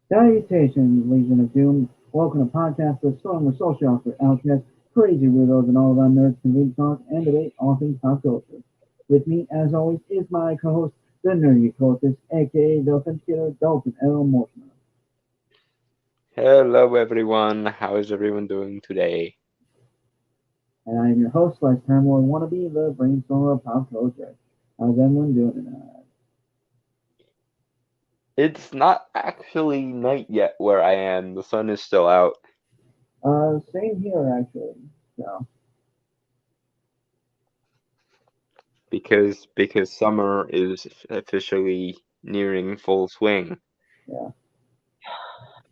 Salutations, Legion of Doom. Welcome to Podcast with Storm, where social author outcasts, crazy weirdos, and all around nerds convene talk and debate all things pop culture. With me, as always, is my co-host, the nerdy cultist, aka Dolphin Killer, Dolphin L. Mortimer. Hello everyone, how is everyone doing today? And I am your host, / Time Lord wannabe, the brainstormer of pop culture. How's everyone doing tonight? It's not actually night yet where I am, the sun is still out. Same here, actually. So, Because summer is officially nearing full swing. yeah.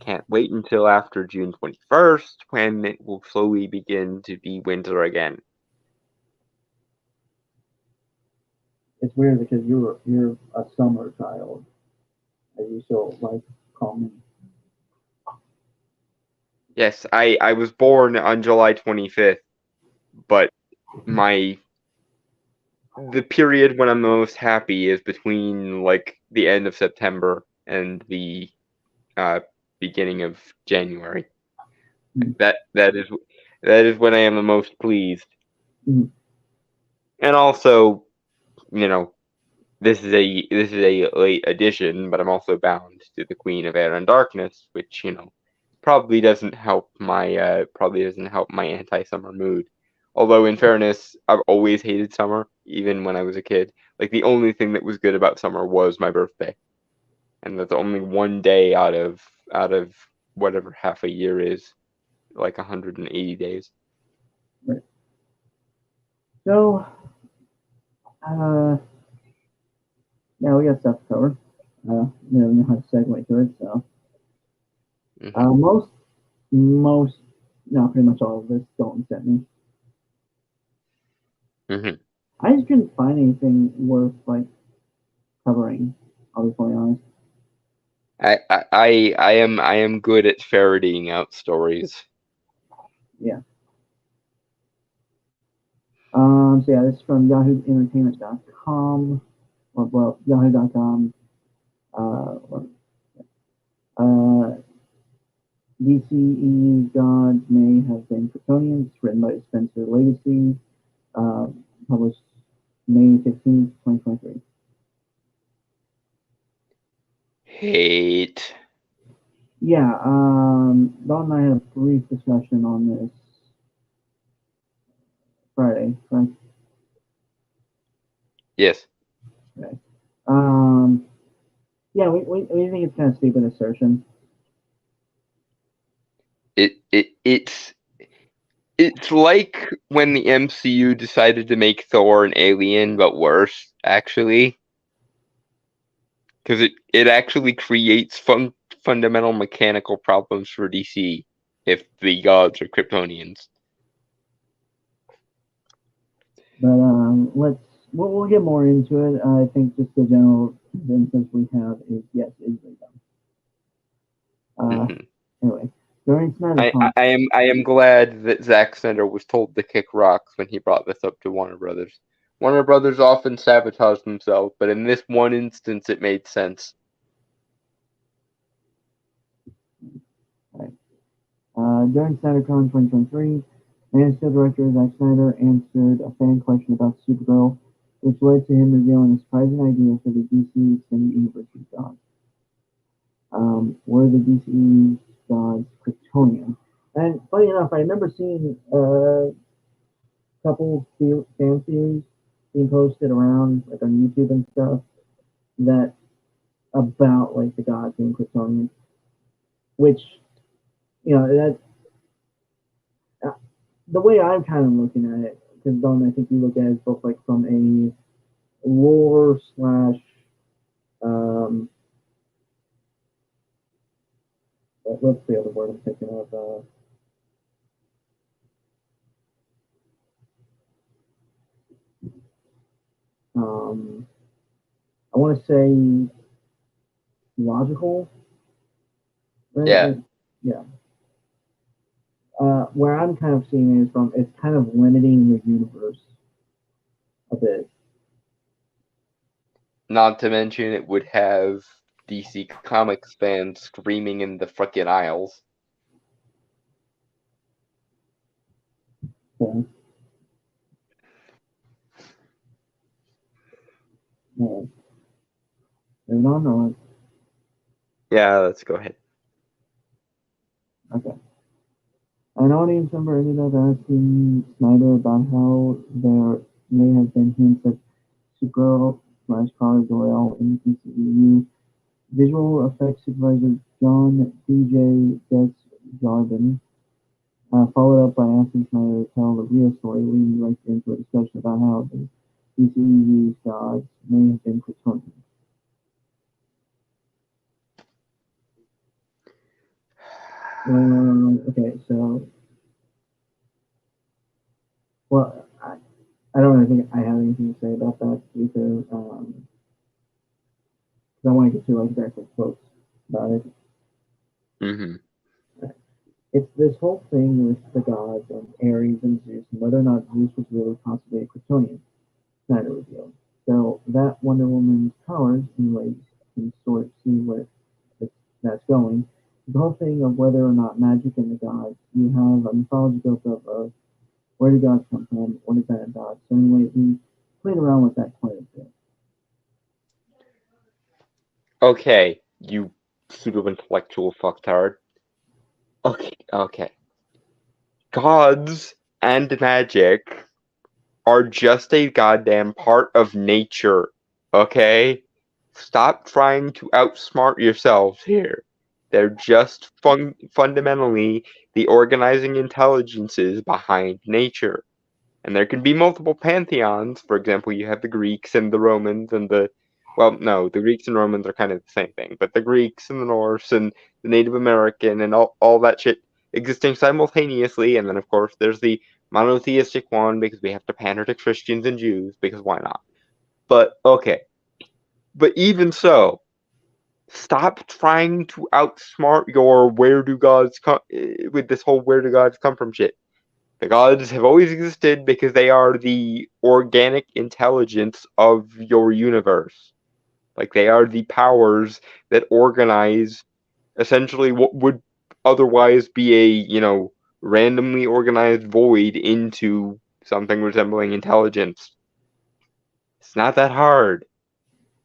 Can't wait until after June 21st when it will slowly begin to be winter again. It's weird because you're a summer child, as you so like call me. Yes, I was born on July 25th, but the period when I'm the most happy is between like the end of September and the uh, beginning of January. Mm. That is when I am the most pleased. Mm. And also, you know, this is a late addition, but I'm also bound to the Queen of Air and Darkness, which probably doesn't help my anti-summer mood. Although in fairness, I've always hated summer, even when I was a kid. Like the only thing that was good about summer was my birthday, and that's only one day out of whatever half a year is, like 180 days. Right. So, uh, yeah, we got stuff to cover. We don't know how to segue to it. So, Hmm. most, no, pretty much all of this Dalton sent me. Hmm. I just couldn't find anything worth like covering. I'll be fully honest. I am good at ferreting out stories. Yeah. So yeah, this is from YahooEntertainment.com. Or well, Yahoo.com. Or, uh, DCEU's gods may have been Kryptonians, written by Spencer Legacy, uh, published May 15th, 2023. Hate. Yeah, Don and I had a brief discussion on this Friday, right? Yes. Okay. Um, yeah, we think it's kind of stupid assertion. It's like when the MCU decided to make Thor an alien, but worse, actually, because it actually creates fundamental mechanical problems for DC if the gods are Kryptonians. But we'll get more into it. I think just the general consensus we have is yes, it is very dumb. Hmm. Anyway, during Snyder I, Con, I I am I am glad that Zack Snyder was told to kick rocks when he brought this up to Warner Brothers. Warner Brothers often sabotage themselves, but in this one instance, it made sense. right. During SnyderCon 2023, Man of Steel director Zack Snyder answered a fan question about Supergirl, which led to him revealing a surprising idea for the DC Extended Universe gods. Were the DC's gods Kryptonian? And funny enough, I remember seeing a couple fan theories being posted around, like on YouTube and stuff, that about like the gods being Kryptonian, which that the way I'm kind of looking at it, because Don, I think you look at it as both like from a lore slash um, what's the other word I'm thinking of? I want to say logical, right? Yeah. Yeah. Where I'm kind of seeing it from, it's kind of limiting the universe a bit. Not to mention, it would have DC Comics fans screaming in the frickin' aisles. So, moving on, or Yeah, let's go ahead. okay. An audience member ended up asking Snyder about how there may have been hints of Supergirl slash Kara Zor-El in the DCEU. Visual effects supervisor John DJ Desjardins followed up by asking Snyder to tell the real story, leading directly into a discussion about how the DCEU's gods may have been Kryptonian. Okay, so, well, I don't really think I have anything to say about that either. I want to get to like actual quotes about it. Mm-hmm. It's this whole thing with the gods and Ares and Zeus and whether or not Zeus was really possibly a Kryptonian, Snyder revealed. So that Wonder Woman's powers, anyways, can sort of see where that's going. The whole thing of whether or not magic and the gods, you have a mythology built up of where do gods come from, what is that about. So anyway, we played around with that quite a bit. Okay, you pseudo-intellectual fucktard. Okay. Gods and magic are just a goddamn part of nature, okay? Stop trying to outsmart yourselves here. They're just fundamentally the organizing intelligences behind nature. And there can be multiple pantheons. For example, you have the Greeks and the Romans and well, no, the Greeks and Romans are kind of the same thing, but the Greeks and the Norse and the Native American and all that shit existing simultaneously. And then, of course, there's the monotheistic one because we have to pander to Christians and Jews because why not? But okay. But even so, stop trying to outsmart your where do gods come with this whole where do gods come from shit. The gods have always existed because they are the organic intelligence of your universe. Like, they are the powers that organize essentially what would otherwise be a, randomly organized void into something resembling intelligence. It's not that hard.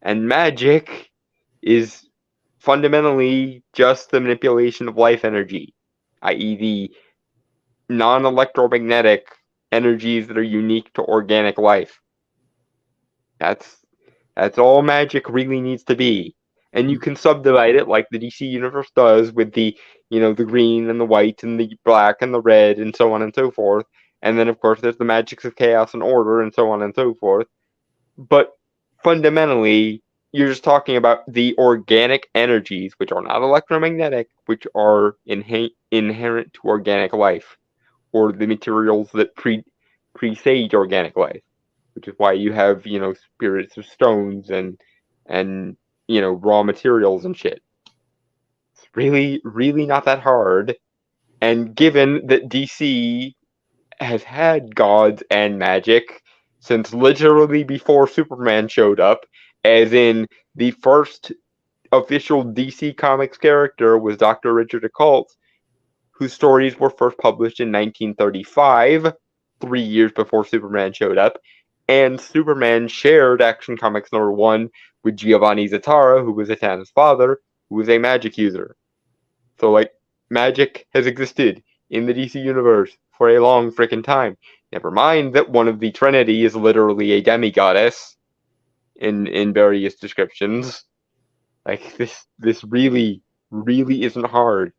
And magic is fundamentally just the manipulation of life energy, i.e., the non-electromagnetic energies that are unique to organic life. That's all magic really needs to be. And you can subdivide it like the DC universe does with the green and the white and the black and the red and so on and so forth. And then of course there's the magics of chaos and order and so on and so forth. But fundamentally, you're just talking about the organic energies, which are not electromagnetic, which are inherent to organic life, or the materials that presage organic life, which is why you have spirits of stones and raw materials and shit. It's really really not that hard. And given that DC has had gods and magic since literally before Superman showed up, as in the first official DC Comics character was Dr. Richard Occult, whose stories were first published in 1935, 3 years before Superman showed up, and Superman shared Action Comics #1 with Giovanni Zatara, who was Zatanna's father, who was a magic user. So, like, magic has existed in the DC universe for a long freaking time. Never mind that one of the Trinity is literally a demigoddess in various descriptions. Like, this really, really isn't hard.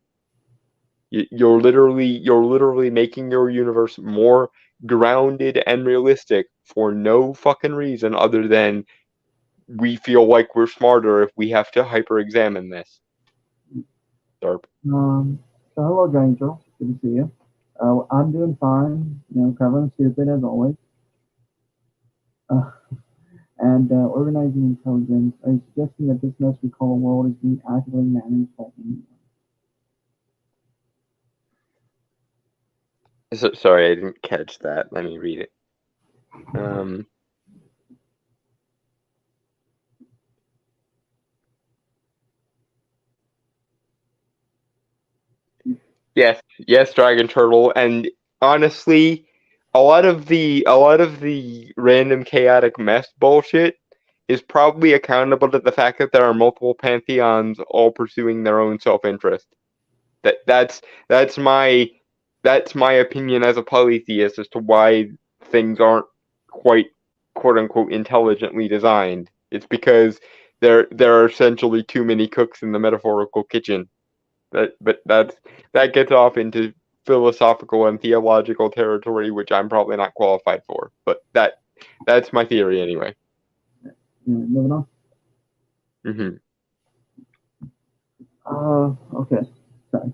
You're literally making your universe more grounded and realistic for no fucking reason other than we feel like we're smarter if we have to hyper-examine this. Derp. So hello, Angel. Good to see you. I'm doing fine. Covering stupid as always. And organizing intelligence. Are you suggesting that this mess we call a world is being actively managed by anyone? Sorry, I didn't catch that. Let me read it. Yes, Dragon Turtle, and honestly, a lot of the random chaotic mess bullshit is probably accountable to the fact that there are multiple pantheons all pursuing their own self-interest. That's my opinion as a polytheist as to why things aren't quite quote unquote intelligently designed. It's because there are essentially too many cooks in the metaphorical kitchen. That gets off into philosophical and theological territory, which I'm probably not qualified for. But that's my theory anyway. Moving on. Okay. Sorry.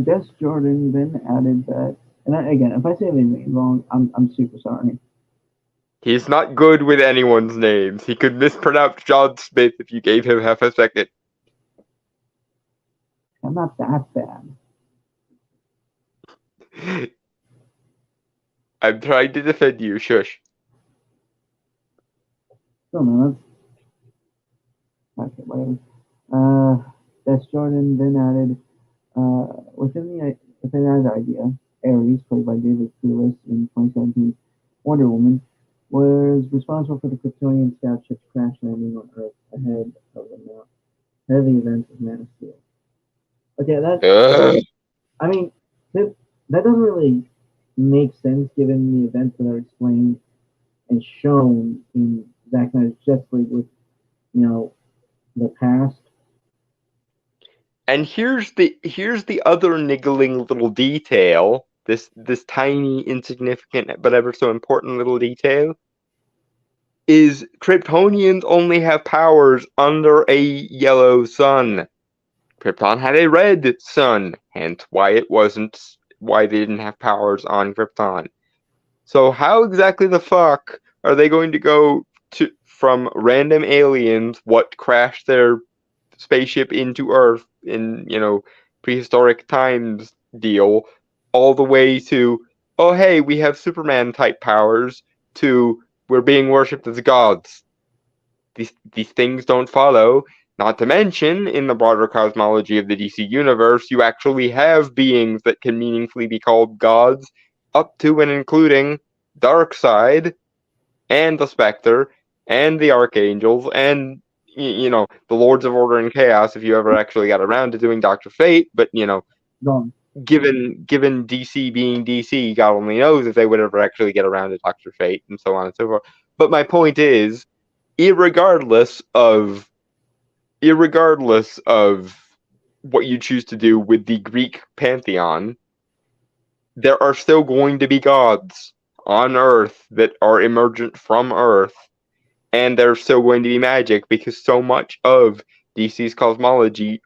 Des Jordan then added that, and again, if I say anything wrong, I'm super sorry. He's not good with anyone's names. He could mispronounce John Smith if you gave him half a second. I'm not that bad. I'm trying to defend you. Shush. No, man. Okay, whatever. Des Jordan then added, within that idea, Ares, played by David Thewlis in 2017, Wonder Woman, was responsible for the Kryptonian scout ship's crash landing on Earth ahead of the events of Man of Steel. Okay, I mean, that doesn't really make sense given the events that are explained and shown in Zack Snyder's Justice League with, the past. And here's the other niggling little detail. This tiny, insignificant, but ever so important little detail is Kryptonians only have powers under a yellow sun. Krypton had a red sun, hence why they didn't have powers on Krypton. So how exactly the fuck are they going to go from random aliens what crashed their spaceship into Earth in, prehistoric times deal, all the way to, oh hey, we have Superman type powers, to we're being worshipped as gods. These things don't follow. Not to mention, in the broader cosmology of the DC universe, you actually have beings that can meaningfully be called gods, up to and including Darkseid, and the Spectre, and the Archangels, and the Lords of Order and Chaos, if you ever actually got around to doing Dr. Fate. But given DC being DC, God only knows if they would ever actually get around to Dr. Fate, and so on and so forth. But my point is, irregardless of what you choose to do with the Greek pantheon, there are still going to be gods on Earth that are emergent from Earth, and there's still going to be magic because so much of DC's cosmology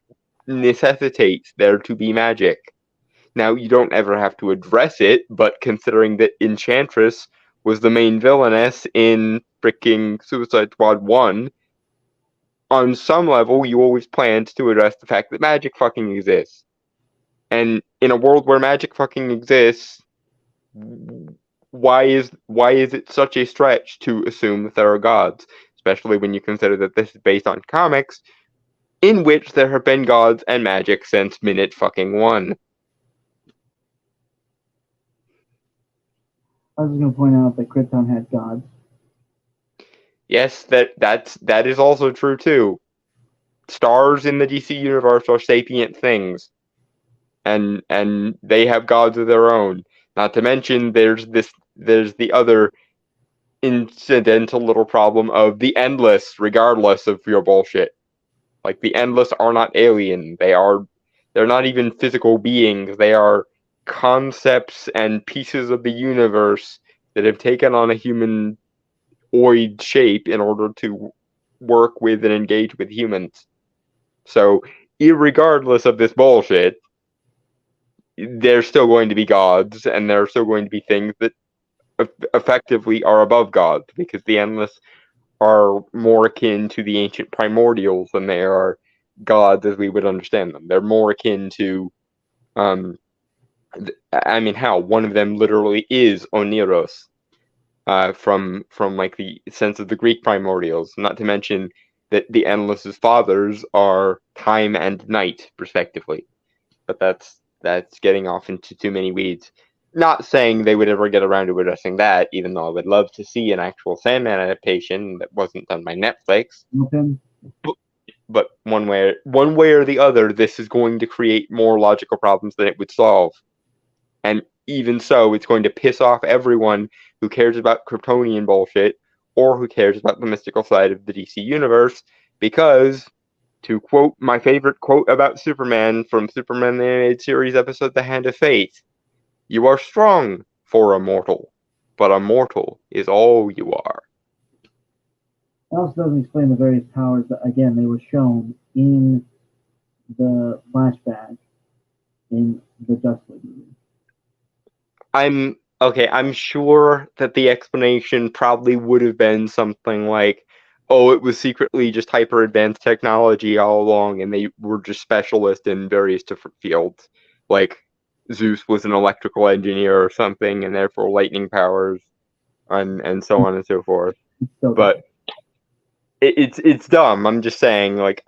necessitates there to be magic. Now, you don't ever have to address it, but considering that Enchantress was the main villainess in freaking Suicide Squad 1, on some level, you always planned to address the fact that magic fucking exists. And in a world where magic fucking exists, why is it such a stretch to assume that there are gods, especially when you consider that this is based on comics in which there have been gods and magic since minute fucking 1. I was going to point out that Krypton had gods. Yes, that is also true too. Stars in the DC universe are sapient things, and they have gods of their own. Not to mention, there's the other incidental little problem of the Endless, regardless of your bullshit. Like, the Endless are not alien. They're not even physical beings. They are concepts and pieces of the universe that have taken on a humanoid shape in order to work with and engage with humans. So, irregardless of this bullshit, there's still going to be gods, and there are still going to be things that effectively are above gods, because the endless are more akin to the ancient primordials than they are gods as we would understand them. They're more akin to, I mean, how one of them literally is Oniros, from like the sense of the Greek primordials. Not to mention that the endless's fathers are time and night, respectively. But that's getting off into too many weeds. Not saying they would ever get around to addressing that, even though I would love to see an actual Sandman adaptation that wasn't done by Netflix. Okay. But one way or the other, this is going to create more logical problems than it would solve. And even so, it's going to piss off everyone who cares about Kryptonian bullshit or who cares about the mystical side of the DC universe, because, to quote my favorite quote about Superman from Superman the Animated Series episode The Hand of Fate, "You are strong for a mortal, but a mortal is all you are." It also doesn't explain the various powers that, again, they were shown in the flashback in the Justice League movie. I'm sure that the explanation probably would have been something like, oh, it was secretly just hyper advanced technology all along, and they were just specialists in various different fields. Like Zeus was an electrical engineer or something, and therefore lightning powers, and so on and so forth. But it's dumb. I'm just saying, like,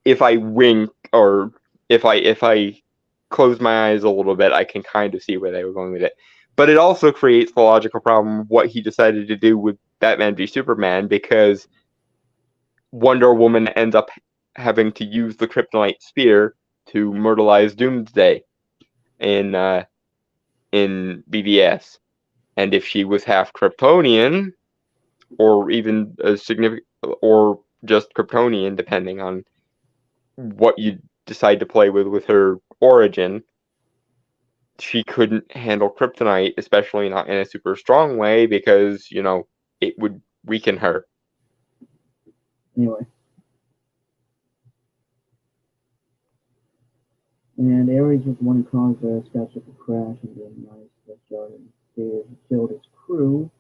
if I wink or if I close my eyes a little bit, I can kind of see where they were going with it. But it also creates the logical problem of what he decided to do with Batman v Superman, because Wonder Woman ends up having to use the kryptonite spear to myrtleize Doomsday in BVS. And if she was half Kryptonian, or even a significant, or just Kryptonian, depending on what you decide to play with her origin, she couldn't handle kryptonite, especially not in a super strong way, because, you know, it would weaken her. Anyway. And Ares was the one who caused the spaceship to crash into the ice and killed its crew.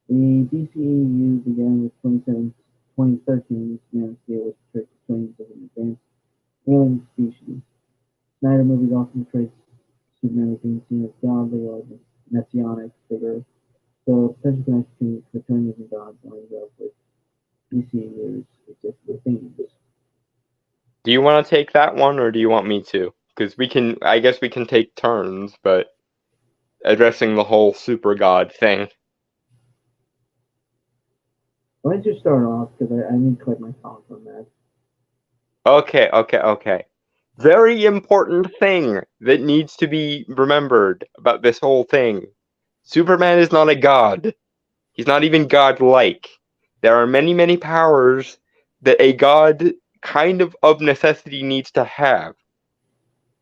The DCEU began with 2013. Man of Steel was portrayed claims of an advanced alien species. Snyder movies often portray Superman as being seen as godly or as a messianic figure. So potential connection between Kryptonians and gods lines up with DCEU's existing themes. Do you want to take that one, or do you want me to? Because I guess we can take turns, but addressing the whole super god thing. Why don't you start off, because I need to collect my thoughts on that. Okay. Very important thing that needs to be remembered about this whole thing. Superman is not a god. He's not even godlike. There are many, many powers that a god kind of necessity needs to have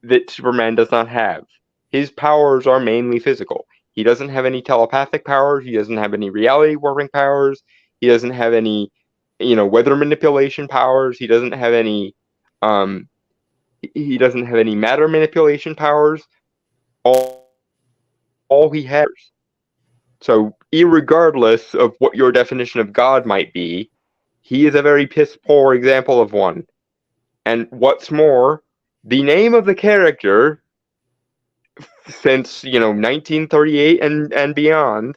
that Superman does not have. His powers are mainly physical. He doesn't have any telepathic powers. He doesn't have any reality warping powers. He doesn't have any, weather manipulation powers. He doesn't have any, matter manipulation powers. All he has. So, irregardless of what your definition of God might be, he is a very piss poor example of one. And what's more, the name of the character, since 1938 and beyond,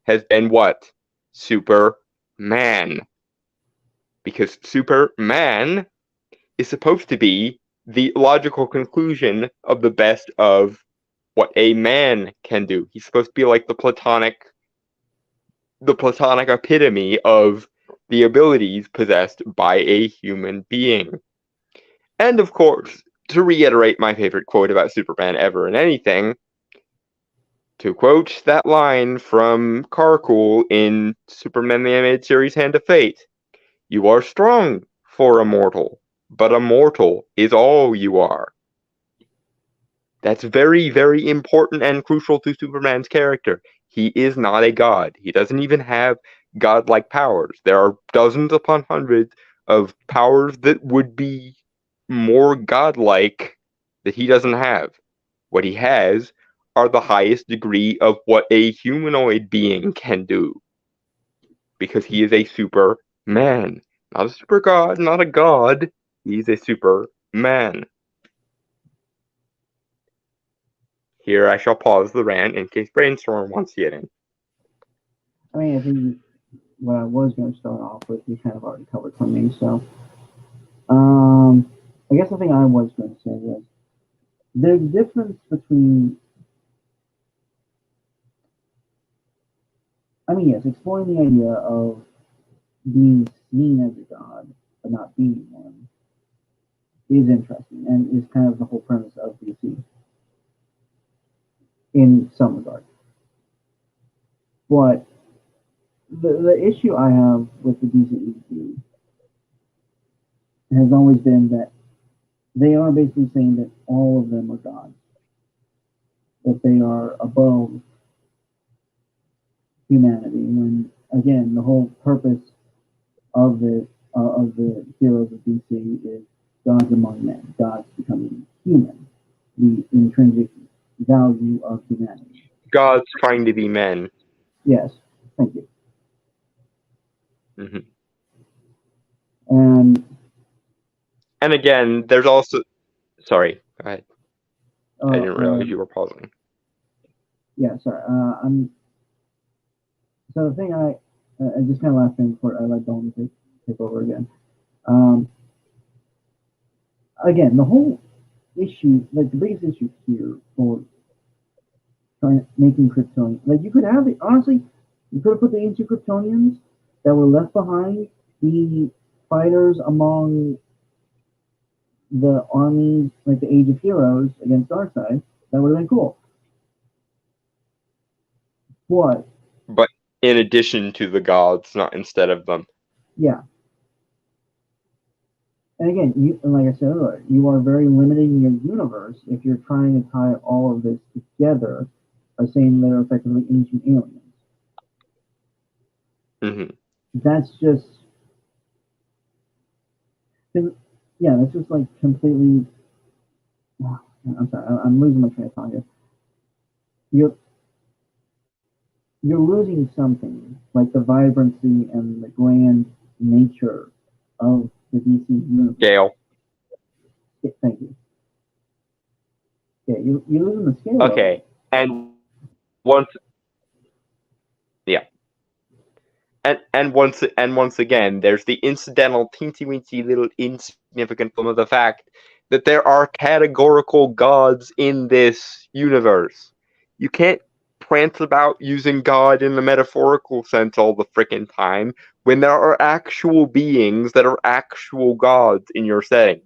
has been what? Superman. Because Superman is supposed to be the logical conclusion of the best of what a man can do. He's supposed to be like the platonic epitome of the abilities possessed by a human being. And of course, to reiterate my favorite quote about Superman ever and anything, to quote that line from Carcool in Superman the Animated Series Hand of Fate, "You are strong for a mortal, but a mortal is all you are." That's very, very important and crucial to Superman's character. He is not a god. He doesn't even have godlike powers. There are dozens upon hundreds of powers that would be more godlike that he doesn't have. What he has are the highest degree of what a humanoid being can do. Because he is a superman. Not a super god, not a god. He's a superman. Here I shall pause the rant in case Brainstorm wants to get in. I mean, I think what I was going to start off with, you kind of already covered for me. So, I guess the thing I was going to say was there's a difference between, I mean, yes, exploring the idea of being seen as a god but not being one is interesting and is kind of the whole premise of DC in some regard. But the issue I have with the DCEU has always been that they are basically saying that all of them are gods, that they are above humanity. When again, the whole purpose of the heroes of DC is gods among men, gods becoming human, the intrinsic value of humanity. Gods trying to be men. Yes, thank you. Mm-hmm. And again, there's also. Sorry, go ahead. I didn't realize you were pausing. Yeah, sorry. So the thing I just kind of last thing before I let Dawn take over again. Again, the whole issue, like the biggest issue here for making Kryptonian, like you could have it, honestly, you could have put the ancient Kryptonians that were left behind, the fighters among the armies, like the Age of Heroes against Darkseid. That would have been cool. What? But in addition to the gods, not instead of them. Yeah. And again, like I said earlier, you are very limiting your universe if you're trying to tie all of this together by saying they're effectively ancient aliens. Mm-hmm. That's just, yeah, that's just like completely. I'm sorry, I'm losing my train of thought here. You're losing something like the vibrancy and the grand nature of the DC universe. Scale. Yeah, thank you. Yeah, you're losing the scale. Okay, and once. Yeah. And once again, there's the incidental, teensy-weensy little insignificant form of the fact that there are categorical gods in this universe. You can't prance about using God in the metaphorical sense all the frickin' time when there are actual beings that are actual gods in your setting.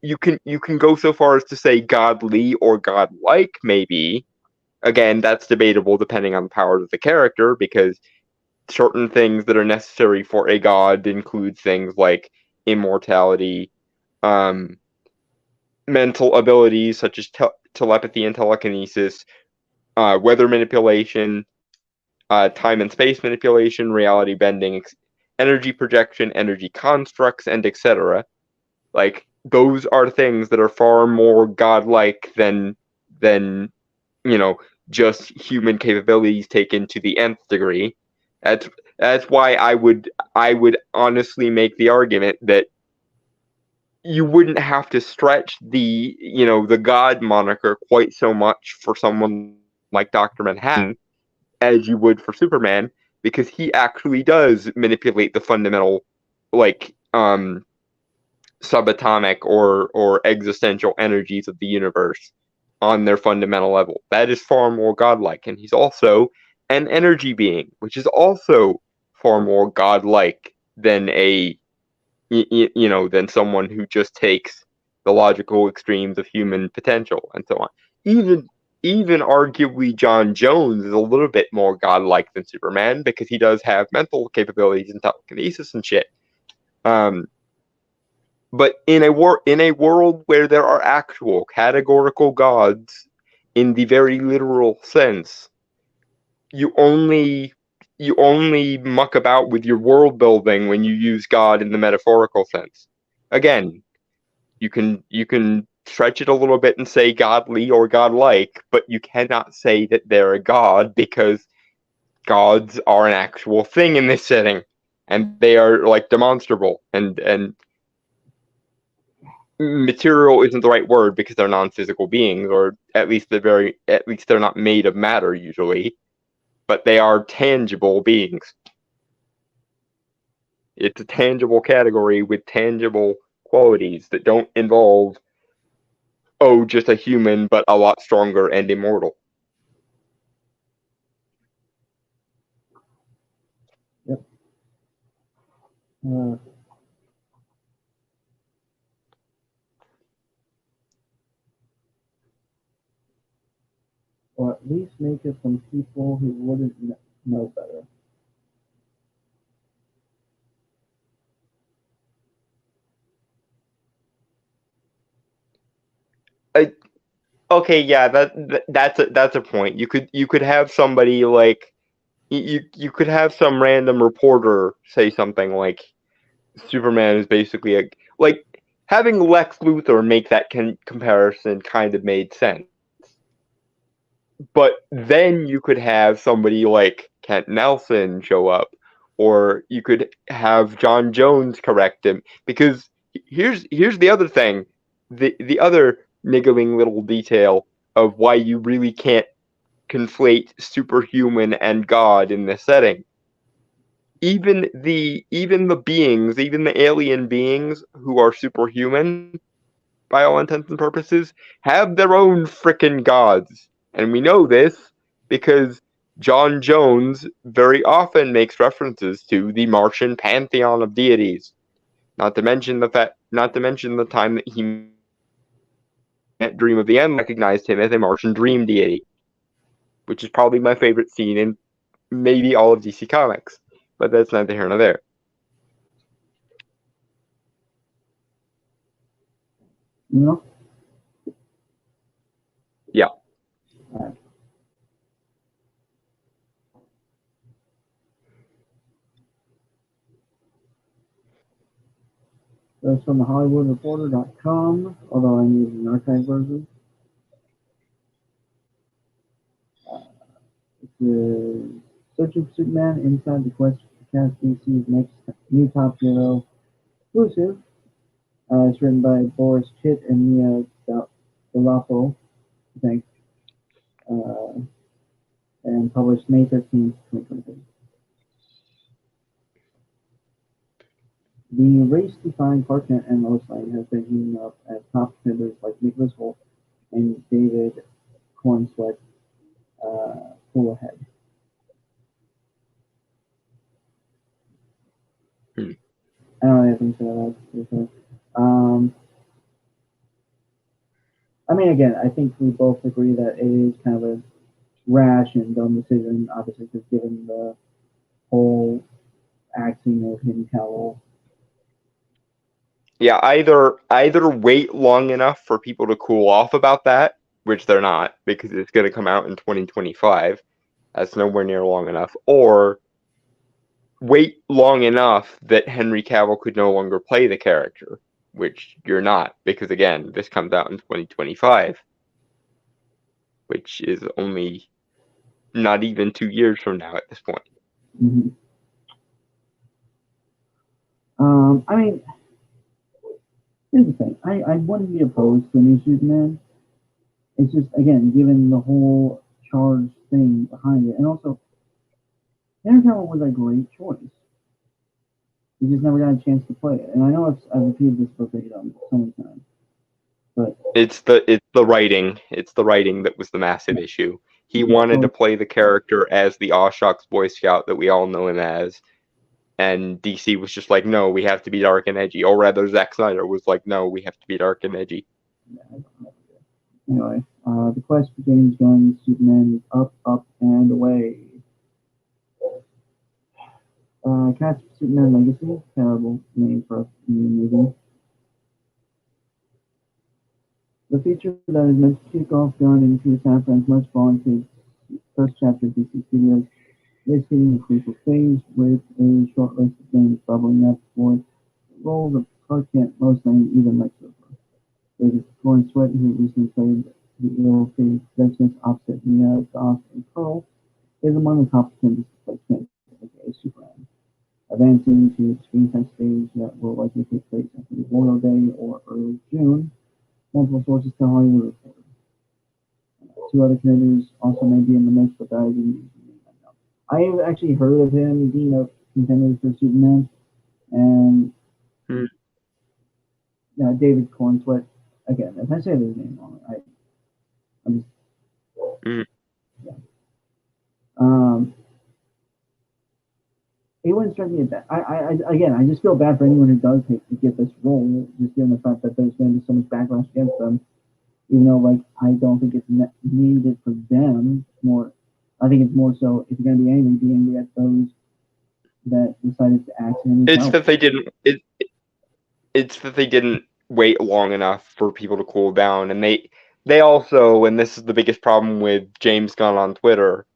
You can go so far as to say godly or godlike, maybe. Again, that's debatable depending on the powers of the character, because certain things that are necessary for a god include things like immortality, mental abilities such as telepathy and telekinesis, weather manipulation, time and space manipulation, reality bending, energy projection, energy constructs, and etc. Like, those are things that are far more godlike than just human capabilities taken to the nth degree. That's why I would honestly make the argument that you wouldn't have to stretch the god moniker quite so much for someone like Dr. Manhattan as you would for Superman, because he actually does manipulate the fundamental subatomic or existential energies of the universe on their fundamental level. That is far more godlike, and he's also an energy being, which is also far more godlike than than someone who just takes the logical extremes of human potential and so on. Even arguably John Jones is a little bit more godlike than Superman, because he does have mental capabilities and telekinesis and shit. But in a world where there are actual categorical gods in the very literal sense, you only muck about with your world building when you use God in the metaphorical sense. Again, you can stretch it a little bit and say godly or godlike, but you cannot say that they're a god, because gods are an actual thing in this setting, and they are like demonstrable, and material isn't the right word because they're non-physical beings, or at least they're not made of matter usually, but they are tangible beings. It's a tangible category with tangible qualities that don't involve, oh, just a human but a lot stronger and immortal. Yep. Or at least make it from people who wouldn't know better. Okay, yeah, that's a point. You could have somebody like you could have some random reporter say something like Superman is basically a, like, having Lex Luthor make that comparison kind of made sense. But then you could have somebody like Kent Nelson show up, or you could have John Jones correct him, because here's the other thing, the other niggling little detail of why you really can't conflate superhuman and God in this setting. Even the beings, even the alien beings who are superhuman by all intents and purposes, have their own frickin' gods. And we know this because John Jones very often makes references to the Martian pantheon of deities. Not to mention the time that he met Dream of the End recognized him as a Martian dream deity, which is probably my favorite scene in maybe all of DC Comics. But that's neither here nor there. No? Yeah. Alright. That's from the HollywoodReporter.com, although I'm using the archive version. It's the Searching for Superman Inside the Quest to cast DC's next new top hero exclusive. It's written by Boris Chitt and Mia Delapo, I think, and published May 13th, 2023. The race-defying Clark Kent and Lois Lane has been heating up as top contenders like Nicholas Hoult and David Cornsweet pull ahead. I don't really have anything to say about that. I mean, again, I think we both agree that it is kind of a rash and dumb decision, obviously, just given the whole axing of Henry Cavill. Yeah, either wait long enough for people to cool off about that, which they're not, because it's going to come out in 2025. That's nowhere near long enough. Or wait long enough that Henry Cavill could no longer play the character, which you're not, because again, this comes out in 2025, which is only not even 2 years from now at this point. Mm-hmm. I mean, here's the thing. I wouldn't be opposed to a new Superman. It's just, again, given the whole charged thing behind it. And also, Henry Cavill was a great choice. He just never got a chance to play it. And I know I've repeated this verbatim so many times. But it's the writing. It's the writing that was the massive issue. He wanted to play the character as the Awshucks Boy Scout that we all know him as. And DC was just like, no, we have to be dark and edgy. Or rather, Zack Snyder was like, no, we have to be dark and edgy. Anyway, the quest for James Gunn's Superman is up, up, and away. Cast for Superman Legacy, terrible name for a new movie. The feature that is meant to kick off Gunn into San much vaunted first chapter of DC Studios is hitting the crucial phase with a short list of names bubbling up for roles of Clark Kent, Lois Lane, even Lex Luthor. David Gordon Sweat, who recently played the ill-fated Redskins opposite Mia Goth and Pearl, is among the top contenders to play Kent, aka Superman. Advancing to the screen test stage that will likely take place after Memorial Day or early June, multiple sources tell Hollywood Reporter. Two other contenders also may be in the mix, but that is usually unknown. I have actually heard of him being a contender for Superman, and David Cornsweet. Again, if I say his name wrong, I'm just yeah. It wouldn't strike me as bad. I just feel bad for anyone who does get this role, just given the fact that there's going to be so much backlash against them. Even though, like, I don't think it's needed for them. More, I think it's more so if you're going to be angry at those that decided to act. It's that they didn't. It's that they didn't wait long enough for people to cool down, and they also, and this is the biggest problem with James Gunn on Twitter.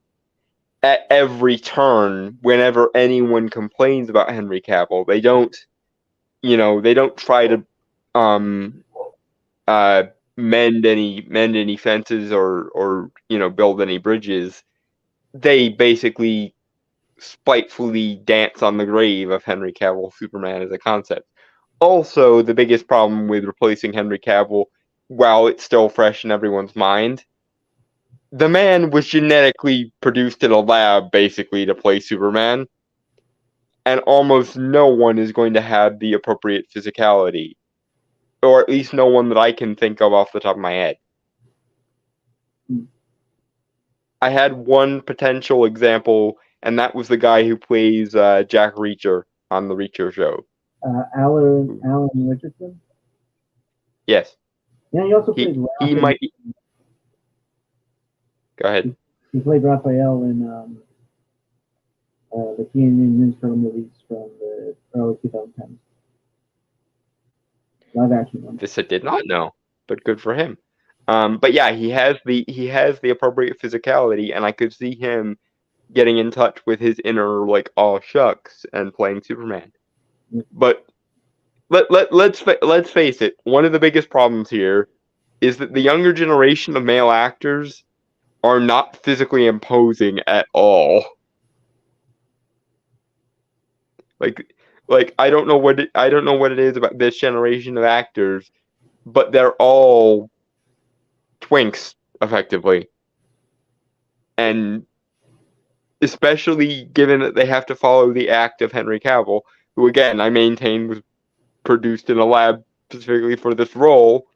At every turn, whenever anyone complains about Henry Cavill, they don't try to mend any fences or build any bridges. They basically spitefully dance on the grave of Henry Cavill Superman as a concept. Also, the biggest problem with replacing Henry Cavill, while it's still fresh in everyone's mind, the man was genetically produced in a lab, basically, to play Superman, and almost no one is going to have the appropriate physicality, or at least no one that I can think of off the top of my head. I had one potential example, and that was the guy who plays Jack Reacher on the Reacher show. Alan Richardson? Yes. Yeah, he also played he might. Go ahead. He played Raphael in the Teenage Ninja Turtle movies from the early 2010s. Live action one. This I did not know, but good for him. But yeah, he has the appropriate physicality, and I could see him getting in touch with his inner, like, oh shucks, and playing Superman. But let's face it, one of the biggest problems here is that the younger generation of male actors are not physically imposing at all. Like I don't know what it is about this generation of actors, but they're all twinks effectively. And especially given that they have to follow the act of Henry Cavill, who again I maintain was produced in a lab specifically for this role,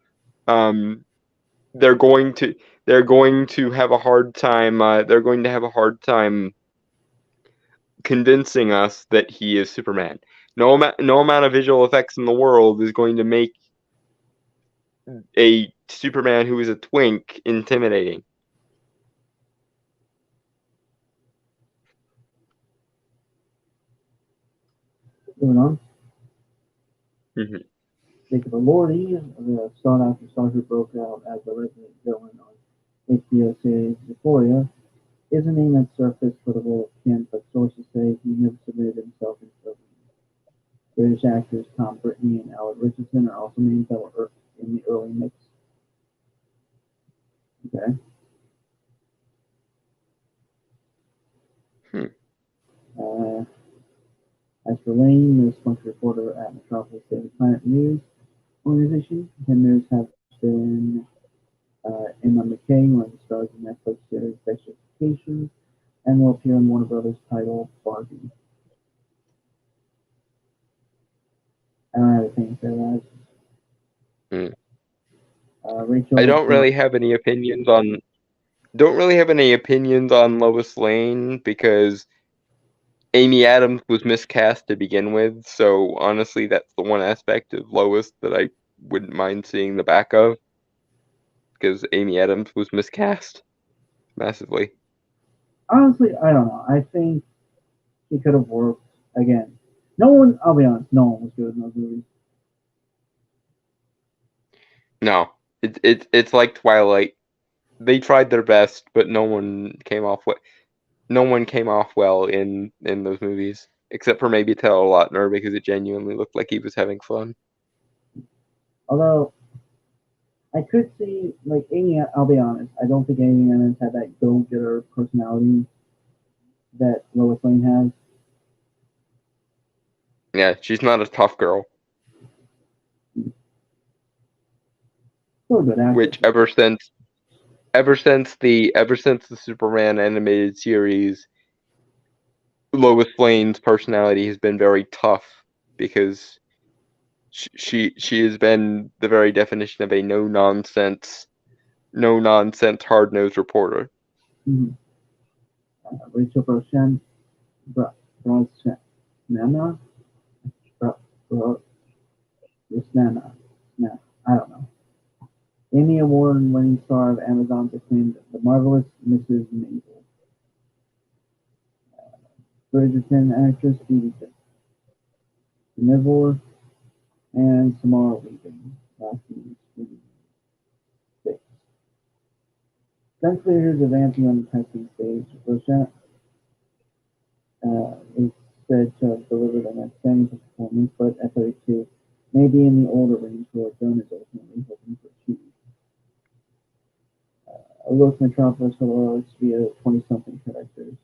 they're going to have a hard time. They're going to have a hard time convincing us that he is Superman. No amount of visual effects in the world is going to make a Superman who is a twink intimidating. Moving on. Mm-hmm. Jacob Elordi, the sought-after star who broke out as the resident villain on HBO series Euphoria, is a name that surfaced for the role of Kent, but sources say he never submitted himself into the British actors Tom Brittney and Alan Richardson are also names that were in the early mix. Okay. As for Lane, the spunk reporter at Metropolis Daily Planet News organization, contenders have been Emma McKay, one of the stars of Netflix series Sexual Education, and will appear in Warner Brothers' title Barbie. I don't have anything to say that. Rachel. I don't really have any opinions on. Don't really have any opinions on Lois Lane because Amy Adams was miscast to begin with. So honestly, that's the one aspect of Lois that I wouldn't mind seeing the back of, because Amy Adams was miscast massively. Honestly, I don't know. I think it could have worked. Again, no one. I'll be honest. No one was good in those movies. No, It's like Twilight. They tried their best, but no one came off well in those movies, except for maybe Taylor Lautner because it genuinely looked like he was having fun. Although I could see like Amy. I'll be honest. I don't think Amy Adams had that go-getter personality that Lois Lane has. Yeah, she's not a tough girl. Still a good actor. Which ever since the Superman animated series, Lois Lane's personality has been very tough because she has been the very definition of a no nonsense, hard nosed reporter. Mm-hmm. Rachel Brosnan, Brosnana, Brosnana, no, I don't know. Emmy Award-winning star of Amazon's acclaimed The Marvelous Mrs. Maisel. Bridgerton actress Phoebe Nivor and Samara Weaving. Last name is 6. Gunslinger advancing on the testing stage. Rochette is said to have delivered an outstanding performance, but at 32 may be in the older range where Joan is ultimately hoping to achieve. A look Metropolis Hilarious via 20-something characters.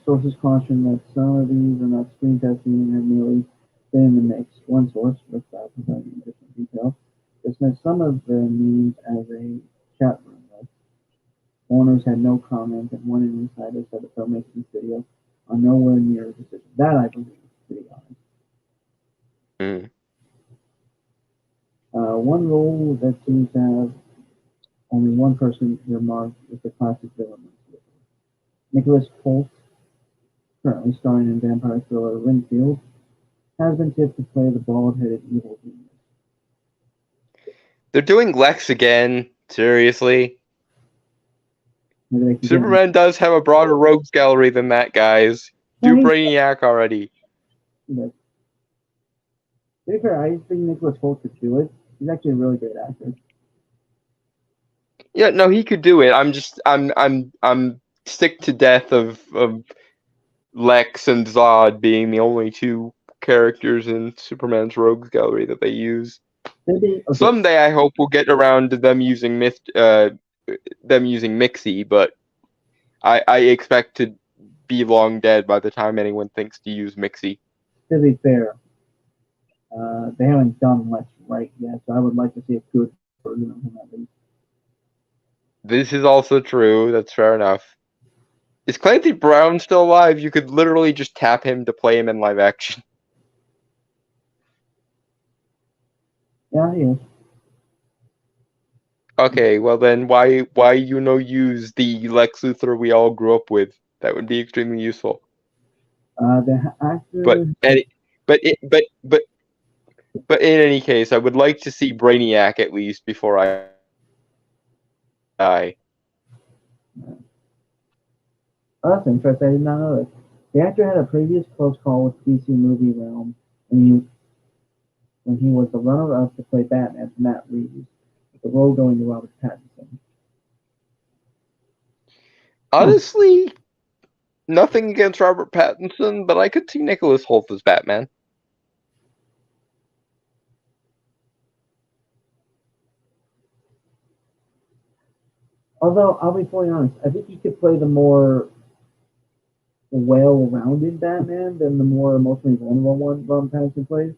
Sources caution that some of these are not screen testing and have merely been in the mix. One source, without providing additional detail, dismissed some of the memes as a chat room list. Owners had no comment, and one insider said the filmmaking studio are nowhere near a decision. That I believe, to be honest. One role that seems to have only one person earmarked is the classic villain. Nicholas Hoult, currently starring in vampire thriller Renfield, has been tipped to play the bald-headed evil genius. They're doing Lex again. Seriously. Superman does have a broader rogues gallery than that, guys. Do Brainiac already. But, to be fair, I think Nicholas Hoult could do it. He's actually a really great actor. Yeah, no, he could do it. I'm sick to death of Lex and Zod being the only two characters in Superman's rogues gallery that they use. Okay. Someday I hope we'll get around to them using Mixie, but I expect to be long dead by the time anyone thinks to use Mixie. To be fair, they haven't done much right yet, so I would like to see a good version of him at least. This is also true. That's fair enough. Is Clancy Brown still alive? You could literally just tap him to play him in live action. Yeah, he is. Okay, well then why use the Lex Luthor we all grew up with? That would be extremely useful. The actor. But in any case, I would like to see Brainiac at least before I die. Oh, that's interesting. I did not know that. The actor had a previous close call with DC movie realm when he was the runner-up to play Batman for Matt Reeves, with the role going to Robert Pattinson. Honestly, nothing against Robert Pattinson, but I could see Nicholas Hoult as Batman. Although, I'll be fully honest, I think he could play the more well-rounded Batman than the more emotionally vulnerable one Robert Pattinson plays.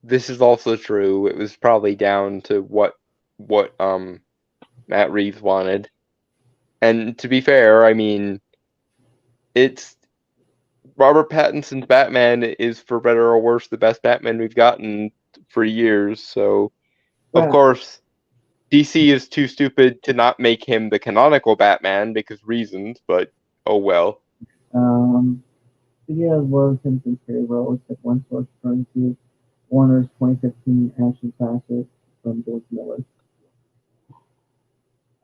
This is also true. It was probably down to what Matt Reeves wanted. And to be fair, I mean, it's Robert Pattinson's Batman is, for better or worse, the best Batman we've gotten for years. So, of course, DC is too stupid to not make him the canonical Batman because reasons, but oh well. He has Worthington and Terry Rose at one source referring to Warner's 2015 action classic from George Miller.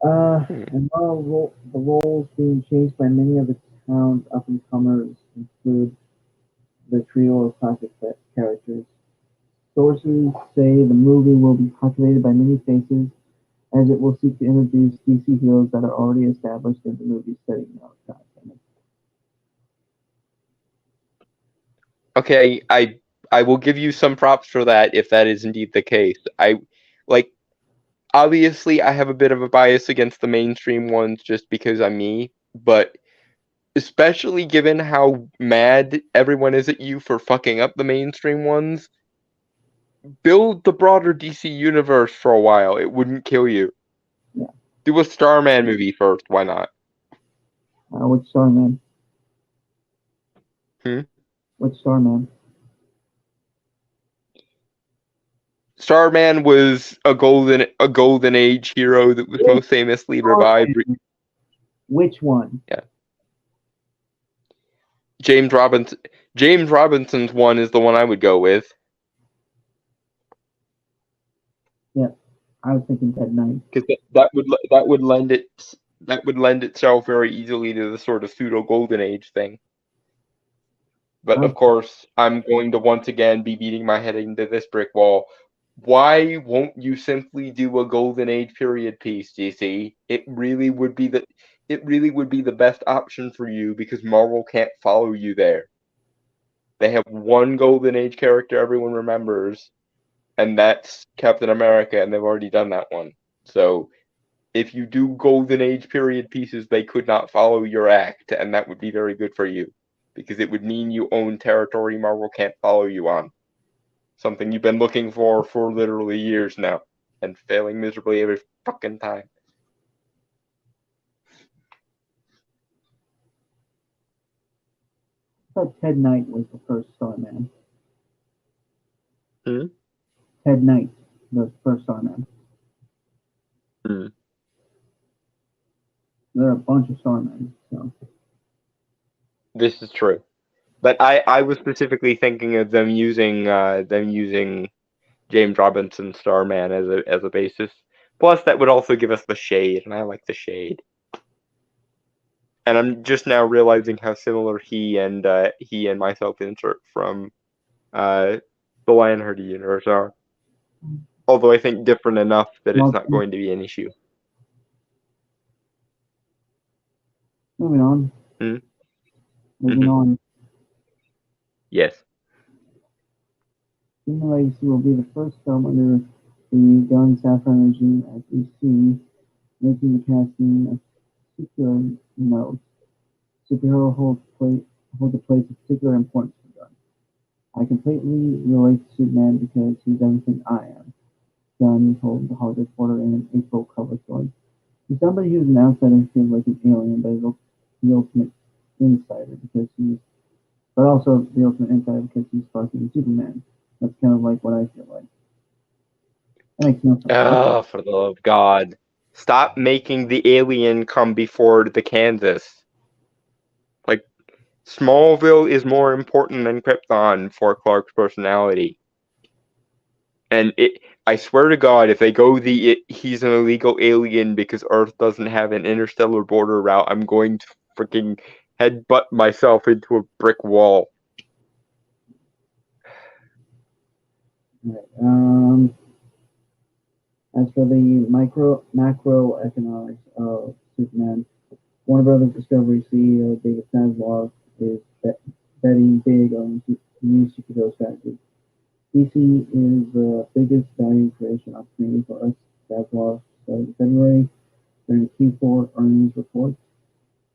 And while the roles being chased by many of the town's up-and-comers include the trio of classic characters. Sources say the movie will be populated by many faces, as it will seek to introduce DC heroes that are already established in the movie setting. No, it's not. Okay, I will give you some props for that if that is indeed the case. Like obviously I have a bit of a bias against the mainstream ones just because I'm me, but especially given how mad everyone is at you for fucking up the mainstream ones, build the broader DC universe for a while. It wouldn't kill you. Yeah. Do a Starman movie first. Why not? Which Starman? Hmm? Which Starman? Starman was a golden age hero that was most famously revived. Which one? Yeah. James Robinson's one is the one I would go with. Yeah, I was thinking Ted Knight. Because that would lend itself very easily to the sort of pseudo golden age thing. But of course, I'm going to once again be beating my head into this brick wall. Why won't you simply do a golden age period piece, DC? It really would be the best option for you because Marvel can't follow you there. They have one golden age character everyone remembers, and that's Captain America, and they've already done that one. So if you do golden age period pieces, they could not follow your act, and that would be very good for you. Because it would mean you own territory Marvel can't follow you on. Something you've been looking for literally years now, and failing miserably every fucking time. I thought Ted Knight was the first Starman. Hmm? Ted Knight, the first Starman. Hmm. There are a bunch of Starmen, so. This is true. But I was specifically thinking of them using James Robinson Starman as a basis. Plus, that would also give us the Shade, and I like the Shade. And I'm just now realizing how similar he and myself insert from the Lionheart universe are. Although I think different enough that it's not going to be an issue. Moving on. Moving on. Yes. Human Legacy will be the first film under the Gunn Safran regime at DC, making the casting a particular note. Superhero holds a place of particular importance for Gunn. I completely relate to Superman because he's everything I am. Gunn told the Hollywood Reporter in an April cover story. He's somebody who's an outsider who feels like an alien, but is the ultimate insider because but also the ultimate insider because he's fucking Superman. That's kind of like what I feel like. That makes no sense. Oh, for the love of God. Stop making the alien come before the Kansas. Like, Smallville is more important than Krypton for Clark's personality. And I swear to God, if they go he's an illegal alien because Earth doesn't have an interstellar border route, I'm going to freaking headbutt myself into a brick wall. Right. As for the macroeconomics of Superman, Warner Brothers Discovery CEO David Zaslav is betting big on new superhero strategy. DC is the biggest value creation opportunity for us, Zaslav said in February during the Q4 earnings report.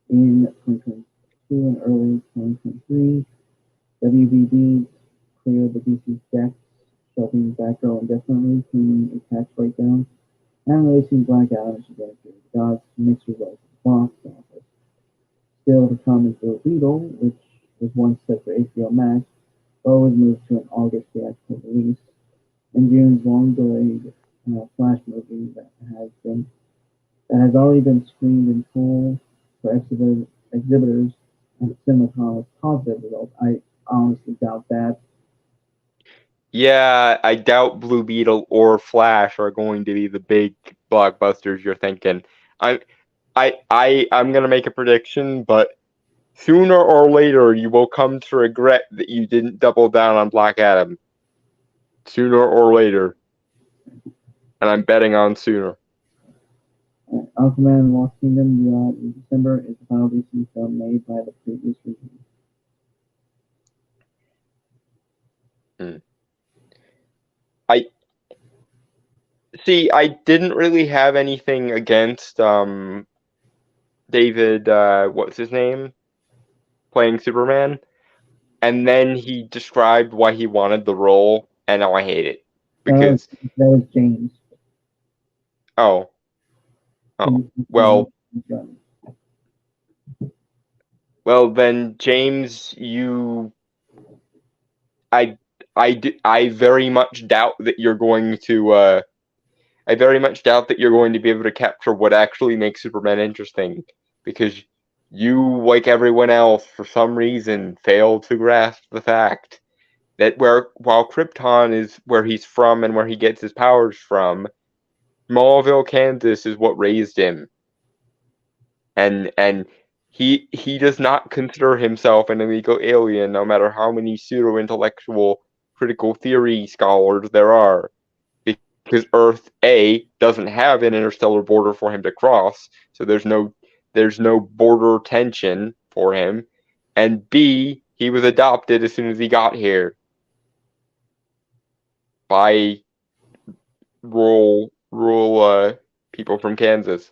In 2022 and early 2023, WBD cleared the DC decks, shelving Batgirl indefinitely, claiming a tax breakdown, and releasing Black Adam as the God's mixed results at the box office. Still to come is Blue Beetle, which was once set for HBO Max, but was moved to an August theatrical release. In June's long-delayed Flash movie that has already been screened in full for exhibitors and cinema with positive results. I honestly doubt that. Yeah, I doubt Blue Beetle or Flash are going to be the big blockbusters you're thinking. I'm gonna make a prediction, but Sooner or later, you will come to regret that you didn't double down on Black Adam. Sooner or later. And I'm betting on sooner. Aquaman Lost Kingdom due out in December is the final DC film made by the previous regime. I didn't really have anything against David, what's his name? Playing Superman. And then he described why he wanted the role, and now I hate it. Because that was James. Oh, well, then James, I very much doubt that you're going to I very much doubt that you're going to be able to capture what actually makes Superman interesting, because you, like everyone else, for some reason, fail to grasp the fact that while Krypton is where he's from and where he gets his powers from, Smallville, Kansas is what raised him. And he does not consider himself an illegal alien, no matter how many pseudo-intellectual critical theory scholars there are. Because Earth A doesn't have an interstellar border for him to cross, so there's no border tension for him. And B, he was adopted as soon as he got here by rural people from Kansas.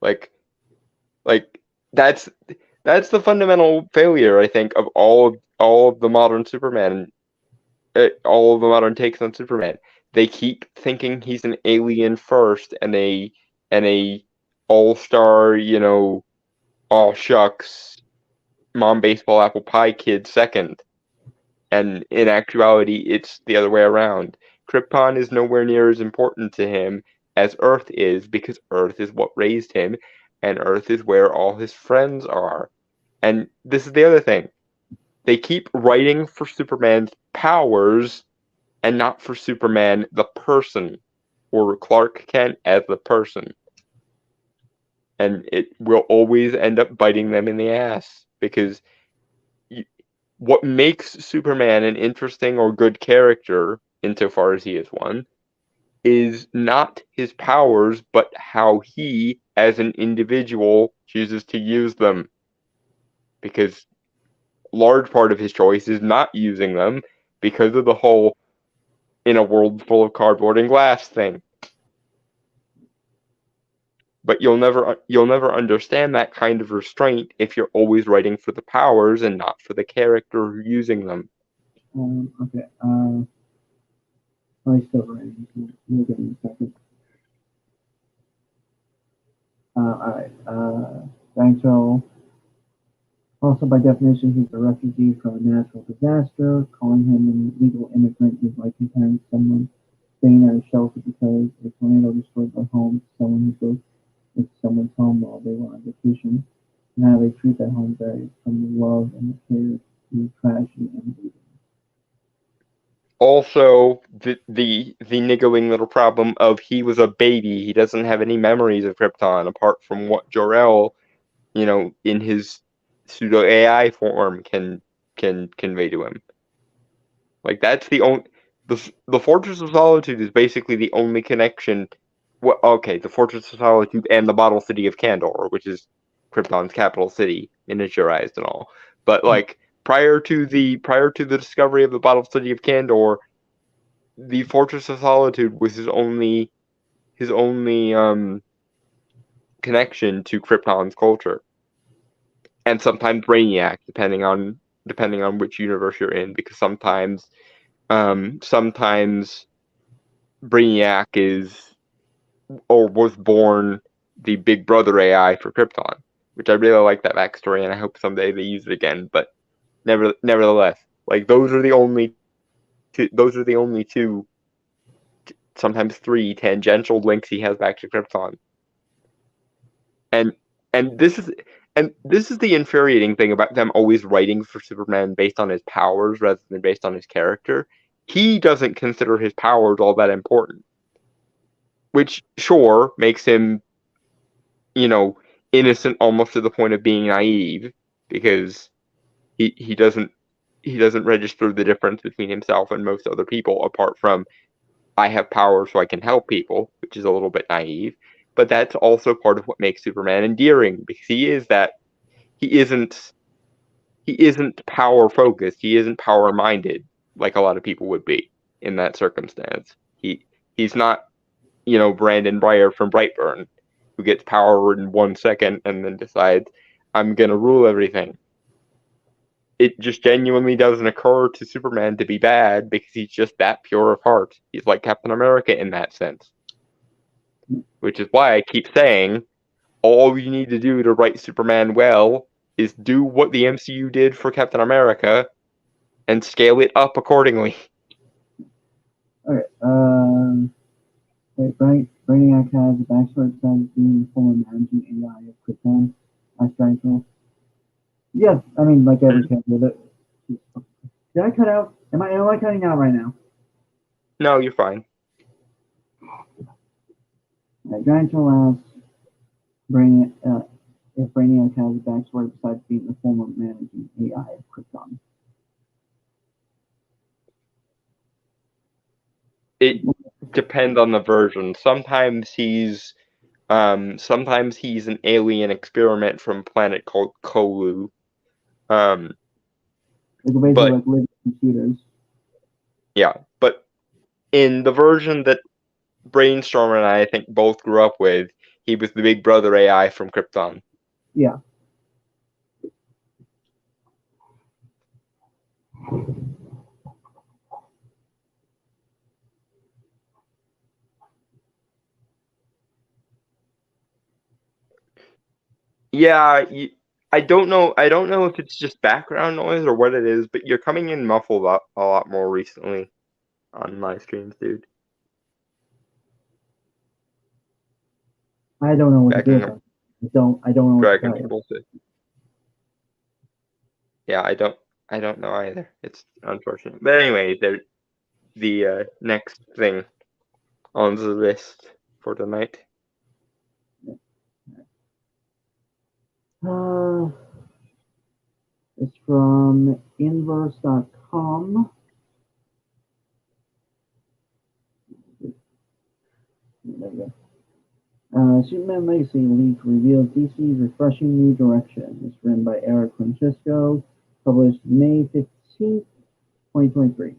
Like that's the fundamental failure, I think, of all of the modern Superman, all of the modern takes on Superman. They keep thinking he's an alien first and a all-star, all shucks, mom baseball apple pie kid second. And in actuality, it's the other way around. Krypton is nowhere near as important to him as Earth is, because Earth is what raised him, and Earth is where all his friends are. And this is the other thing. They keep writing for Superman's powers and not for Superman the person, or Clark Kent as the person. And it will always end up biting them in the ass, because what makes Superman an interesting or good character, insofar as he is one, is not his powers, but how he, as an individual, chooses to use them. Because a large part of his choice is not using them because of the whole in a world full of cardboard and glass thing. But you'll never understand that kind of restraint if you're always writing for the powers and not for the character using them. Okay. Still writing. We'll get in a second. Alright. Thanks, Joel. Also, by definition, he's a refugee from a natural disaster. Calling him an illegal immigrant is like comparing someone staying at a shelter because a tornado destroyed their home to someone who goes into someone's home while they were on vacation, and how they treat that home varies from the love and the care to tragedy and bleeding. Also, the niggling little problem of he was a baby. He doesn't have any memories of Krypton apart from what Jor-El, in his pseudo AI form can convey to him. Like, that's the only the Fortress of Solitude is basically the only connection. Well, okay, the Fortress of Solitude and the Bottle City of Kandor, which is Krypton's capital city, miniaturized and all. But like prior to the discovery of the Bottle City of Kandor, the Fortress of Solitude was his only connection to Krypton's culture. And sometimes Brainiac, depending on which universe you're in, because sometimes Brainiac is or was born the Big Brother AI for Krypton, which I really like that backstory, and I hope someday they use it again. But nevertheless, like those are the only two, sometimes three tangential links he has back to Krypton. And this is the infuriating thing about them always writing for Superman based on his powers rather than based on his character. He doesn't consider his powers all that important, which sure makes him, innocent almost to the point of being naive, because he doesn't register the difference between himself and most other people, apart from I have power so I can help people, which is a little bit naive. But that's also part of what makes Superman endearing, because he isn't power focused. He isn't power minded like a lot of people would be in that circumstance. He's not, Brandon Breyer from Brightburn, who gets power in 1 second and then decides, I'm gonna rule everything. It just genuinely doesn't occur to Superman to be bad because he's just that pure of heart. He's like Captain America in that sense. Which is why I keep saying, all you need to do to write Superman well is do what the MCU did for Captain America and scale it up accordingly. Alright, Brainiac has a backstory besides being the former managing AI of Krypton. That's right. Yes, I mean, like every character. Did I cut out? Am I cutting out right now? No, you're fine. Giant Troll asks, if Brainiac has a backstory besides being the former managing AI of Krypton. It depends on the version. Sometimes he's an alien experiment from a planet called Kolu. It's basically like living computers. Yeah, but in the version that Brainstorm and I think both grew up with, he was the Big Brother AI from Krypton. Yeah. Yeah, I don't know if it's just background noise or what it is, but you're coming in muffled a lot more recently on my streams, dude. I don't know what to do. I don't know what to do. Yeah, I don't know either. It's unfortunate. But anyway, the next thing on the list for tonight. It's from inverse.com. There we go. Superman Legacy leak reveals DC's refreshing new direction. It's written by Eric Francesco, published May 15th, 2023.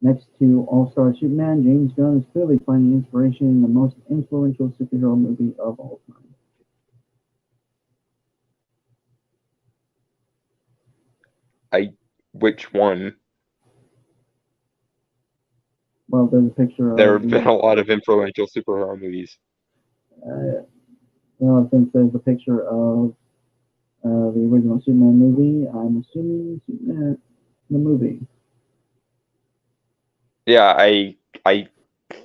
Next to All-Star Superman, James Gunn is clearly finding inspiration in the most influential superhero movie of all time. Which one? Well, there's a picture of... There have been a lot of influential superhero movies. Well, since there's a picture of the original Superman movie, I'm assuming Superman, the movie. Yeah, I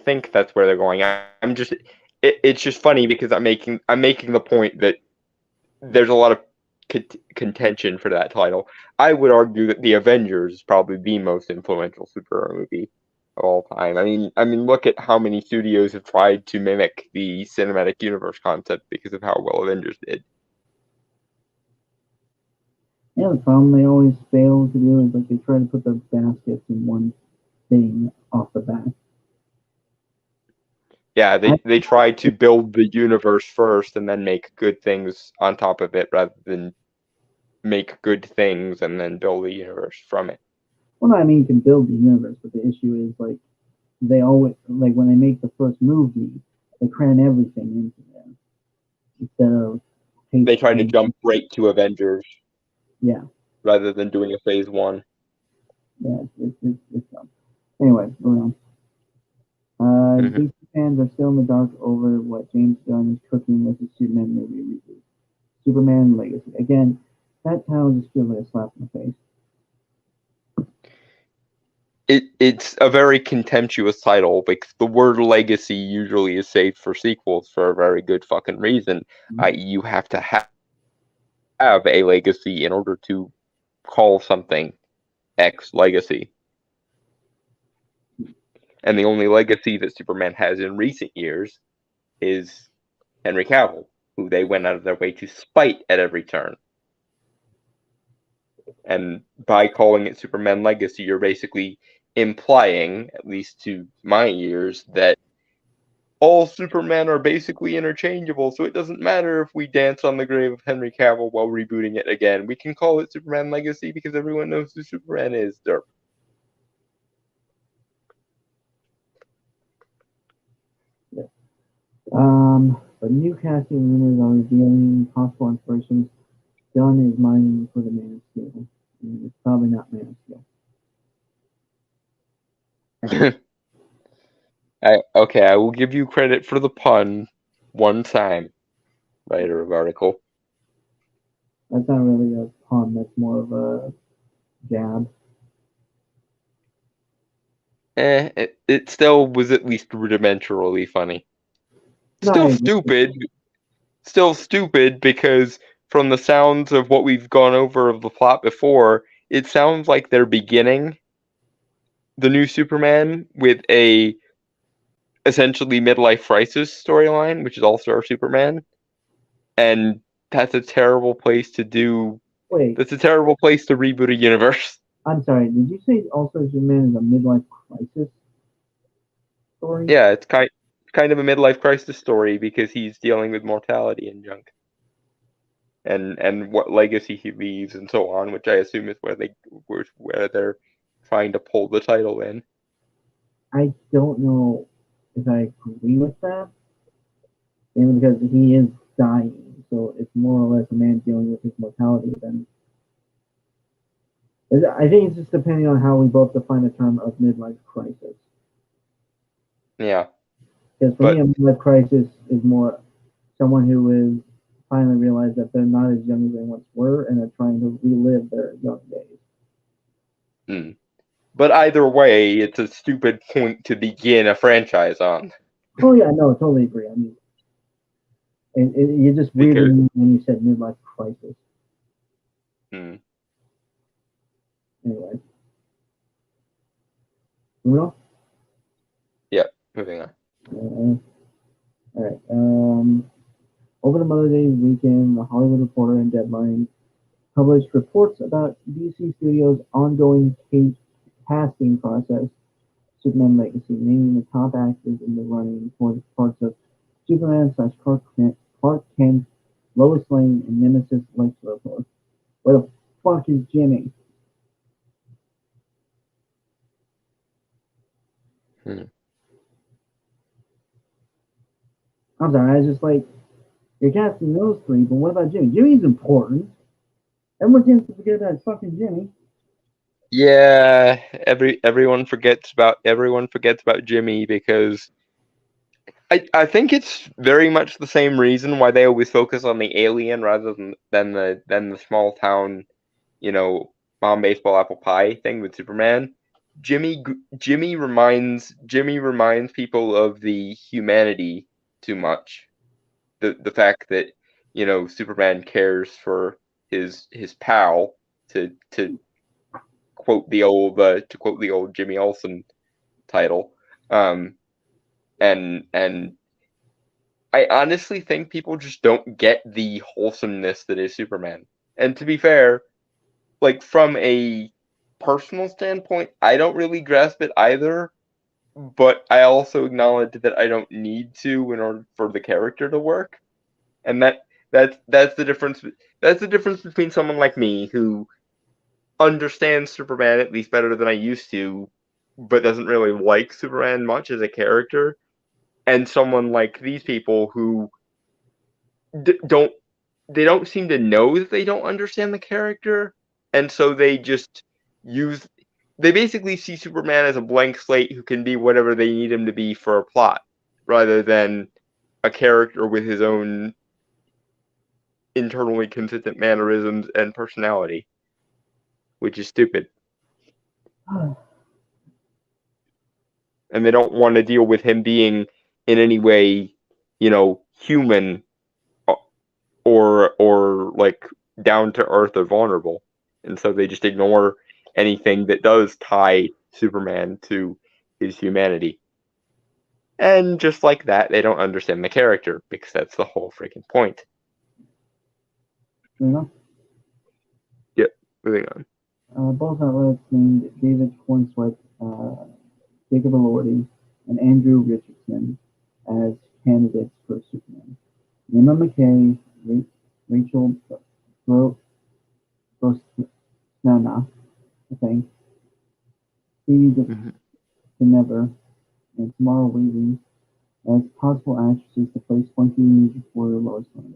think that's where they're going. It's just funny because I'm making the point that there's a lot of contention for that title. I would argue that The Avengers is probably the most influential superhero movie of all time. I mean, look at how many studios have tried to mimic the cinematic universe concept because of how well Avengers did. Yeah, the problem they always fail to do is like they try to put the baskets in one thing off the bat. Yeah, they try to build the universe first and then make good things on top of it, rather than make good things and then build a universe from it. Well, no, I mean you can build the universe, but the issue is like they always like when they make the first movie, they cram everything into there instead of they try to jump right to Avengers. Yeah. Rather than doing a phase 1. Yeah, it's dumb. Anyway, moving on. DC fans are still in the dark over what James Gunn is cooking with the Superman movie reboot. Superman Legacy. Again, that title just feels like a slap in the face. It's a very contemptuous title because the word legacy usually is saved for sequels for a very good fucking reason. You have to have a legacy in order to call something X legacy. And the only legacy that Superman has in recent years is Henry Cavill. who they went out of their way to spite at every turn. And by calling it Superman Legacy, you're basically implying, at least to my ears, that all Supermen are basically interchangeable, so it doesn't matter if we dance on the grave of Henry Cavill while rebooting it again. We can call it Superman Legacy because everyone knows who Superman is. Derp. But new casting rumors are revealing possible inspirations. Gunn is mining for the Man of Steel. It's probably not Man of Steel. Okay, I will give you credit for the pun one time, writer of article. That's not really a pun. That's more of a jab. It still was at least rudimentarily funny. No, Still stupid because from the sounds of what we've gone over of the plot before, it sounds like they're beginning the new Superman with a essentially midlife crisis storyline, which is also our Superman, and that's a terrible place to do. Wait, That's a terrible place to reboot a universe. I'm sorry. Did you say also Superman is a midlife crisis story? Yeah, it's kind of a midlife crisis story because he's dealing with mortality and junk, and what legacy he leaves and so on, which I assume is where they're trying to pull the title in. I don't know if I agree with that, mainly because he is dying, so it's more or less a man dealing with his mortality. Then I think it's just depending on how we both define the term of midlife crisis. Yeah. Because for me, a midlife crisis is more someone who is finally realized that they're not as young as they once were and are trying to relive their young days. But either way, it's a stupid point to begin a franchise on. Oh yeah, no, totally agree. I mean, you just weirded me when you said midlife crisis. Anyway, moving on. Yeah, moving on. All right. Over the Mother's Day weekend, The Hollywood Reporter and Deadline published reports about DC Studios' ongoing casting process, Superman Legacy, naming the top actors in the running for the parts of Superman / Clark Kent, Lois Lane, and Nemesis Lex Luthor. Where the fuck is Jimmy? I'm sorry, I was just like, you're casting those three, but what about Jimmy? Jimmy's important. Everyone tends to forget about fucking Jimmy. Yeah, everyone forgets about Jimmy because I think it's very much the same reason why they always focus on the alien rather than the small town, mom baseball apple pie thing with Superman. Jimmy reminds people of the humanity too much. The fact that Superman cares for his pal to quote the old Jimmy Olsen title, and I honestly think people just don't get the wholesomeness that is Superman. And to be fair, like from a personal standpoint, I don't really grasp it either. But I also acknowledge that I don't need to in order for the character to work, and that's the difference. That's the difference between someone like me who understands Superman at least better than I used to, but doesn't really like Superman much as a character, and someone like these people who don't seem to know that they don't understand the character, and so they basically see Superman as a blank slate who can be whatever they need him to be for a plot, rather than a character with his own internally consistent mannerisms and personality, which is stupid. And they don't want to deal with him being in any way, human or like down to earth or vulnerable. And so they just ignore anything that does tie Superman to his humanity. And just like that, they don't understand the character, because that's the whole freaking point. You know? Yep, moving on. Both outlets named David Cornswet, Jacob Elordi, and Andrew Richardson as candidates for Superman. Emma McKay, Rachel Brosnahan, I think, Steve Never, and Tamara Weaving as possible actresses to play spunky news reporter Lois Lane.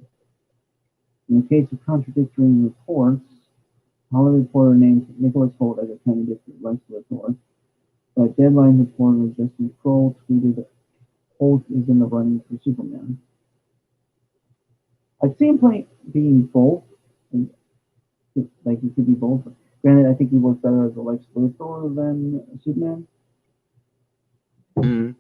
In the case of contradictory reports, Hollywood Reporter named Nicholas Hoult as a candidate for Lex Luthor, but Deadline reporter Justin Kroll tweeted that Holt is in the running for Superman. I've seen him being both, and like he could be both. Granted, I think he works better as a Lex Luthor than Superman. Mm-hmm.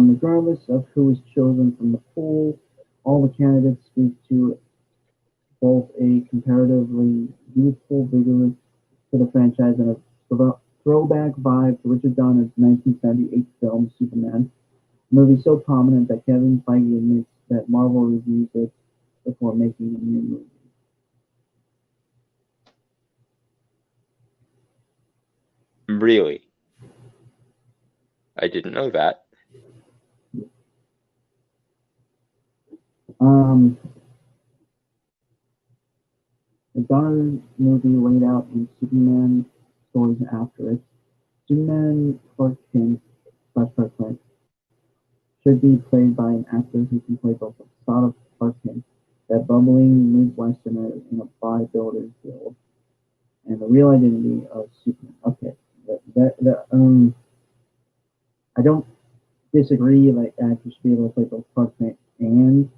Regardless of who is chosen from the pool, all the candidates speak to both a comparatively youthful vigor to the franchise and a throwback vibe to Richard Donner's 1978 film Superman, a movie so prominent that Kevin Feige admits that Marvel reviews it before making a new movie. Really? I didn't know that. The Donner movie laid out in Superman stories after it. Superman Clark Kent should be played by an actor who can play both the facade of Clark Kent, that bubbling Midwesterner in a bodybuilder's build, and the real identity of Superman. Okay, I don't disagree. Like actors should be able to play both Clark Kent and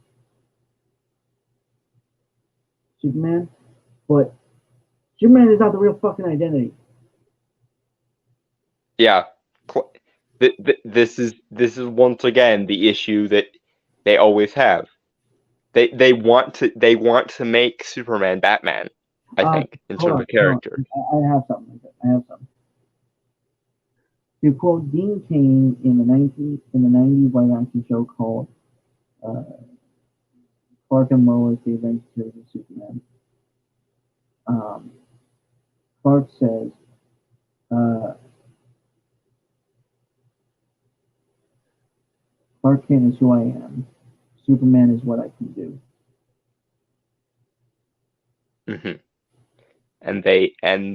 Superman, but Superman is not the real fucking identity. Yeah, this is once again the issue that they always have. They want to make Superman Batman. I think in terms of character. I have something. To quote Dean Cain in the 90s live action show called Clark and Lois: The Adventures of Superman. Clark says, Clark Kent is who I am. Superman is what I can do. Mm-hmm. And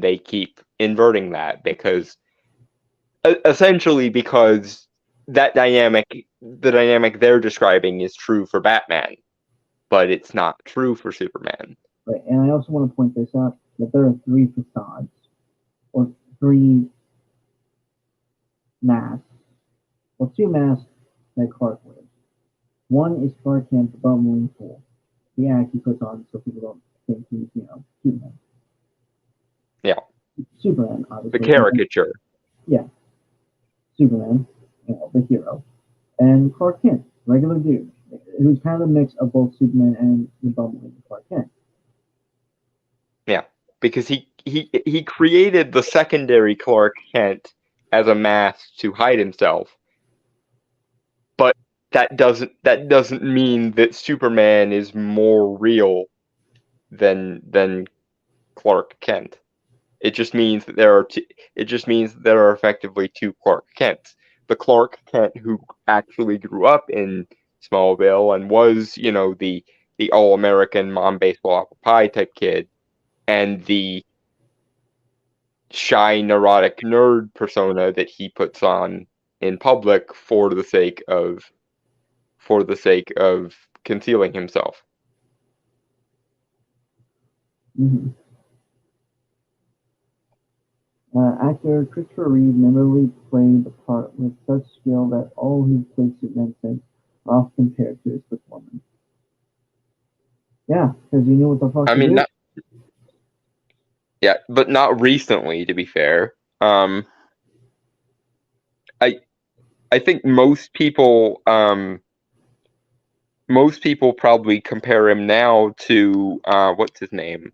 they keep inverting that because essentially because the dynamic they're describing is true for Batman, but it's not true for Superman. Right, and I also want to point this out that there are three facades or three masks, or two masks that Clark wears. One is Clark Kent, the bumbling fool, the act he puts on so people don't think he's, Superman. Yeah. Superman, obviously. The caricature. Yeah. Superman, the hero. And Clark Kent, regular dude, who's kind of a mix of both Superman and the bumbling Clark Kent. Yeah, because he created the secondary Clark Kent as a mask to hide himself. But that doesn't mean that Superman is more real than Clark Kent. It just means that there are effectively two Clark Kents. The Clark Kent who actually grew up in Smallville and was, the all-American mom baseball apple pie type kid, and the shy neurotic nerd persona that he puts on in public for the sake of concealing himself. Mm-hmm. Actor Christopher Reeve memorably played the part with such skill that all who played Superman since are often compared to his performance. Yeah, because he knew what the fuck to do. Yeah, but not recently, to be fair. I think most people probably compare him now to what's his name?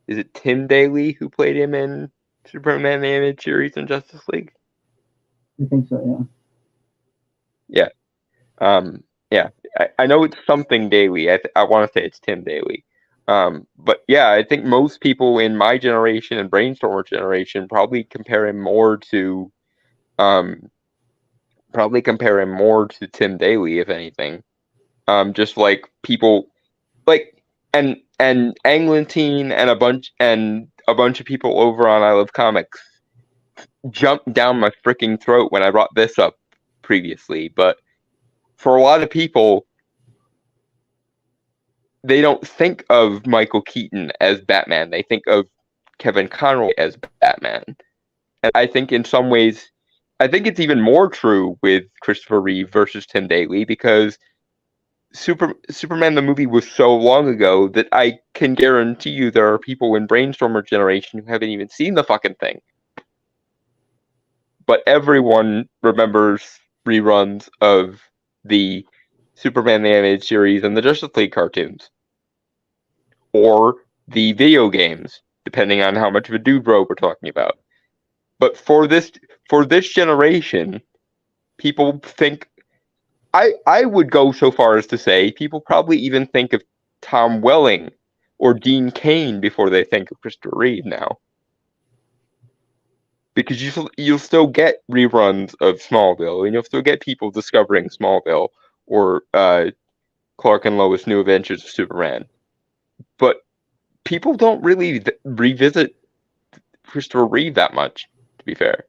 Is it Tim Daly who played him in Superman the Animated Series and Justice League? I think so. Yeah. Yeah. I know it's something Daly. I want to say it's Tim Daly. But yeah, I think most people in my generation and Brainstormer generation probably compare him more to Tim Daly, if anything. Just like people like and Anglantine and a bunch of people over on I Love Comics jumped down my freaking throat when I brought this up previously, but for a lot of people, they don't think of Michael Keaton as Batman. They think of Kevin Conroy as Batman. And I think in some ways, I think it's even more true with Christopher Reeve versus Tim Daly because Superman the movie was so long ago that I can guarantee you there are people in Brainstormer generation who haven't even seen the fucking thing. But everyone remembers reruns of the Superman the Animated Series and the Justice League cartoons. Or the video games, depending on how much of a dude bro we're talking about. But for this generation, people think I would go so far as to say people probably even think of Tom Welling or Dean Cain before they think of Christopher Reeve now. Because you'll still get reruns of Smallville, and you'll still get people discovering Smallville or Clark and Lois' New Adventures of Superman. But people don't really revisit Christopher Reeve that much, to be fair.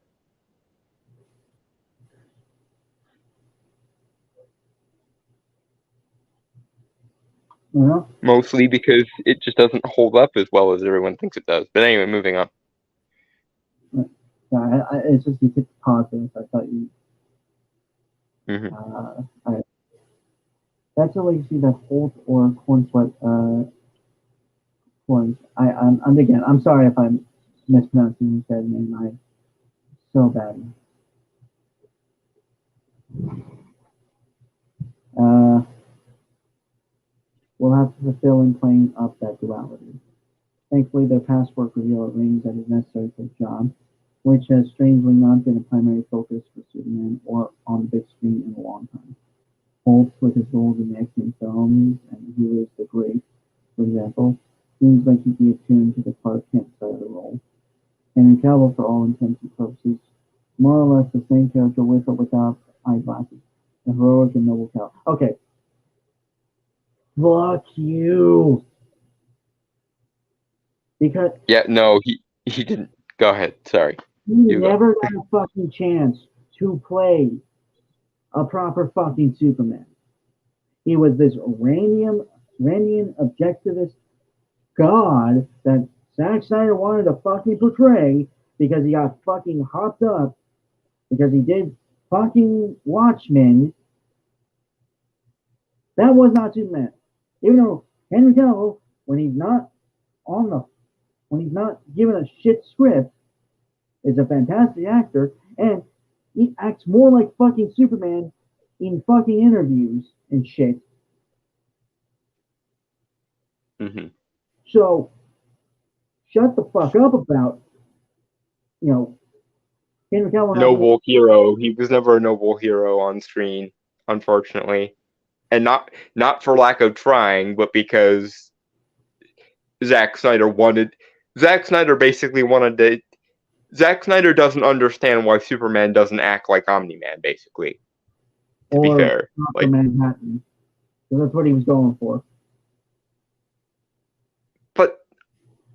Yeah. Mostly because it just doesn't hold up as well as everyone thinks it does. But anyway, moving on. Yeah, it's just you hit pause this. I thought you. Mm-hmm. That's a legacy that Holt or Corn Sweat. I'm sorry if I'm mispronouncing his name. I so bad. Will have to fulfill in playing up that duality. Thankfully, their past work reveal at rings that is necessary for the job, which has strangely not been a primary focus for Superman or on the big screen in a long time. Holt, with his roles in the X-Men films and Who is the Great, for example, seems like he'd be attuned to the Clark Kent side of the role. Henry Cavill, for all intents and purposes, more or less the same character with or without eyeglasses. The heroic and noble Cal. Okay. Fuck you. Because he didn't. Go ahead. Sorry. He never got a fucking chance to play a proper fucking Superman. He was this Randian objectivist god that Zack Snyder wanted to fucking portray because he got fucking hopped up because he did fucking Watchmen. That was not Superman. Even though Henry Cavill, when he's not given a shit script, is a fantastic actor, and he acts more like fucking Superman in fucking interviews and shit. Mm-hmm. So, shut the fuck up about, Henry Cavill. Noble hero. He was never a noble hero on screen, unfortunately. And not for lack of trying, but because Zack Snyder basically wanted to. Zack Snyder doesn't understand why Superman doesn't act like Omni-Man, basically. To be fair. Like Manhattan. That's what he was going for. But,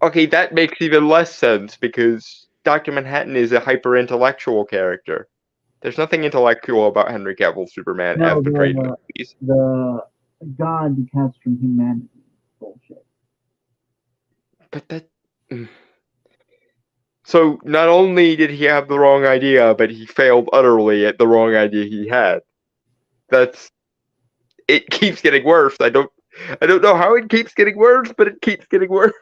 okay, that makes even less sense, because Dr. Manhattan is a hyper-intellectual character. There's nothing intellectual about Henry Cavill's Superman as portrayed in the movies. The God detached from humanity bullshit. But that... So, not only did he have the wrong idea, but he failed utterly at the wrong idea he had. It keeps getting worse. I don't know how it keeps getting worse, but it keeps getting worse.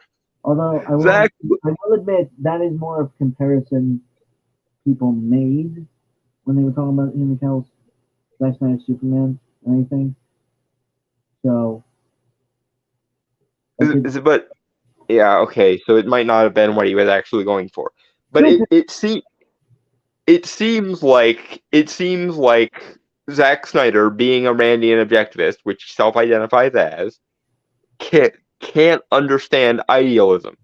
Although I will admit that is more of comparison people made when they were talking about Henry Cavill's Last Night of Superman or anything. So, but yeah, okay, so it might not have been what he was actually going for. But it seems like Zack Snyder, being a Randian objectivist, which he self-identifies as, can't understand idealism.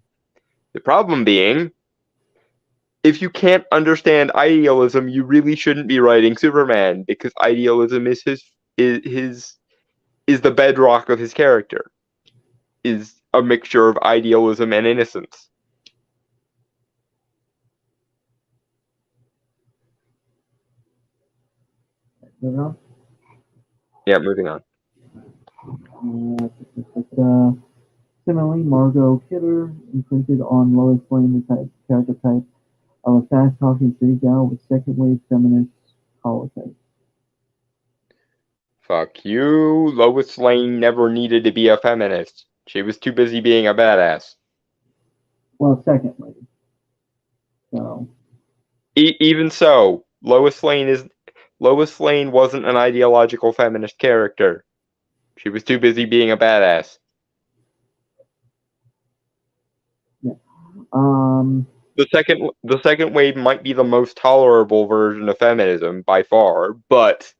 The problem being, if you can't understand idealism, you really shouldn't be writing Superman, because idealism is the bedrock of his character. Is a mixture of idealism and innocence. You know? Yeah, moving on. Similarly, Margot Kidder imprinted on Lois Lane the character type of a fast-talking city gal with second-wave feminist politics. Fuck you. Lois Lane never needed to be a feminist. She was too busy being a badass. Well, second-wave. So. Even so, Lois Lane wasn't an ideological feminist character. She was too busy being a badass. Yeah. The second wave might be the most tolerable version of feminism by far, but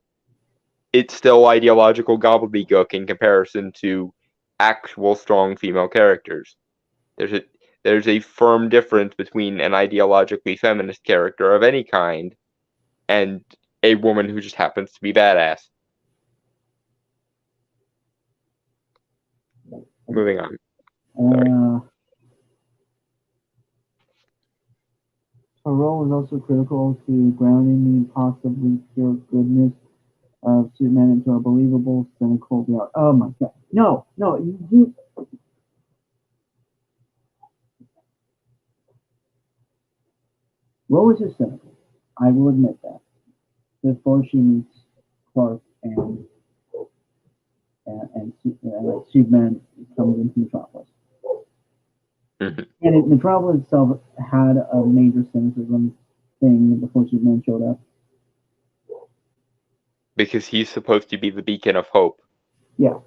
it's still ideological gobbledygook in comparison to actual strong female characters. There's a firm difference between an ideologically feminist character of any kind and a woman who just happens to be badass. Moving on. Sorry. Her role is also critical to grounding the impossibly pure goodness of Superman into a believable, cynical reality. Oh my god. No, you Lois is cynical. I will admit that. Before she meets Clark and Superman comes into Metropolis. Mm-hmm. And Metropolis itself had a major cynicism thing before Superman showed up. Because he's supposed to be the beacon of hope. Yeah.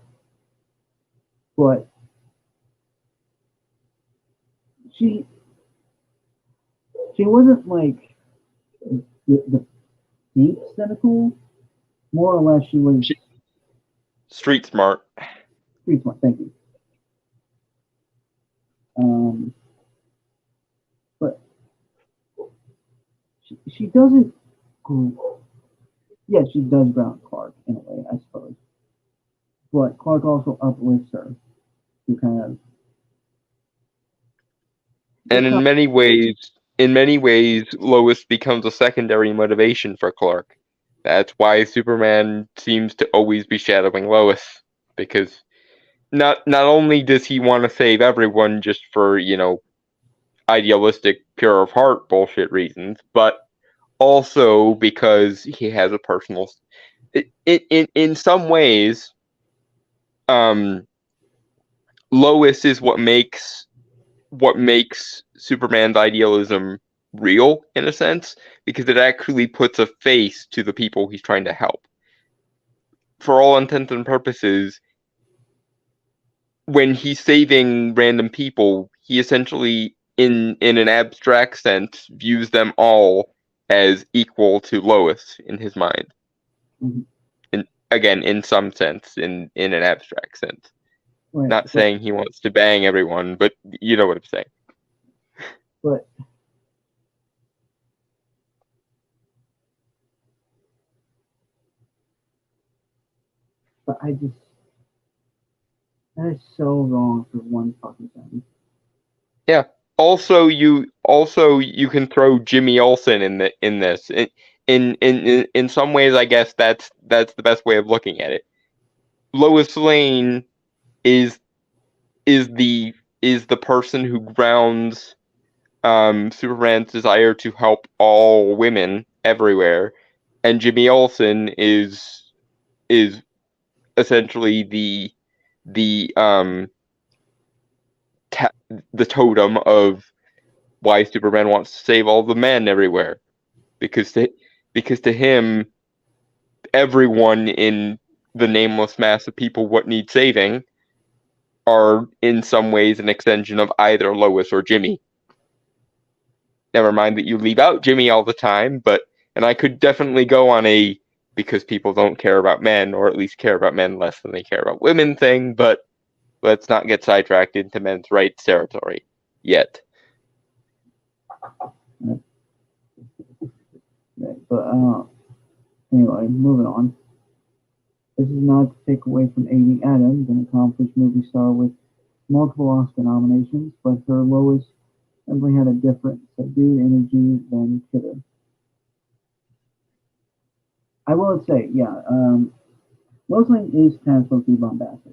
But she wasn't like the deep cynical. More or less, she was street smart. Street smart, thank you. But she doesn't. Yeah, she does ground Clark in a way, I suppose. But Clark also uplifts her to kind of. And in many ways, Lois becomes a secondary motivation for Clark. That's why Superman seems to always be shadowing Lois, because not only does he want to save everyone just for, idealistic, pure of heart bullshit reasons, but also because he has a personal. In some ways, Lois is what makes Superman's idealism real, in a sense, because it actually puts a face to the people he's trying to help. For all intents and purposes, when he's saving random people, he essentially, in an abstract sense, views them all as equal to Lois in his mind. Mm-hmm. Again, in some sense, in an abstract sense. Right. Not saying he wants to bang everyone, but you know what I'm saying. But I just, that is so wrong for one fucking thing. Yeah. Also, you can throw Jimmy Olsen in this. In some ways, I guess that's the best way of looking at it. Lois Lane is the person who grounds Superman's desire to help all women everywhere, and Jimmy Olsen is essentially the totem of why Superman wants to save all the men everywhere, because to him, everyone in the nameless mass of people what need saving are in some ways an extension of either Lois or Jimmy. Never mind that you leave out Jimmy all the time, and I could definitely go on a because people don't care about men, or at least care about men less than they care about women thing, but let's not get sidetracked into men's rights territory yet. Right, but anyway, moving on. This is not to take away from Amy Adams, an accomplished movie star with multiple Oscar nominations, but her Lois simply had a different, subdued energy than Kidder. I will say, yeah, Lois Lane is kind of supposed to be bombastic.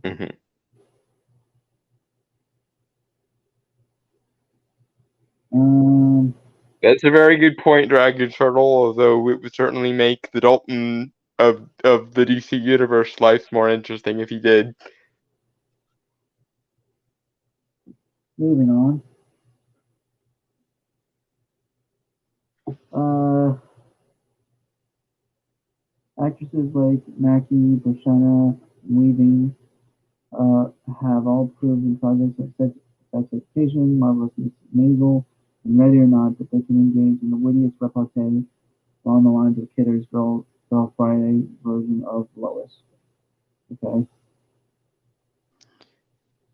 Mm-hmm. That's a very good point, Dragon Turtle, although it would certainly make the Dalton of the DC Universe life more interesting if he did. Moving on. Actresses like Mackie, Brianna, Weaving have all proved in projects like Sex Education, Marvelous Mrs. Maisel, and Ready or Not that they can engage in the wittiest repartee along the lines of Kidder's Girl Friday version of Lois. Okay.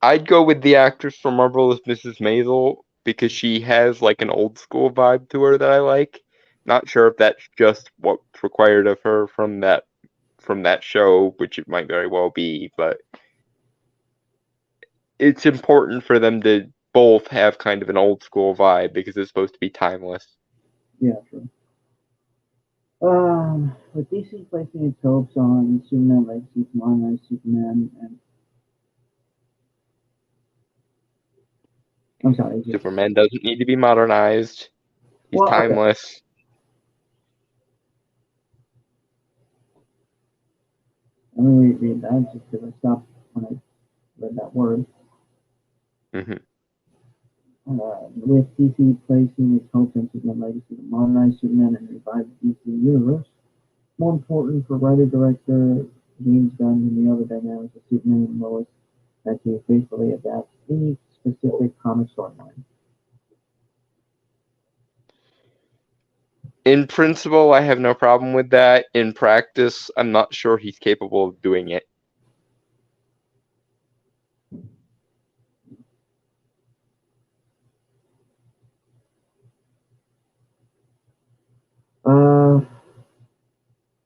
I'd go with the actress from Marvelous Mrs. Maisel because she has like an old school vibe to her that I like. Not sure if that's just what's required of her from that show, which it might very well be, but it's important for them to both have kind of an old school vibe because it's supposed to be timeless. Yeah, true. With DC placing its hopes on Superman Legacy to modernize Superman and I'm sorry. Superman doesn't need to be modernized. He's timeless. Let me reread that just because I stopped when I read that word. Mm-hmm. With DC placing its hopes on Superman Legacy to modernize Superman and revive the DC universe, more important for writer-director James Gunn to nail the dynamics of Superman and Lois that he faithfully adapts any specific comic storyline. In principle, I have no problem with that. In practice, I'm not sure he's capable of doing it.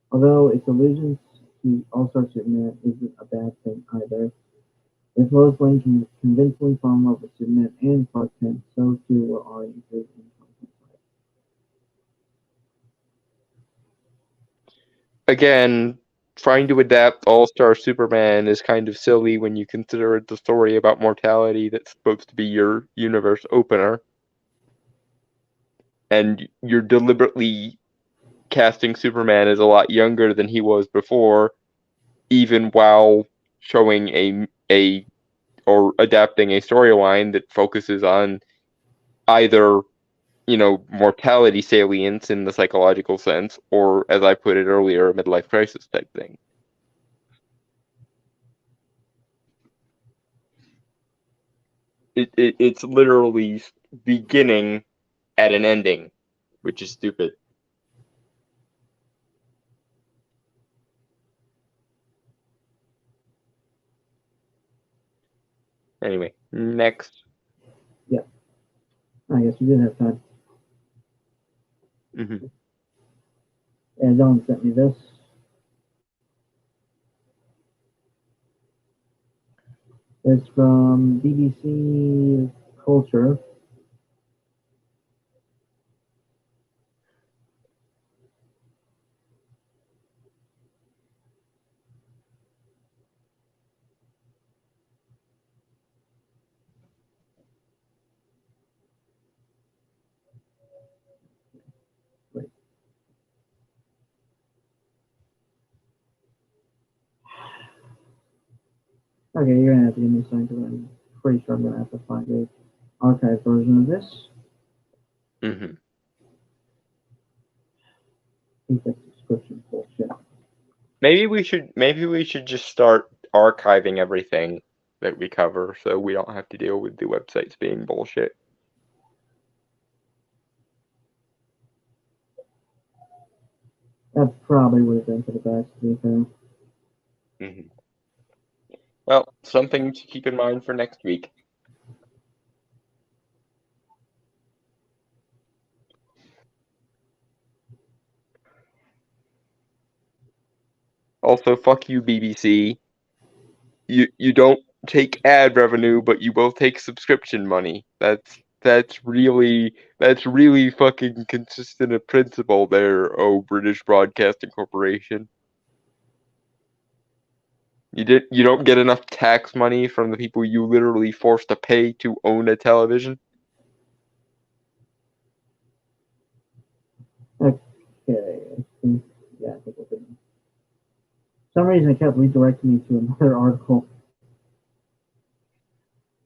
Although its allegiance to All-Star Superman isn't a bad thing either. If Lois Lane can convincingly fall in love with Superman and Clark Kent, so too will audiences in 2025. Again, trying to adapt All-Star Superman is kind of silly when you consider it the story about mortality that's supposed to be your universe opener. And you're deliberately casting Superman as a lot younger than he was before, even while showing or adapting a storyline that focuses on either, mortality salience in the psychological sense, or, as I put it earlier, a midlife crisis type thing. It's literally beginning at an ending, which is stupid. Anyway, next. Yeah. I guess we did have time. Mm-hmm. And Don sent me this. It's from BBC Culture. Wait. Okay, you're gonna have to give me a second because I'm pretty sure I'm gonna have to find a archived version of this. Mm-hmm. I think that's description bullshit. Maybe we should just start archiving everything that we cover, so we don't have to deal with the websites being bullshit. That probably would have been for the best, to be fair. Mm-hmm. Well, something to keep in mind for next week. Also, fuck you, BBC. You don't take ad revenue, but you will take subscription money. That's really fucking consistent of principle there, oh British Broadcasting Corporation. You don't get enough tax money from the people you literally forced to pay to own a television. Okay, I think we're good. For some reason, it kept redirecting me to another article.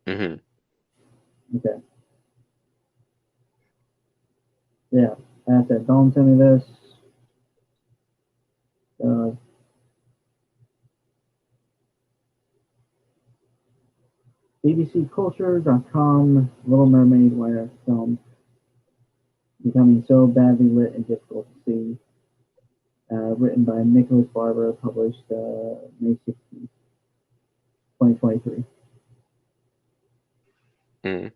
Mm-hmm. Okay. Yeah, that's it. Don't send me this. BBCculture.com, Little Mermaid wire film becoming so badly lit and difficult to see. Written by Nicholas Barber, published May 16th, 2023. Mm.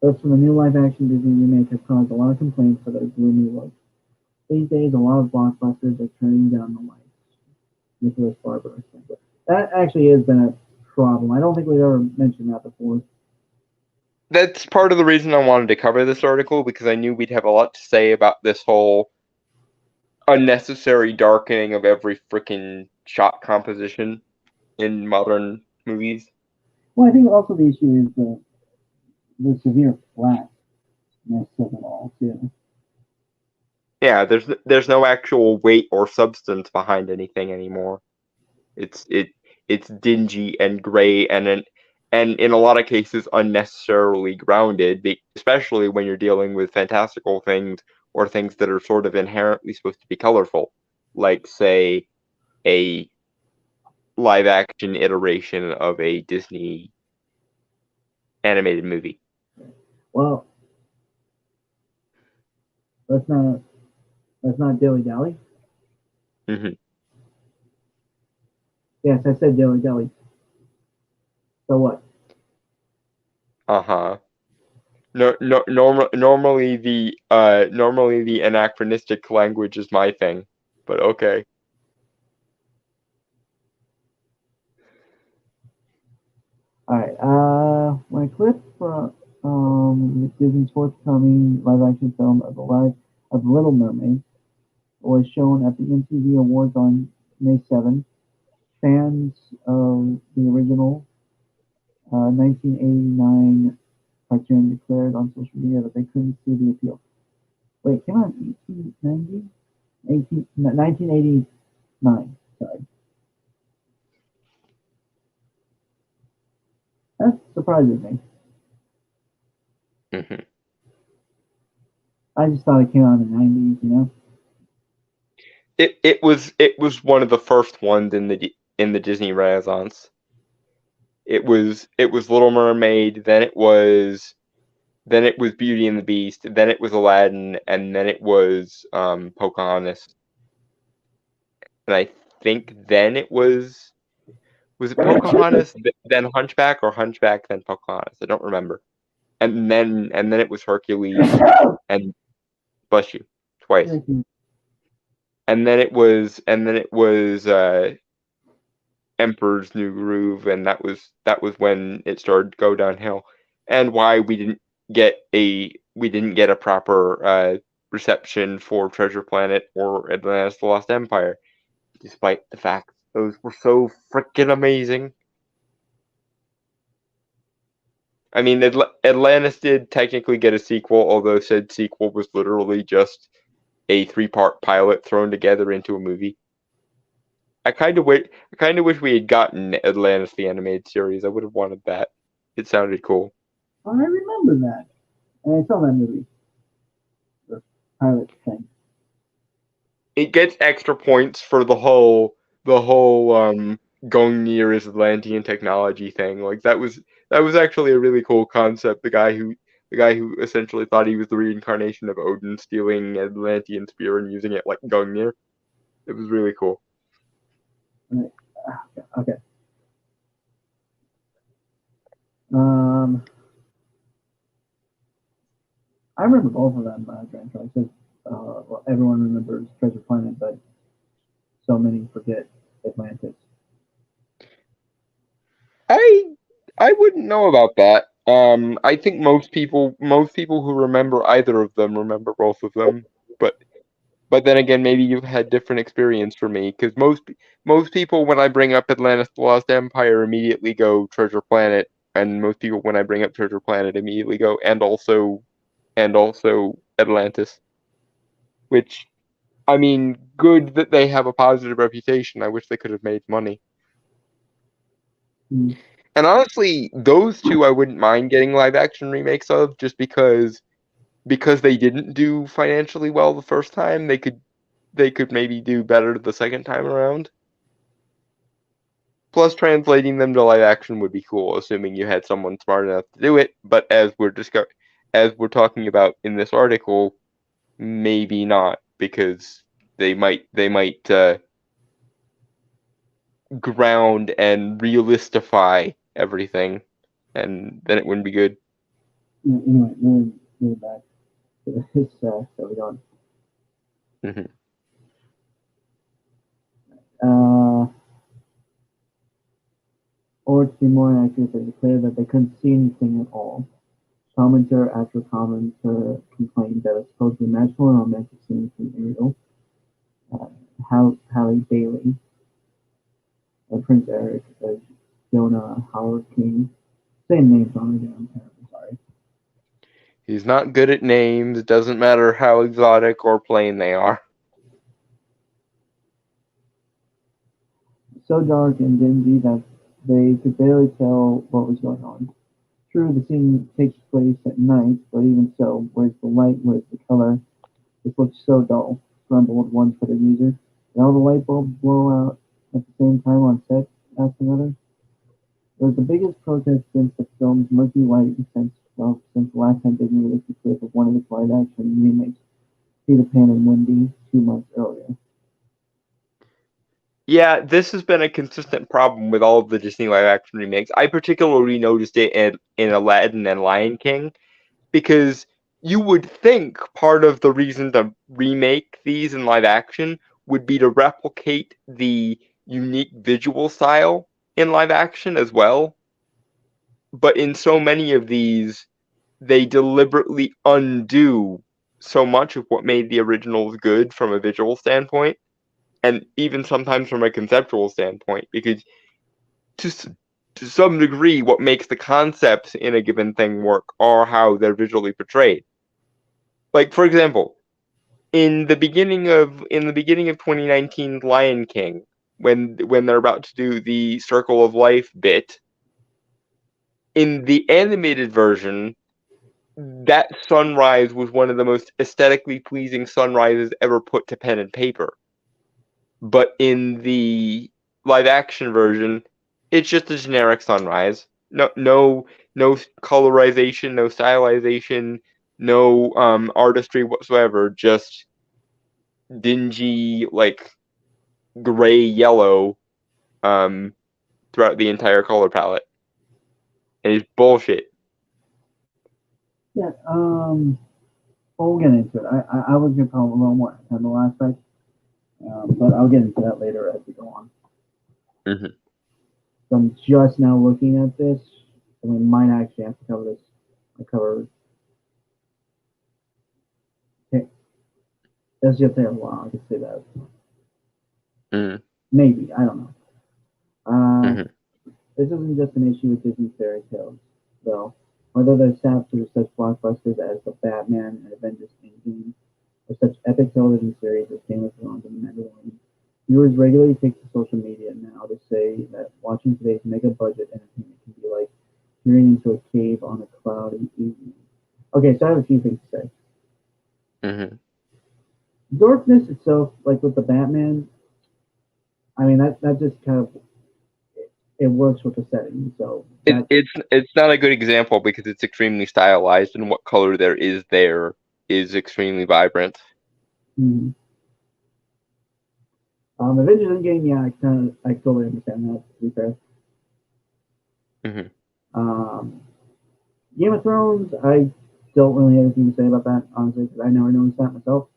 Those from the new live-action Disney remake have caused a lot of complaints for their gloomy look. These days, a lot of blockbusters are turning down the lights. Nicholas Barber. That actually has been a problem. I don't think we've ever mentioned that before. That's part of the reason I wanted to cover this article, because I knew we'd have a lot to say about this whole unnecessary darkening of every freaking shot composition in modern movies. Well, I think also the issue is the severe flatness of it all, too. Yeah, there's no actual weight or substance behind anything anymore. It's dingy and gray and in a lot of cases unnecessarily grounded, especially when you're dealing with fantastical things or things that are sort of inherently supposed to be colorful, like say a live action iteration of a Disney animated movie. Well, let's not dilly dally. Mm-hmm. Yes, I said dilly dally. So what? Uh-huh. Normally the anachronistic language is my thing, but okay. All right. My clip from Disney's forthcoming live-action film of the Little Mermaid was shown at the MTV Awards on May 7th. Fans of the original 1989 cartoon declared on social media that they couldn't see the appeal. Wait, it came out in 1989. Sorry. That surprises me. Mm-hmm. I just thought it came out in the 90s, you know? It was one of the first ones in the Disney Renaissance. It was Little Mermaid, then it was Beauty and the Beast, then it was Aladdin, and then it was Pocahontas. And I think then it was it Pocahontas, then Hunchback, or Hunchback, then Pocahontas? I don't remember. And then it was Hercules, and bless you, twice. And then it was Emperor's New Groove, and that was when it started to go downhill, and why we didn't get a proper reception for Treasure Planet or Atlantis: The Lost Empire, despite the fact those were so freaking amazing. I mean, Atlantis did technically get a sequel, although said sequel was literally just a 3-part pilot thrown together into a movie. I kind of wish we had gotten Atlantis the animated series. I would have wanted that. It sounded cool. I remember that. And I saw that movie. The pilot thing. It gets extra points for the whole Gungnir is Atlantean technology thing. Like that was actually a really cool concept. The guy who essentially thought he was the reincarnation of Odin, stealing an Atlantean spear and using it like Gungnir. It was really cool. Okay. I remember both of them, Grand Choices. Well, everyone remembers Treasure Planet, but so many forget Atlantis. I wouldn't know about that. I think most people who remember either of them remember both of them. But then again, maybe you've had different experience for me, because most people when I bring up Atlantis: The Lost Empire immediately go Treasure Planet, and most people when I bring up Treasure Planet immediately go and also Atlantis. Which, I mean, good that they have a positive reputation. I wish they could have made money. Mm. And honestly, those two I wouldn't mind getting live action remakes of, just because they didn't do financially well the first time. They could maybe do better the second time around. Plus, translating them to live action would be cool, assuming you had someone smart enough to do it. But as we're talking about in this article, maybe not, because they might ground and realistify everything, and then it wouldn't be good. Anyway, moving back to this, so we don't. Mm-hmm. Or to be more accurate, they declared that they couldn't see anything at all. Commenter after commenter complained that a supposedly magical and romantic scene from Ariel, Halle Bailey, Prince Eric, Jonah Howard King. Same names on again. I'm terribly sorry. He's not good at names. It doesn't matter how exotic or plain they are. So dark and dingy that they could barely tell what was going on. True, the scene takes place at night, but even so, where's the light, where's the color? This looks so dull, grumbled one Twitter user. Did all the light bulbs blow out at the same time on set? Asked another. It was the biggest protest against the film's murky lighting since the last time Disney released a clip of one of its live-action remakes, Peter Pan and Wendy, 2 months earlier. Yeah, this has been a consistent problem with all of the Disney live-action remakes. I particularly noticed it in Aladdin and Lion King, because you would think part of the reason to remake these in live action would be to replicate the unique visual style in live action as well. But in so many of these, they deliberately undo so much of what made the originals good from a visual standpoint, and even sometimes from a conceptual standpoint, because to some degree, what makes the concepts in a given thing work are how they're visually portrayed. Like, for example, in the beginning of 2019's Lion King, when they're about to do the Circle of Life bit, in the animated version, that sunrise was one of the most aesthetically pleasing sunrises ever put to pen and paper. But in the live action version, it's just a generic sunrise. No colorization, no stylization, no artistry whatsoever. Just dingy, like gray yellow, throughout the entire color palette, and it's bullshit. Yeah, well, we'll get into it. I was going to talk a little more technical aspects, but I'll get into that later as we go on. Mm-hmm. So I'm just now looking at this. I mean, might actually have to cover this. I covered. Okay. That's just there a while. I can say that. Mm-hmm. Maybe. I don't know. Mm-hmm. This isn't just an issue with Disney fairy tales, though. Whether they're sat through such blockbusters as The Batman and Avengers Endgame, or such epic television series as Game of Thrones and The Mandalorian, viewers regularly take to social media now to say that watching today's mega-budget entertainment can be like peering into a cave on a cloudy evening. Okay, so I have a few things to say. Mm-hmm. Darkness itself, like with the Batman, I mean that just kind of it works with the setting. So It's not a good example because it's extremely stylized, and what color there is extremely vibrant. mhm. Avengers Endgame, yeah, I totally understand that. To be fair, Hmm. Game of Thrones, I don't really have anything to say about that, honestly, because I never noticed that myself.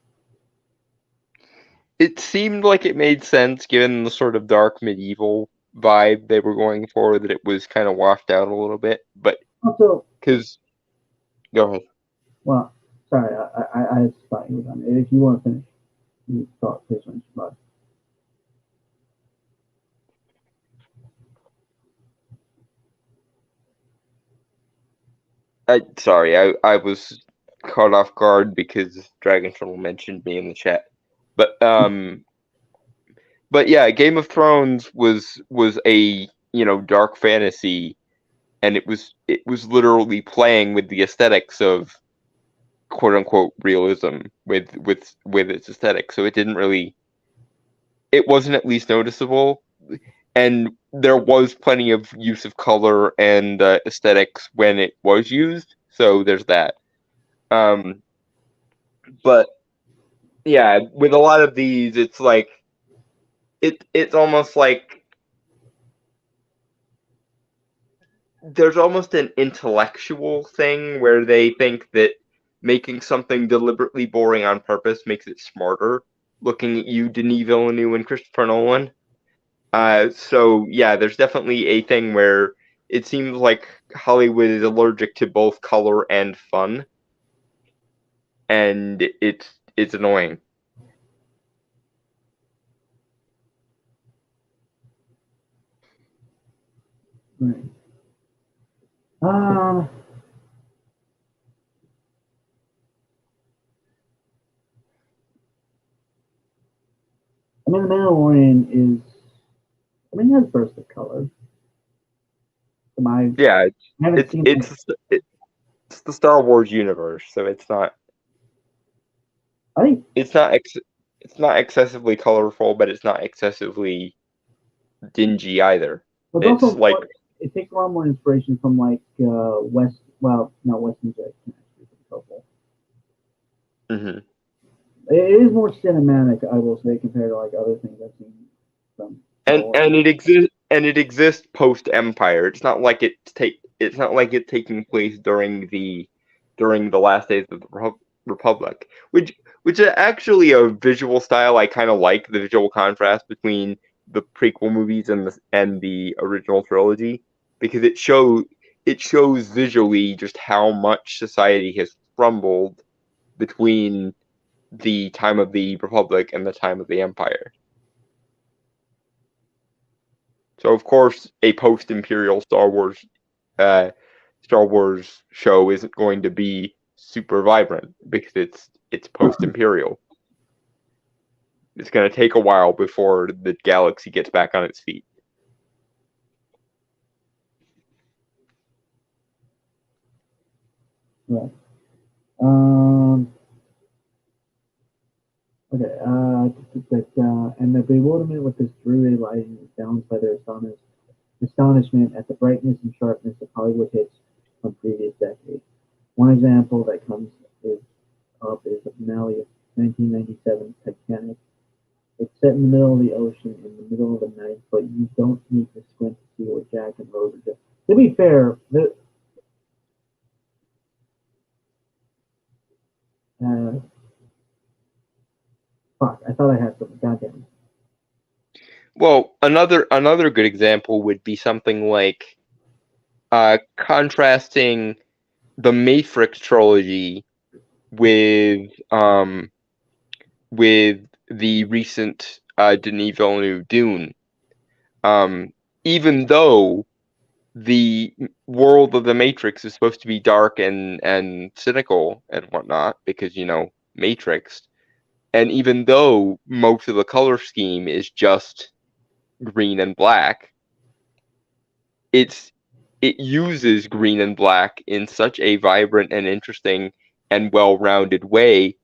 It seemed like it made sense given the sort of dark medieval vibe they were going for, that it was kind of washed out a little bit. But Also, because go ahead. well, sorry, I just thought you were done. If you want to finish, you thought please finish. But I was caught off guard because Dragon Troll mentioned me in the chat. But yeah, Game of Thrones was a dark fantasy, and it was literally playing with the aesthetics of quote unquote realism with its aesthetics. So it wasn't at least noticeable, and there was plenty of use of color and aesthetics when it was used. So there's that. Um, but yeah, with a lot of these, it's like it's almost like there's almost an intellectual thing where they think that making something deliberately boring on purpose makes it smarter. Looking at you, Denis Villeneuve and Christopher Nolan. So yeah, there's definitely a thing where it seems like Hollywood is allergic to both color and fun, and it's annoying. right. Um, I mean, the Mandalorian is. I mean, it has bursts of color. Yeah, I haven't it's seen like. it's it's the Star Wars universe, so I think, it's not it's not excessively colorful, but it's not excessively dingy either. but it's It's also like it takes a lot more inspiration from like West. Well, no, Western Jet can actually be colorful. mhm. It is more cinematic, I will say, compared to like other things I've seen from Star Wars. And it exists post Empire. It's not like it's taking place during the last days of the Republic, which is actually a visual style I kind of like, the visual contrast between the prequel movies and the original trilogy, because it shows visually just how much society has crumbled between the time of the Republic and the time of the Empire. So of course, a post-imperial Star Wars show isn't going to be super vibrant because it's post-imperial. It's going to take a while before the galaxy gets back on its feet. Right. Um, okay. And the bewilderment with this dreary lighting is balanced by their astonishment at the brightness and sharpness of Hollywood hits from previous decades. One example that comes is up is the finale of 1997 Titanic. It's set in the middle of the ocean in the middle of the night, but you don't need to squint to see what Jack and Rose are doing. To be fair, uh, fuck, I thought I had something. Goddamn. Well, another good example would be something like contrasting the Matrix trilogy with with the recent Denis Villeneuve Dune. Even though the world of the Matrix is supposed to be dark and cynical and whatnot, because Matrix, and even though most of the color scheme is just green and black, it uses green and black in such a vibrant and interesting and well-rounded way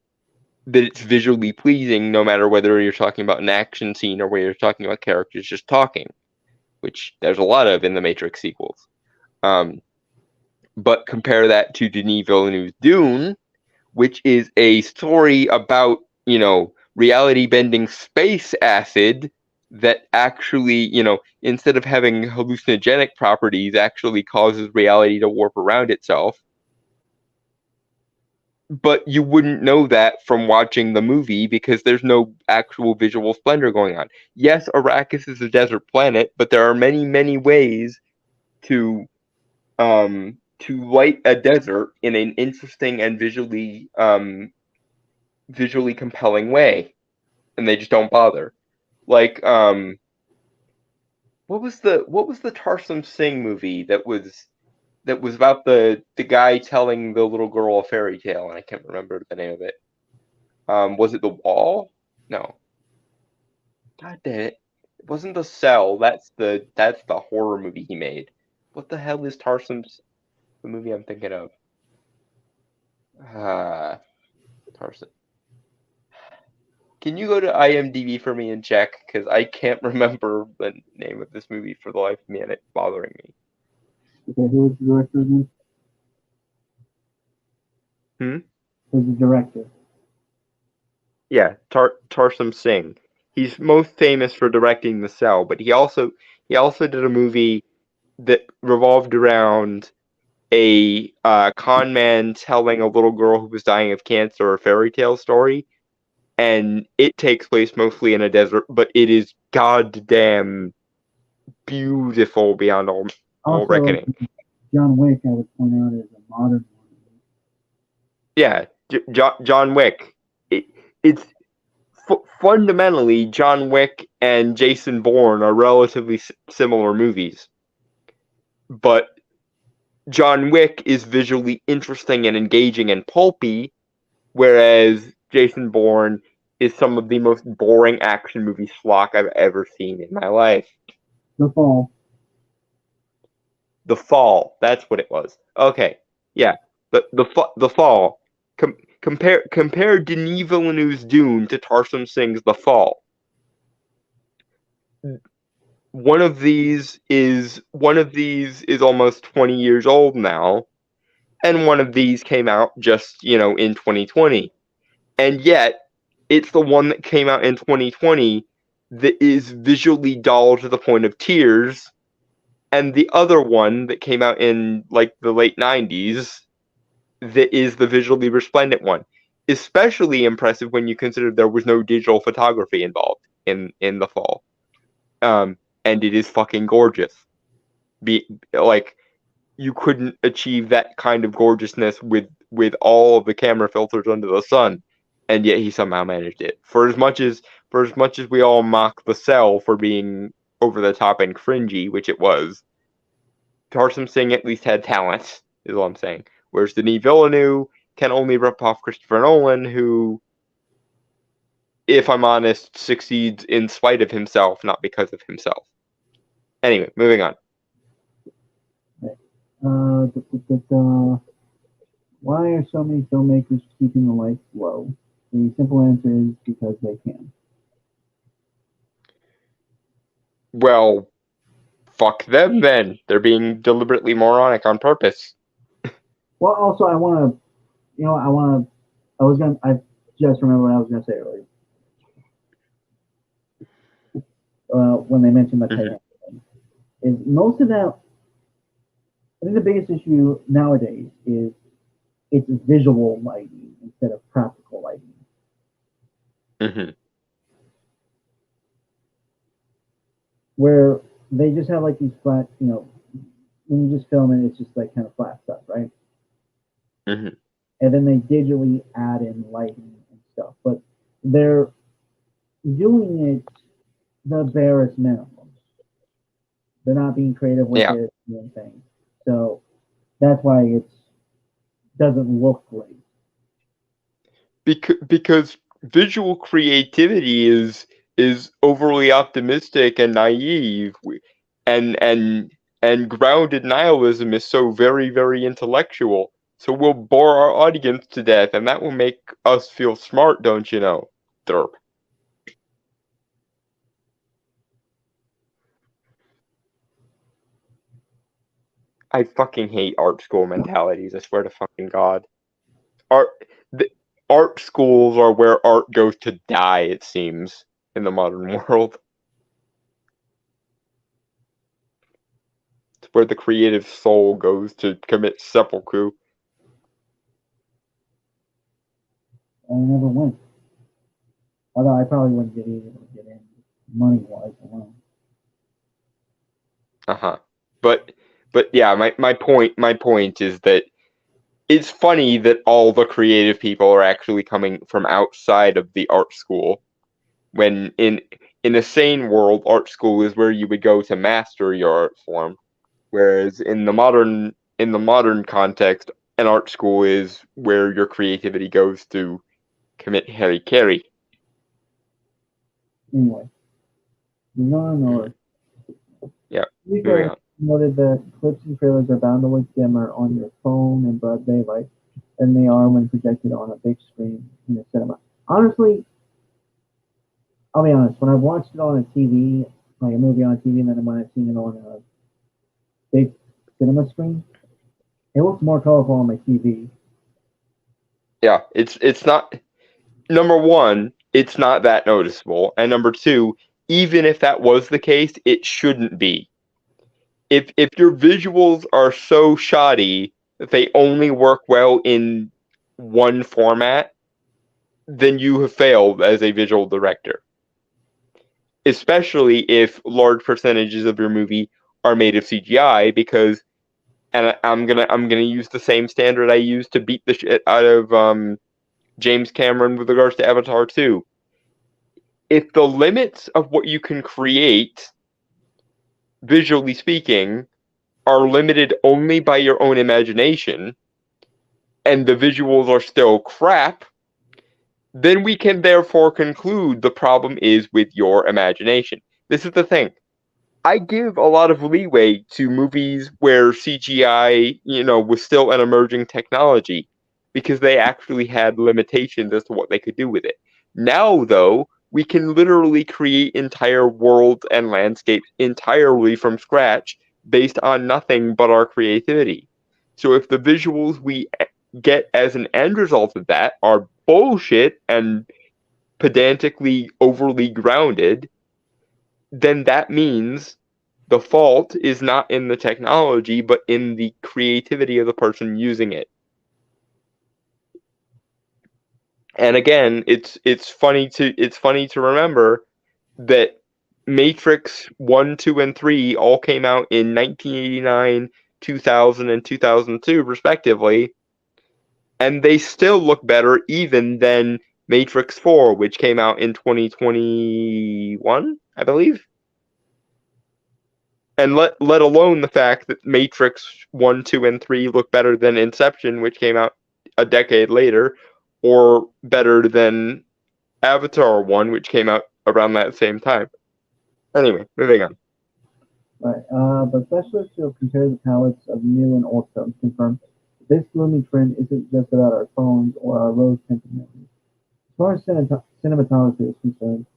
that it's visually pleasing, no matter whether you're talking about an action scene or whether you're talking about characters just talking. which there's a lot of in the Matrix sequels. But compare that to Denis Villeneuve's Dune, which is a story about, reality bending space acid that actually, instead of having hallucinogenic properties, actually causes reality to warp around itself. But you wouldn't know that from watching the movie because there's no actual visual splendor going on. Yes, Arrakis is a desert planet, but there are many, many ways to light a desert in an interesting and visually compelling way, and they just don't bother. Like, what was the Tarsem Singh movie that was about the guy telling the little girl a fairy tale, and I can't remember the name of it. Was it The Wall? No. God damn it! It wasn't The Cell. That's the horror movie he made. What the hell is Tarsem's the movie I'm thinking of? Tarsem. Can you go to IMDb for me and check? Because I can't remember the name of this movie for the life of me, and it's bothering me. Okay, who was the director again? Who's the director? Yeah, Tarsem Singh. He's most famous for directing The Cell, but he also did a movie that revolved around a con man telling a little girl who was dying of cancer a fairy tale story, and it takes place mostly in a desert, but it is goddamn beautiful beyond all reckoning. John Wick, I would point out, is a modern one. Yeah, John Wick. It's fundamentally, John Wick and Jason Bourne are relatively similar movies, but John Wick is visually interesting and engaging and pulpy, whereas Jason Bourne is some of the most boring action movie schlock I've ever seen in my life. The Fall. The Fall. That's what it was. Okay, yeah. The Fall. Compare Denis Villeneuve's Dune to Tarsem Singh's The Fall. One of these is almost 20 years old now, and one of these came out just, in 2020. And yet, it's the one that came out in 2020 that is visually dull to the point of tears, and the other one that came out in, like, the late 90s that is the visually resplendent one. Especially impressive when you consider there was no digital photography involved in The Fall. And it is fucking gorgeous. You couldn't achieve that kind of gorgeousness with all of the camera filters under the sun, and yet he somehow managed it. For as much as we all mock The Cell for being over the top and cringy, which it was, Tarsem Singh at least had talent, is all I'm saying. Whereas Denis Villeneuve can only rip off Christopher Nolan, who, if I'm honest, succeeds in spite of himself, not because of himself. Anyway, moving on. Why are so many filmmakers keeping the lights low? The simple answer is because they can. Well, fuck them then. They're being deliberately moronic on purpose. Well, also, I just remember what I was going to say earlier. When they mentioned the Titanic thing, is most of that. I think the biggest issue nowadays is it's visual lighting instead of practical lighting. Mm-hmm. Where they just have like these flat, when you just film it, it's just like kind of flat stuff, right? Mm-hmm. And then they digitally add in lighting and stuff, but they're doing it the barest minimum. They're not being creative with it and anything. So that's why it doesn't look great. Because visual creativity is overly optimistic and naive, and grounded nihilism is so very, very intellectual. So we'll bore our audience to death, and that will make us feel smart, don't you know? Derp. I fucking hate art school mentalities. I swear to fucking God. Art, the, art schools are where art goes to die, it seems, in the modern world. It's where the creative soul goes to commit seppuku. I never went. Although I probably wouldn't get able to get in money-wise alone. Uh-huh. But yeah, my point is that it's funny that all the creative people are actually coming from outside of the art school, when in a sane world, art school is where you would go to master your art form, whereas in the modern context, an art school is where your creativity goes to commit harikiri. Anyway, moving on, or Yeah, we moving on. noted that clips and trailers are bound to look dimmer on your phone in broad daylight than they are when projected on a big screen in a cinema. Honestly, I'll be honest. When I've watched it on a TV, like a movie on TV, and then when I've seen it on a big cinema screen, it looks more colorful on my TV. Yeah, it's not, number one, it's not that noticeable, and number two, even if that was the case, it shouldn't be. If your visuals are so shoddy that they only work well in one format, then you have failed as a visual director. Especially if large percentages of your movie are made of CGI, because, and I'm gonna use the same standard I used to beat the shit out of James Cameron with regards to Avatar 2. If the limits of what you can create, visually speaking, are limited only by your own imagination, and the visuals are still crap, then we can therefore conclude the problem is with your imagination. This is the thing. I give a lot of leeway to movies where CGI, was still an emerging technology, because they actually had limitations as to what they could do with it. Now, though, we can literally create entire worlds and landscapes entirely from scratch based on nothing but our creativity. So if the visuals we get as an end result of that are bullshit and pedantically overly grounded, then that means the fault is not in the technology, but in the creativity of the person using it. And again, it's funny to remember that Matrix 1, 2, and 3 all came out in 1989, 2000, and 2002, respectively, and they still look better even than Matrix 4, which came out in 2021, I believe. And let alone the fact that Matrix 1, 2, and 3 look better than Inception, which came out a decade later, or better than Avatar 1, which came out around that same time. Anyway, moving on. Right, but specialists who have compared the palettes of new and old films confirm this gloomy trend isn't just about our phones or our rose-tinted memories. As far as cinematography is concerned,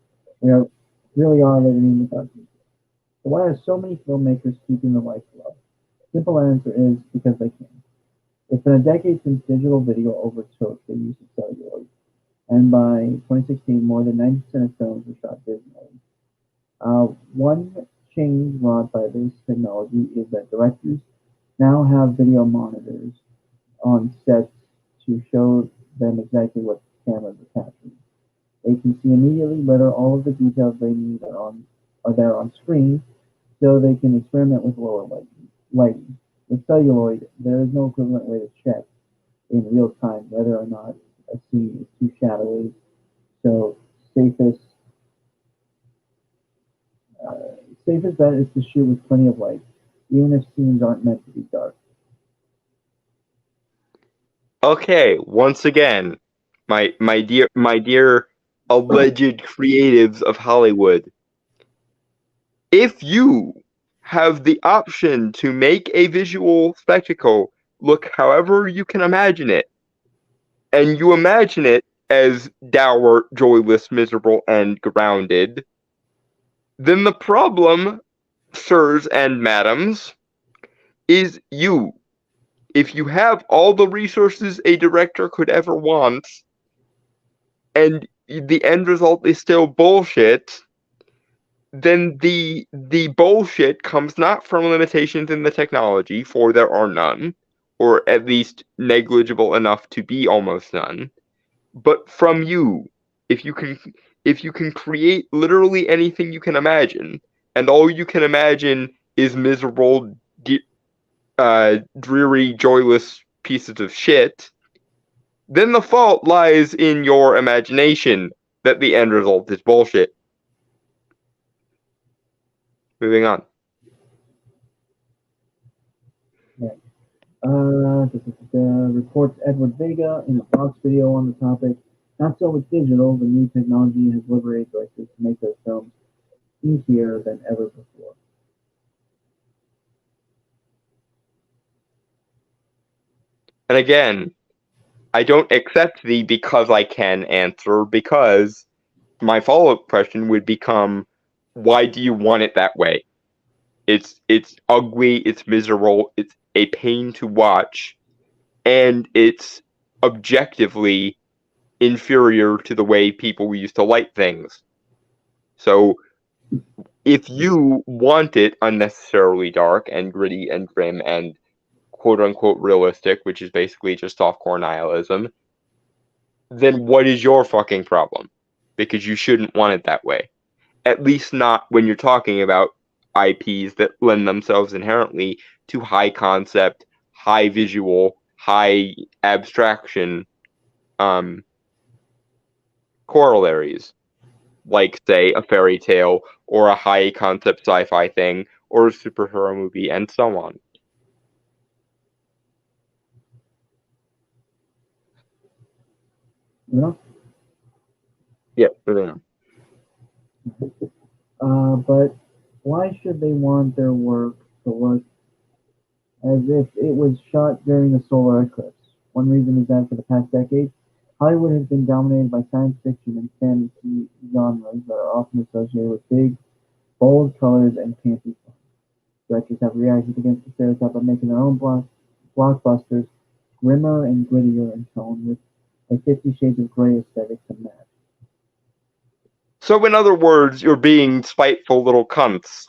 really are living in the darkness. So why are so many filmmakers keeping the lights low? Simple answer is because they can. It's been a decade since digital video overtook the use of celluloid, and by 2016, more than 90% of films were shot digitally. One change wrought by this technology is that directors now have video monitors on sets to show them exactly what cameras are capturing. They can see immediately whether all of the details they need are there on screen, so they can experiment with lower lighting. With celluloid, there is no equivalent way to check in real time whether or not a scene is too shadowy. So safest bet is to shoot with plenty of light, even if scenes aren't meant to be dark. Okay, once again, my dear alleged creatives of Hollywood, if you have the option to make a visual spectacle look however you can imagine it, and you imagine it as dour, joyless, miserable, and grounded, then the problem, sirs and madams, is you. If you have all the resources a director could ever want, and the end result is still bullshit, then the bullshit comes not from limitations in the technology, for there are none, or at least negligible enough to be almost none, but from you. If you can create literally anything you can imagine, and all you can imagine is miserable, dreary, joyless pieces of shit, then the fault lies in your imagination that the end result is bullshit. Moving on. Reports Edward Vega in a Vox video on the topic. Not so with digital, the new technology has liberated directors to make their films easier than ever before. And again, I don't accept the because I can answer, because my follow-up question would become, why do you want it that way? It's ugly, it's miserable, it's a pain to watch, and it's objectively inferior to the way people used to light things. So if you want it unnecessarily dark and gritty and grim and quote-unquote realistic, which is basically just softcore nihilism, then what is your fucking problem? Because you shouldn't want it that way. At least not when you're talking about IPs that lend themselves inherently to high concept, high visual, high abstraction corollaries, like, say, a fairy tale or a high concept sci-fi thing or a superhero movie and so on. Yeah. Yeah, moving on. But why should they want their work to look as if it was shot during a solar eclipse? One reason is that for the past decade, Hollywood has been dominated by science fiction and fantasy genres that are often associated with big, bold colors and campy fun. Directors have reacted against the stereotype of making their own blockbusters grimmer and grittier in tone, with a 50 Shades of Grey aesthetic to match. So in other words, you're being spiteful little cunts.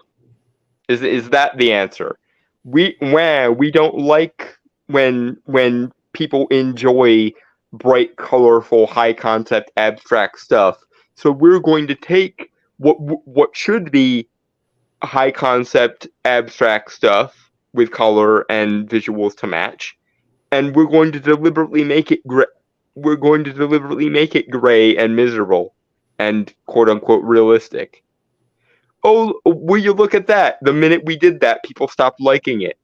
Is that the answer? We don't like when people enjoy bright, colorful, high concept, abstract stuff. So we're going to take what should be high concept, abstract stuff with color and visuals to match, and we're going to deliberately make it gray and miserable and quote unquote realistic. Oh, will you look at that? The minute we did that, people stopped liking it.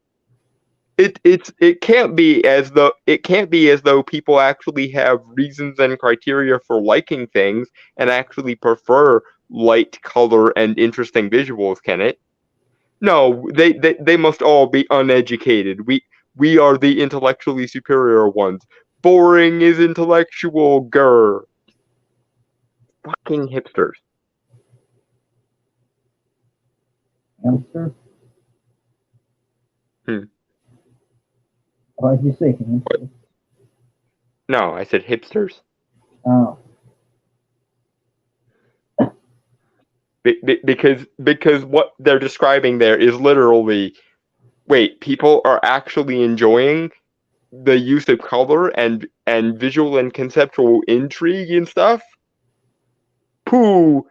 It can't be as though people actually have reasons and criteria for liking things and actually prefer light, color, and interesting visuals, can it? No, they must all be uneducated. We are the intellectually superior ones. Boring is intellectual, grr. Fucking hipsters. Hamster? What did you say? Hamster? No, I said hipsters. Oh. Because what they're describing there is literally, wait, people are actually enjoying the use of color and visual and conceptual intrigue and stuff? Pooh!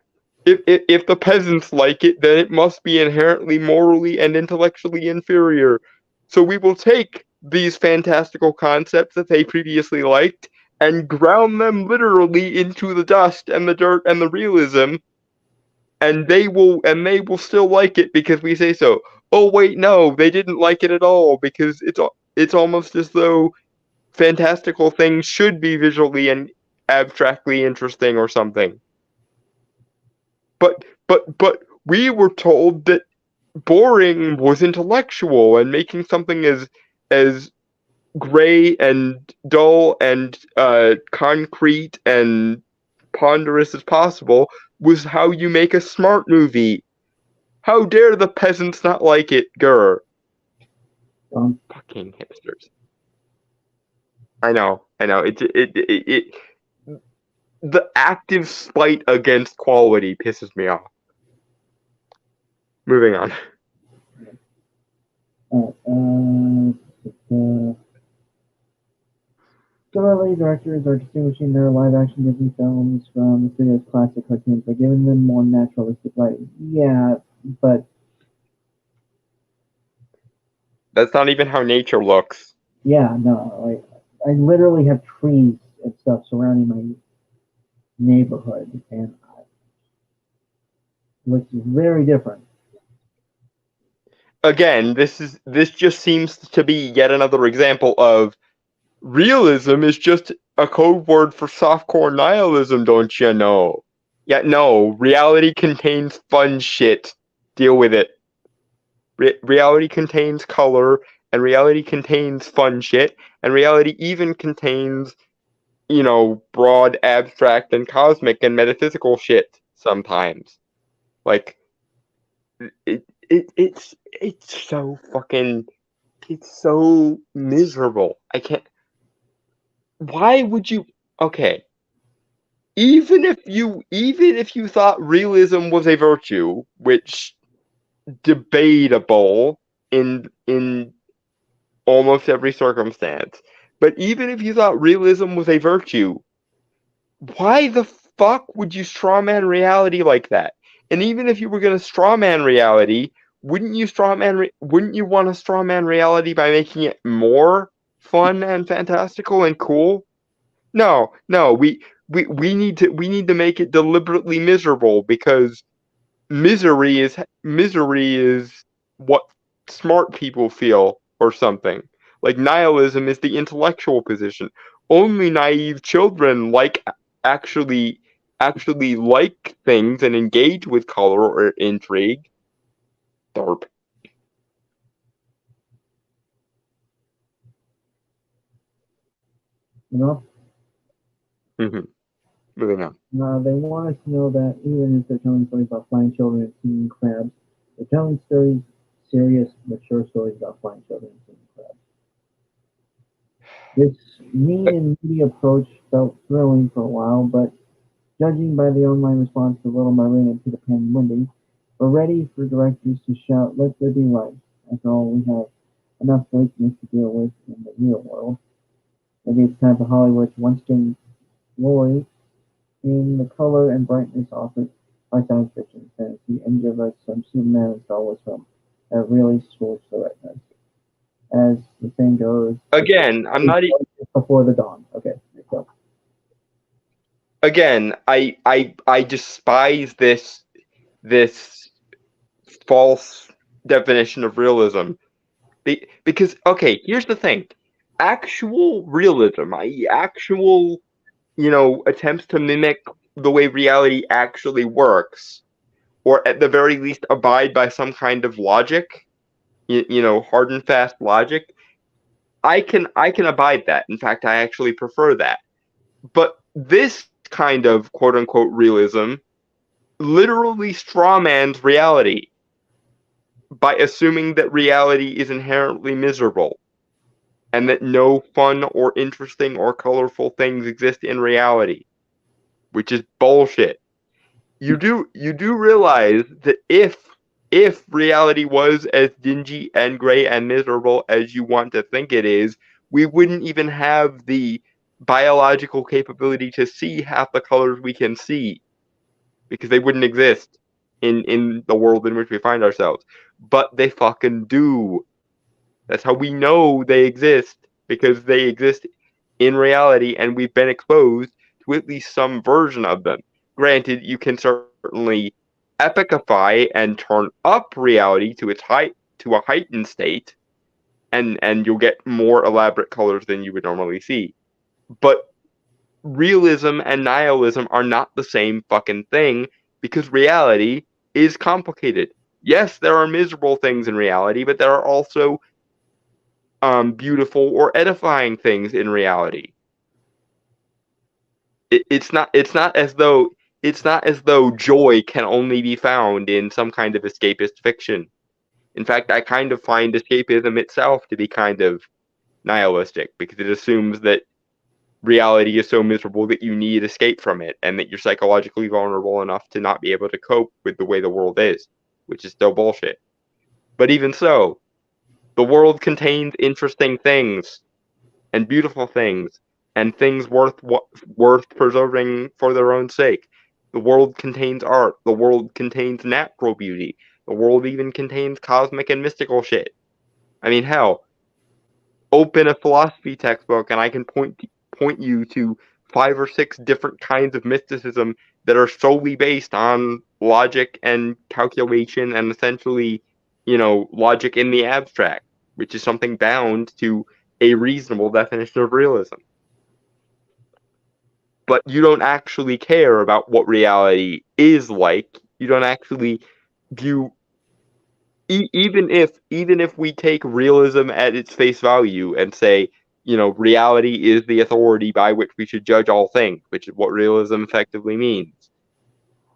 If the peasants like it, then it must be inherently morally and intellectually inferior. So we will take these fantastical concepts that they previously liked and ground them literally into the dust and the dirt and the realism, and they will still like it because we say so. Oh wait, no, they didn't like it at all, because it's almost as though fantastical things should be visually and abstractly interesting or something. But we were told that boring was intellectual, and making something as gray and dull and concrete and ponderous as possible was how you make a smart movie. How dare the peasants not like it, grr. Fucking hipsters. I know. It the active spite against quality pisses me off. Moving on. Similarly, directors are distinguishing their live-action Disney films from the studio's classic cartoons by giving them more naturalistic lighting. Yeah, but That's not even how nature looks. yeah, no, I literally have trees and stuff surrounding my neighborhood, and it looks very different. Again, this just seems to be yet another example of realism is just a code word for softcore nihilism, don't you know? Yeah, no, reality contains fun shit. Deal with it. Reality contains color, and reality contains fun shit, and reality even contains, broad, abstract, and cosmic and metaphysical shit sometimes. Like, it's so fucking, it's so miserable. I can't. Why would you? Okay, even if you thought realism was a virtue, which debatable in almost every circumstance, but even if you thought realism was a virtue, why the fuck would you strawman reality like that? And even if you were gonna strawman reality, wouldn't you wouldn't you want to strawman reality by making it more fun and fantastical and cool? No, no, we need to make it deliberately miserable because misery is what smart people feel or something. Like nihilism is the intellectual position. Only naive children actually actually like things and engage with color or intrigue. Tharp. You know, Moving on. they want us to know that even if they're telling stories about flying children and singing crabs, they're telling stories, serious, mature stories about flying children and singing crabs. This mean and media approach felt thrilling for a while, but judging by the online response to Little Mermaid and Peter Pan and Wendy, we're ready for directors to shout, "Let there be light." After all, we have enough bleakness to deal with in the real world. Maybe it's time for Hollywood to once again glory in the color and brightness offered by science fiction and fantasy and give us some Superman and Star Wars films that really scorch the retinas. As the saying goes, Again, I'm not. before the dawn. Okay, so. Again, I despise this false definition of realism. Because, okay, here's the thing. Actual realism, i.e. actual, attempts to mimic the way reality actually works, or at the very least abide by some kind of logic, hard and fast logic, I can abide that. In fact, I actually prefer that. But this kind of quote unquote realism literally strawmans reality by assuming that reality is inherently miserable and that no fun or interesting or colorful things exist in reality, which is bullshit. You do realize that if reality was as dingy and gray and miserable as you want to think it is, we wouldn't even have the biological capability to see half the colors we can see because they wouldn't exist in the world in which we find ourselves. But they fucking do. That's how we know they exist, because they exist in reality and we've been exposed to at least some version of them. Granted, you can certainly epicify and turn up reality to a heightened state, and you'll get more elaborate colors than you would normally see. But realism and nihilism are not the same fucking thing, because reality is complicated. Yes, there are miserable things in reality, but there are also beautiful or edifying things in reality. It's not as though joy can only be found in some kind of escapist fiction. In fact, I kind of find escapism itself to be kind of nihilistic because it assumes that reality is so miserable that you need escape from it and that you're psychologically vulnerable enough to not be able to cope with the way the world is, which is still bullshit. But even so, the world contains interesting things and beautiful things and things worth preserving for their own sake. The world contains art. The world contains natural beauty. The world even contains cosmic and mystical shit. I mean, hell, open a philosophy textbook and I can point you to 5 or 6 different kinds of mysticism that are solely based on logic and calculation and essentially, logic in the abstract, which is something bound to a reasonable definition of realism. But you don't actually care about what reality is like. You don't actually view even if we take realism at its face value and say, reality is the authority by which we should judge all things, which is what realism effectively means.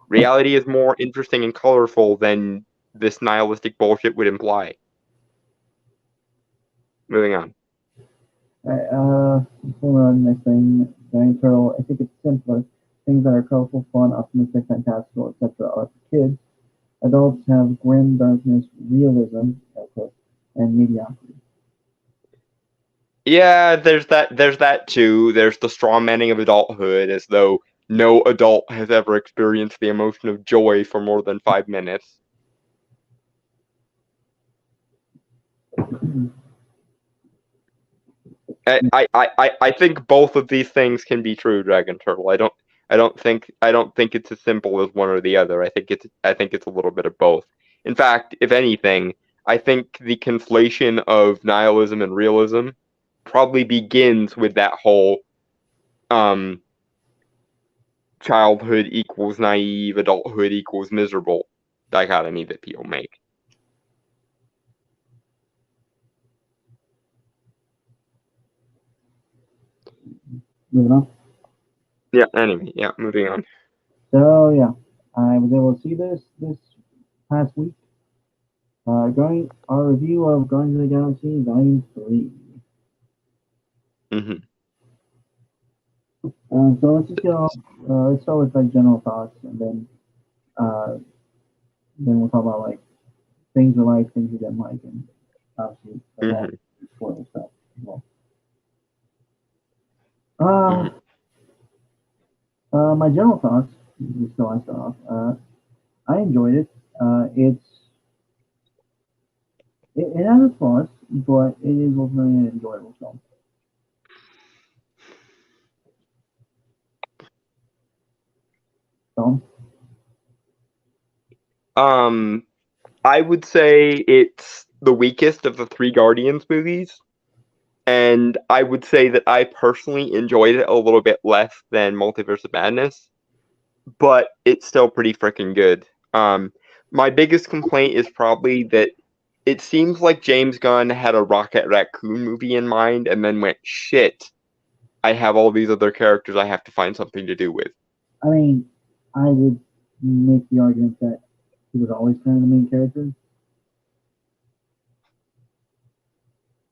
Reality is more interesting and colorful than this nihilistic bullshit would imply. Moving on. Hold on, next thing. Giant Turtle. I think it's simpler. Things that are colorful, fun, optimistic, fantastical, etc. are for kids. Adults have grim darkness, realism, and mediocrity. Yeah, there's that too. There's the strawmanning of adulthood, as though no adult has ever experienced the emotion of joy for more than 5 minutes. I think both of these things can be true, Dragon Turtle. I don't think it's as simple as one or the other. I think it's a little bit of both. In fact, if anything, I think the conflation of nihilism and realism probably begins with that whole childhood equals naive, adulthood equals miserable dichotomy that people make. Moving on. Yeah, anyway, yeah, moving on. So, yeah, I was able to see this past week. Our review of Guardians of the Galaxy Volume 3. Mm-hmm. So let's just get off. Let's start with like general thoughts, and then we'll talk about like things we like, things we didn't like, and obviously spoil stuff as well. My general thoughts. So I start off. I enjoyed it. It has its flaws, but it is ultimately an enjoyable film. Film. I would say it's the weakest of the 3 Guardians movies, and I would say that I personally enjoyed it a little bit less than Multiverse of Madness, but it's still pretty freaking good. My biggest complaint is probably that it seems like James Gunn had a Rocket Raccoon movie in mind and then went, shit, I have all these other characters I have to find something to do with. I mean, I would make the argument that he was always kind of the main character.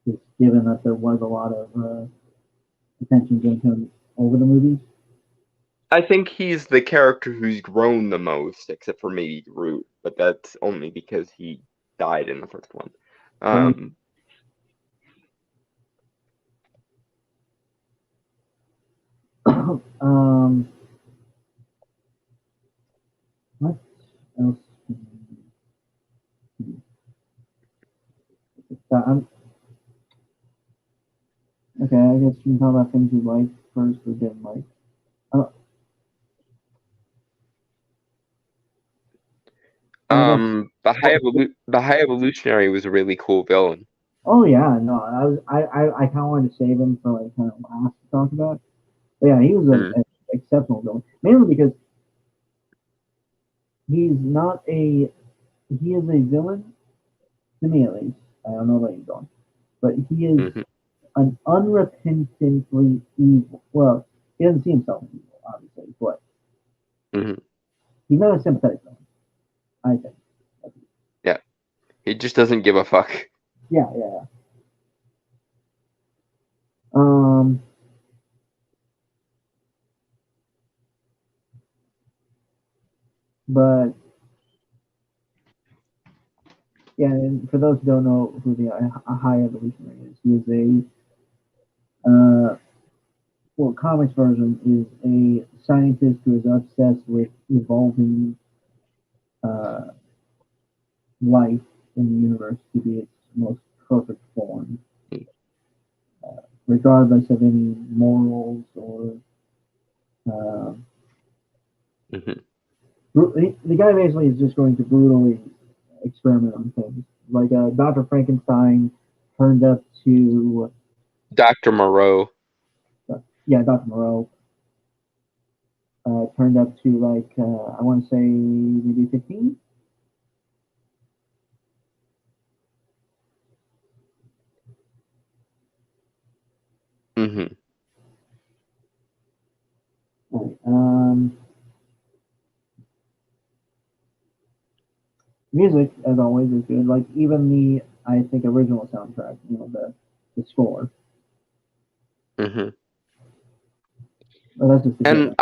Just given that there was a lot of attention given to him over the movies. I think he's the character who's grown the most, except for maybe Groot, but that's only because he died in the first one. What else? Okay, I guess you can talk about things you liked first or didn't like. The High Evolutionary was a really cool villain. Oh yeah, no, I kind of wanted to save him for like kind of last to talk about. But yeah, he was an exceptional villain, mainly because he is a villain to me at least. I don't know about you, John, but he is an unrepentantly evil. Well, he doesn't see himself as evil, obviously, but he's not a sympathetic villain, I think. Yeah. He just doesn't give a fuck. Yeah, yeah. Um, but yeah, and for those who don't know who the High Evolutionary is, he is well, comics version is a scientist who is obsessed with evolving uh, life in the universe to be its most perfect form, regardless of any morals or. Uh, Hmm. the guy basically is just going to brutally experiment on things. Like Dr. Frankenstein turned up to, Dr. Moreau. yeah, Dr. Moreau turned up to like, I want to say maybe 15. Hmm. Right. Music, as always, is good. Like even the, I think, original soundtrack, the score. Hmm. Well, that's just a good And one.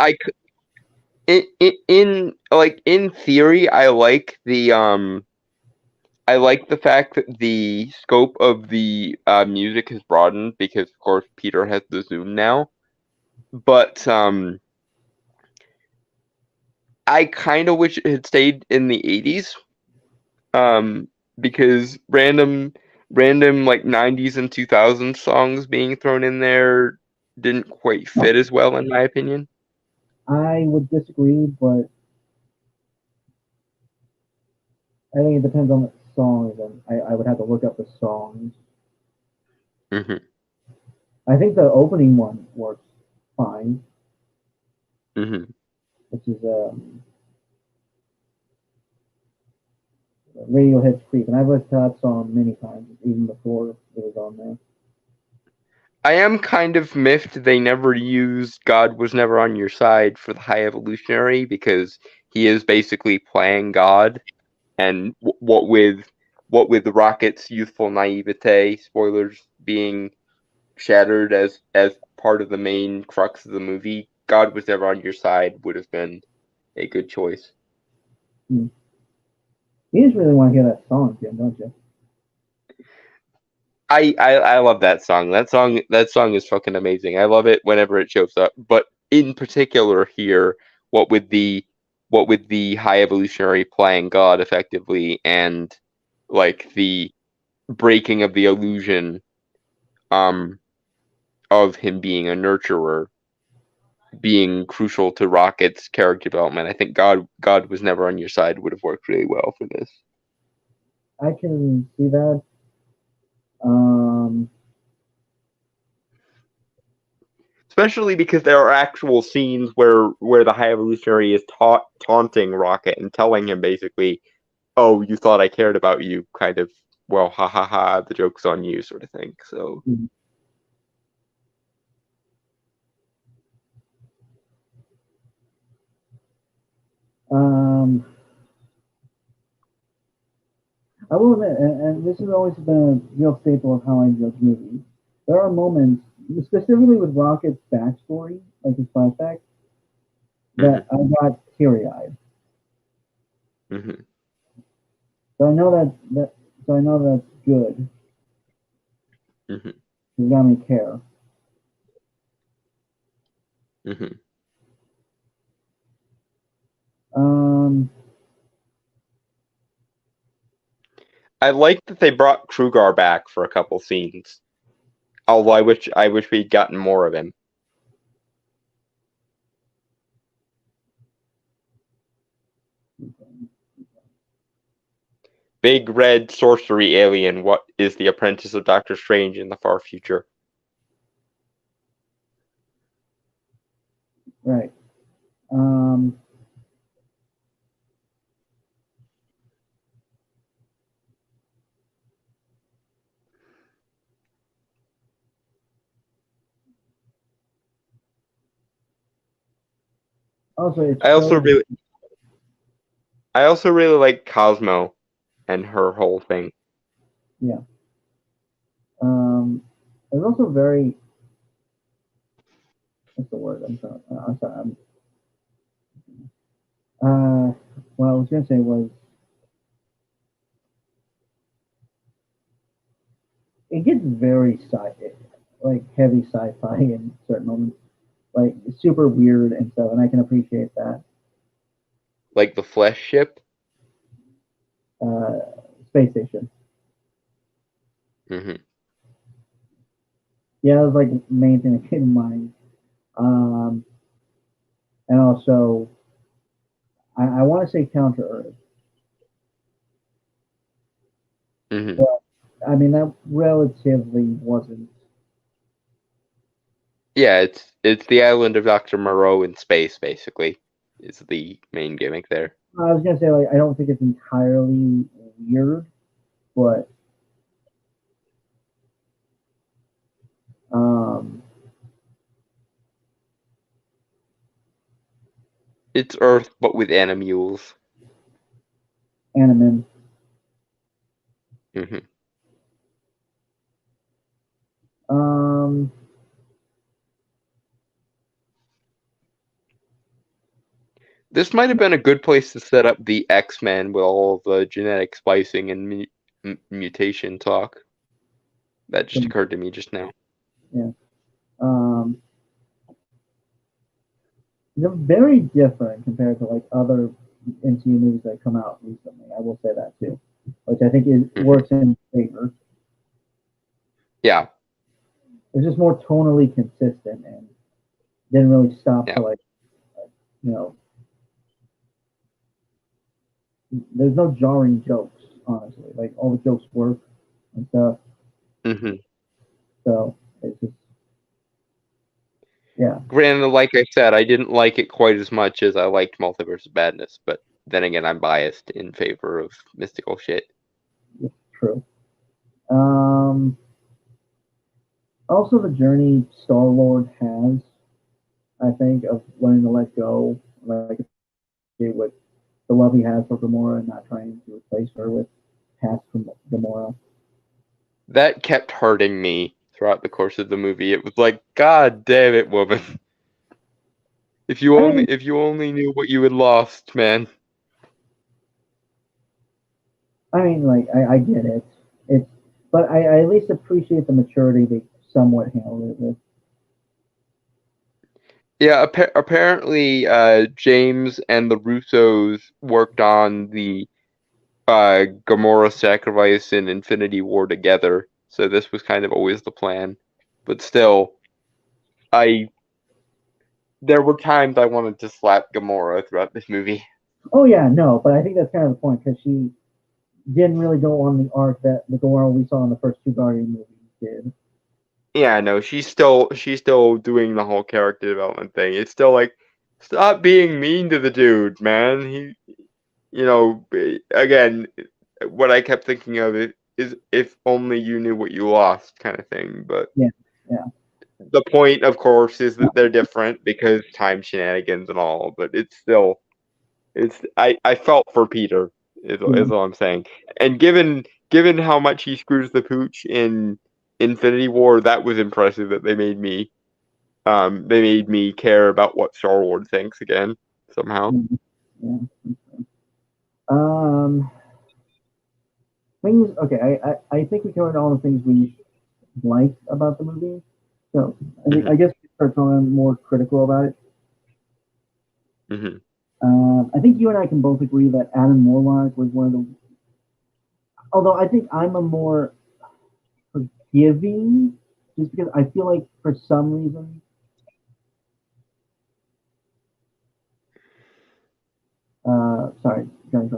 in theory, I like the fact that the scope of the music has broadened because, of course, Peter has the Zoom now. But I kind of wish it had stayed in the 80s, um, because random like 90s and 2000s songs being thrown in there didn't quite fit as well, in my opinion. I would disagree, but I think it depends on the songs, and I would have to look up the songs. Hmm. I think the opening one works fine, Hmm. which is Radiohead's Creep, and I've listened to that song many times, even before it was on there. I am kind of miffed they never used God Was Never on Your Side for the High Evolutionary, because he is basically playing God, and what with the Rocket's youthful naivete, spoilers, being shattered as part of the main crux of the movie, God Was Never on Your Side would have been a good choice. Hmm. You just really want to hear that song, Jim, don't you? I love that song. That song is fucking amazing. I love it whenever it shows up. But in particular here, what with the what with the High Evolutionary playing God effectively, and like the breaking of the illusion um of him being a nurturer being crucial to Rocket's character development. I think God Was Never on Your Side would have worked really well for this. I can see that. Um, Especially because there are actual scenes where the High Evolutionary is taunting Rocket and telling him basically, "Oh, you thought I cared about you," kind of. Well, ha ha ha, the joke's on you, sort of thing. So um, I will admit, and this has always been a real staple of how I judge movies. There are moments, specifically with Rocket's backstory, like his flashback, hmm that I got teary eyed. hmm So I know so I know that's good. hmm It's got me care. hmm Um, I like that they brought Krugar back for a couple scenes. Although I wish we'd gotten more of him. Big red sorcery alien. What is the apprentice of Doctor Strange in the far future? right. Um, also, it's I also so really I also really like Cosmo, and her whole thing. Yeah. It was also very. What's the word? I'm sorry. I'm sorry. What I was gonna say was it gets very like heavy sci-fi in certain moments, like super weird and stuff, and I can appreciate that. Like the flesh ship. Uh, Space station. Hmm. Yeah, that was like the main thing that came to mind. Um, and also, I want to say Counter Earth. Hmm. But I mean, that relatively wasn't. Yeah, it's the island of Dr. Moreau in space, basically, is the main gimmick there. I was gonna say like I don't think it's entirely weird, but um, It's Earth, but with animules. Animin. Hmm. Um, This might have been a good place to set up the X-Men with all of the genetic splicing and mutation talk. That just occurred to me just now. yeah. Um, they're very different compared to like other MCU movies that come out recently. I will say that too, which I think works in favor. Yeah. It's just more tonally consistent and didn't really stop Yeah. to like, you know, there's no jarring jokes, honestly. Like all the jokes work and stuff. Hmm. So it's just, yeah. Granted, like I said, I didn't like it quite as much as I liked Multiverse of Badness, but then again, I'm biased in favor of mystical shit. It's true. Um, Also, the journey Star Lord has, I think, of learning to let go, like with the love he has for Gamora and not trying to replace her with past Gamora. That kept hurting me throughout the course of the movie. It was like, God damn it, woman. If you I only mean, if you only knew what you had lost, man. like I get it. It's, but I at least appreciate the maturity they somewhat handled it with. Yeah, apparently James and the Russos worked on the Gamora sacrifice in Infinity War together, so this was kind of always the plan. But still, I there were times I wanted to slap Gamora throughout this movie. Oh yeah, no, but I think that's kind of the point because she didn't really go on the arc that the Gamora we saw in the first two Guardian movies did. Yeah, no, she's still doing the whole character development thing. It's still like, stop being mean to the dude, man. Again, what I kept thinking of it is if only you knew what you lost kind of thing. But Yeah, yeah. the point, of course, is that they're different because time shenanigans and all. But it's still, I felt for Peter is all I'm saying. And given how much he screws the pooch in Infinity War, that was impressive that they made me care about what Star Wars thinks again somehow. Yeah. Um, Things. Okay, I think we covered all the things we liked about the movie. So Hmm. I guess we start talking more critical about it. Hmm. I think you and I can both agree that Adam Warlock was one of the. Although I think I'm a more forgiving, just because I feel like for some reason. Sorry, Johnny.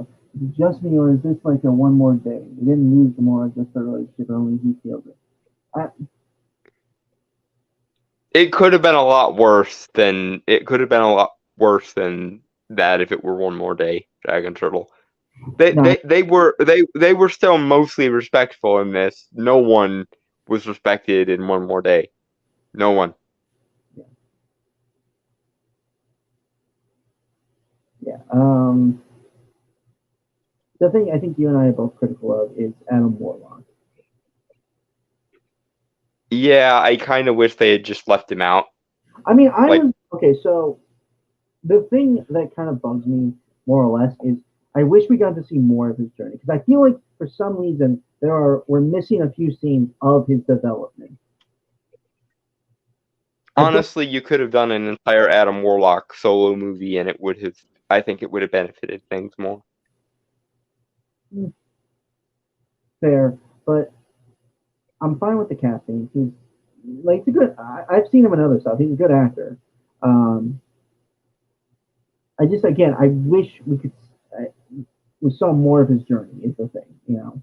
Just me, or is this like a one more day? We didn't lose the more, just the relationship, only he feels it. I, It could have been a lot worse than that if it were one more day. Dragon Turtle. They no, they they were they were still mostly respectful in this. No one was respected in one more day. No one. yeah. The thing I think you and I are both critical of is Adam Warlock. Yeah, I kind of wish they had just left him out. I mean, I Like, was okay. So the thing that kind of bugs me more or less is I wish we got to see more of his journey because I feel like for some reason we're missing a few scenes of his development. I feel, honestly, you could have done an entire Adam Warlock solo movie, and I think it would have benefited things more. fair, but I'm fine with the casting. He's like it's a good. I've seen him in other stuff. He's a good actor. Um, I just again, I wish I, we saw more of his journey. Is the thing, you know.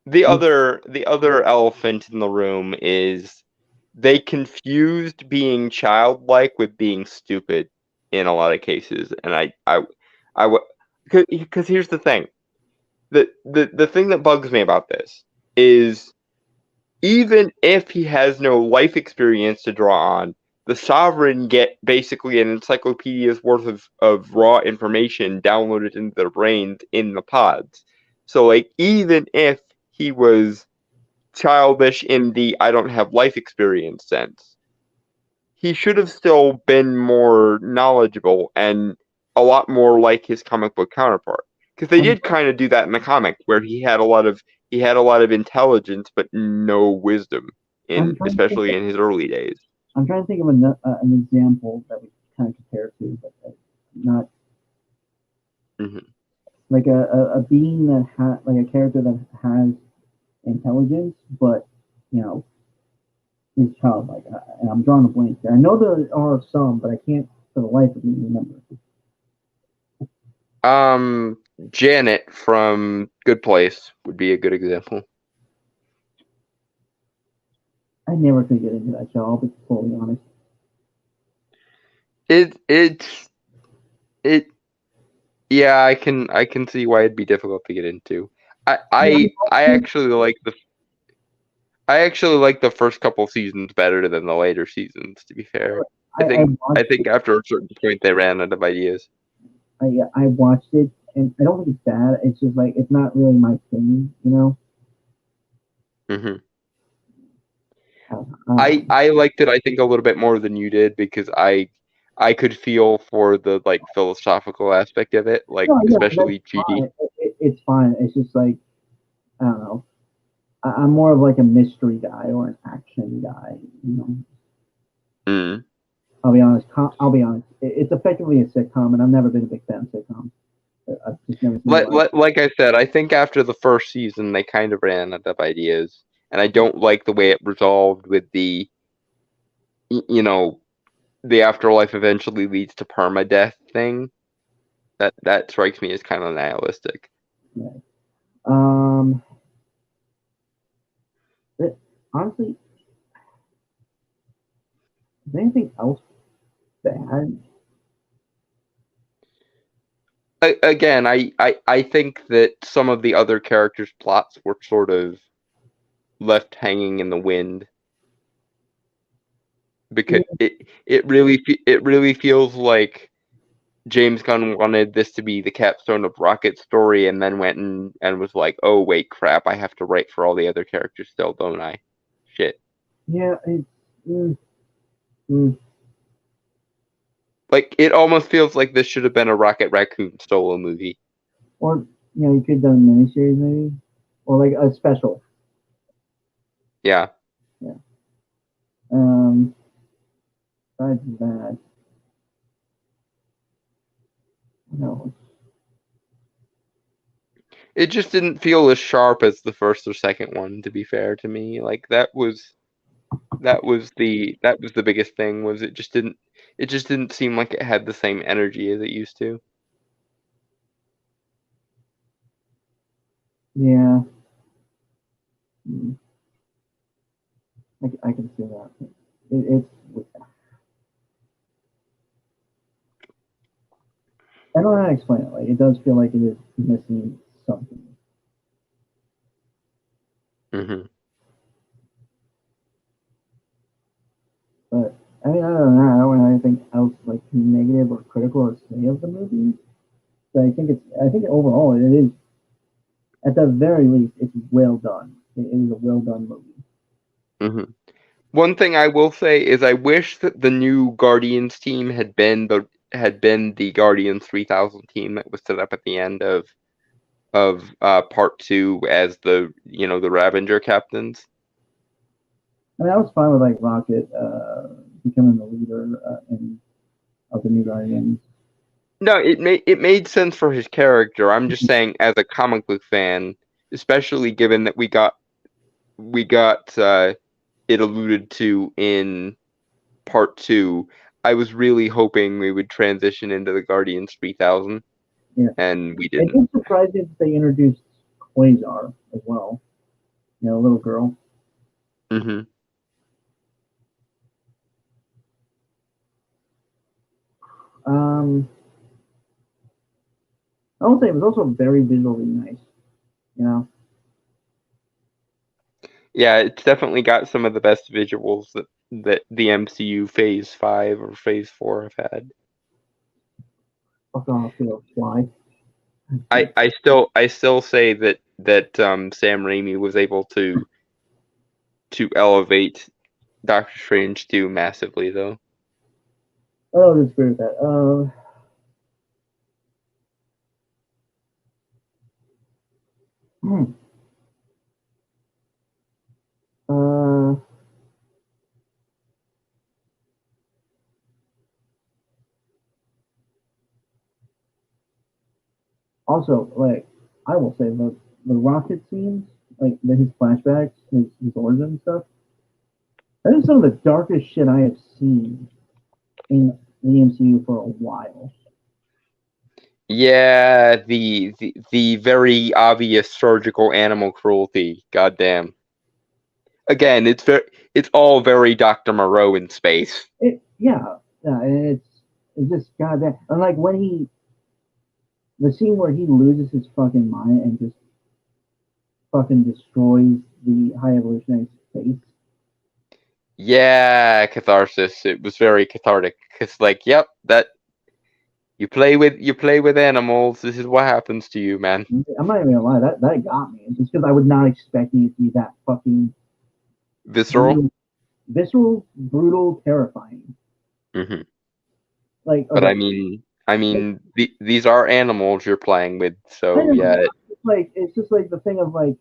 The other elephant in the room is they confused being childlike with being stupid in a lot of cases, and I because here's the thing. The thing that bugs me about this is even if he has no life experience to draw on, the Sovereign get basically an encyclopedia's worth of raw information downloaded into their brains in the pods. So like even if he was childish in the I don't have life experience sense, he should have still been more knowledgeable and a lot more like his comic book counterpart. Because they I'm did kind of do that in the comic, where he had a lot of intelligence but no wisdom I'm in trying to think. especially in his early days. I'm trying to think of an example that we kind of compare to, but not Hmm. like a being that like a character that has intelligence, but you know is childlike. And I'm drawing a blank here. I know there are some, but I can't for the life of me remember. Um, Janet from Good Place would be a good example. I never could get into that show. I'll be fully honest. It's it Yeah, I can see why it'd be difficult to get into. Yeah, I actually like the first couple seasons better than the later seasons, to be fair. I I watched think after a certain point they ran out of ideas. I watched it, and I don't think it's bad. It's just like it's not really my thing, you know. Hmm. Uh, I liked it I think a little bit more than you did because I could feel for the like philosophical aspect of it, like no, yeah, that's especially Chidi. fine. It's fine. It's just like I don't know. I'm more of like a mystery guy or an action guy. You know, Mm. I'll be honest. I'll be honest. It's effectively a sitcom, and I've never been a big fan of sitcoms. I've just never seen a lot. Like I said, I think after the first season they kind of ran out of ideas, and I don't like the way it resolved with the you know the afterlife eventually leads to permadeath thing. That strikes me as kind of nihilistic. Yeah. Um, but honestly, is there anything else bad? Again, I think that some of the other characters' plots were sort of left hanging in the wind because Yeah, it really feels like James Gunn wanted this to be the capstone of Rocket's story, and then went and was like, "Oh wait, crap! I have to write for all the other characters still, don't I?" Shit. yeah. Mm, mm. Like it almost feels like this should have been a Rocket Raccoon solo movie. Or you could have done a miniseries maybe, or like a special. Yeah. Yeah. Um, besides that, no. It just didn't feel as sharp as the first or second one, to be fair to me. Like that was the biggest thing was it just didn't seem like it had the same energy as it used to. Yeah. Mm, I can see that. It's I don't know how to explain it. Like it does feel like it is missing something. Hmm. But I mean, I don't know. I don't have anything else like negative or critical or say of the movie. So I think overall it is, at the very least, it's well done. It is a well done movie. Hmm. One thing I will say is I wish that the new Guardians team had been the Guardians 3000 team that was set up at the end of part two as the Ravager captains. I mean, I was fine with like Rocket becoming the leader of the New Guardians. No, it made sense for his character. I'm just saying, as a comic book fan, especially given that we got it alluded to in part two, I was really hoping we would transition into the Guardians 3000, Yeah, and we it didn't. did surprise me that they introduced Quasar as well. You know, a little girl. Hmm. Um, I would say it was also very visually nice. You know, Yeah, it's definitely got some of the best visuals that the MCU Phase 5 or Phase 4 have had. fuck off, you know, fly. I still say that Sam Raimi was able to elevate Doctor Strange 2 massively, though. Oh, just with that. Hmm. Uh, also, like, I will say the rocket scenes, like his flashbacks, his origin stuff. That is some of the darkest shit I have seen in the MCU for a while. Yeah, the very obvious surgical animal cruelty. Goddamn. Again, it's all very Dr. Moreau in space. Yeah, and it's just goddamn. And like when the scene where he loses his fucking mind and just fucking destroys the high evolutionary space. Yeah, catharsis. It was very cathartic. Cause like, yep, that you play with animals. This is what happens to you, man. I'm not even gonna lie, that got me. Just because I would not expect it to be that fucking Visceral. brutal, visceral, brutal, terrifying. Hmm. Like, But I okay, mean, these are animals you're playing with, I so know, yeah. it's just like the thing of like,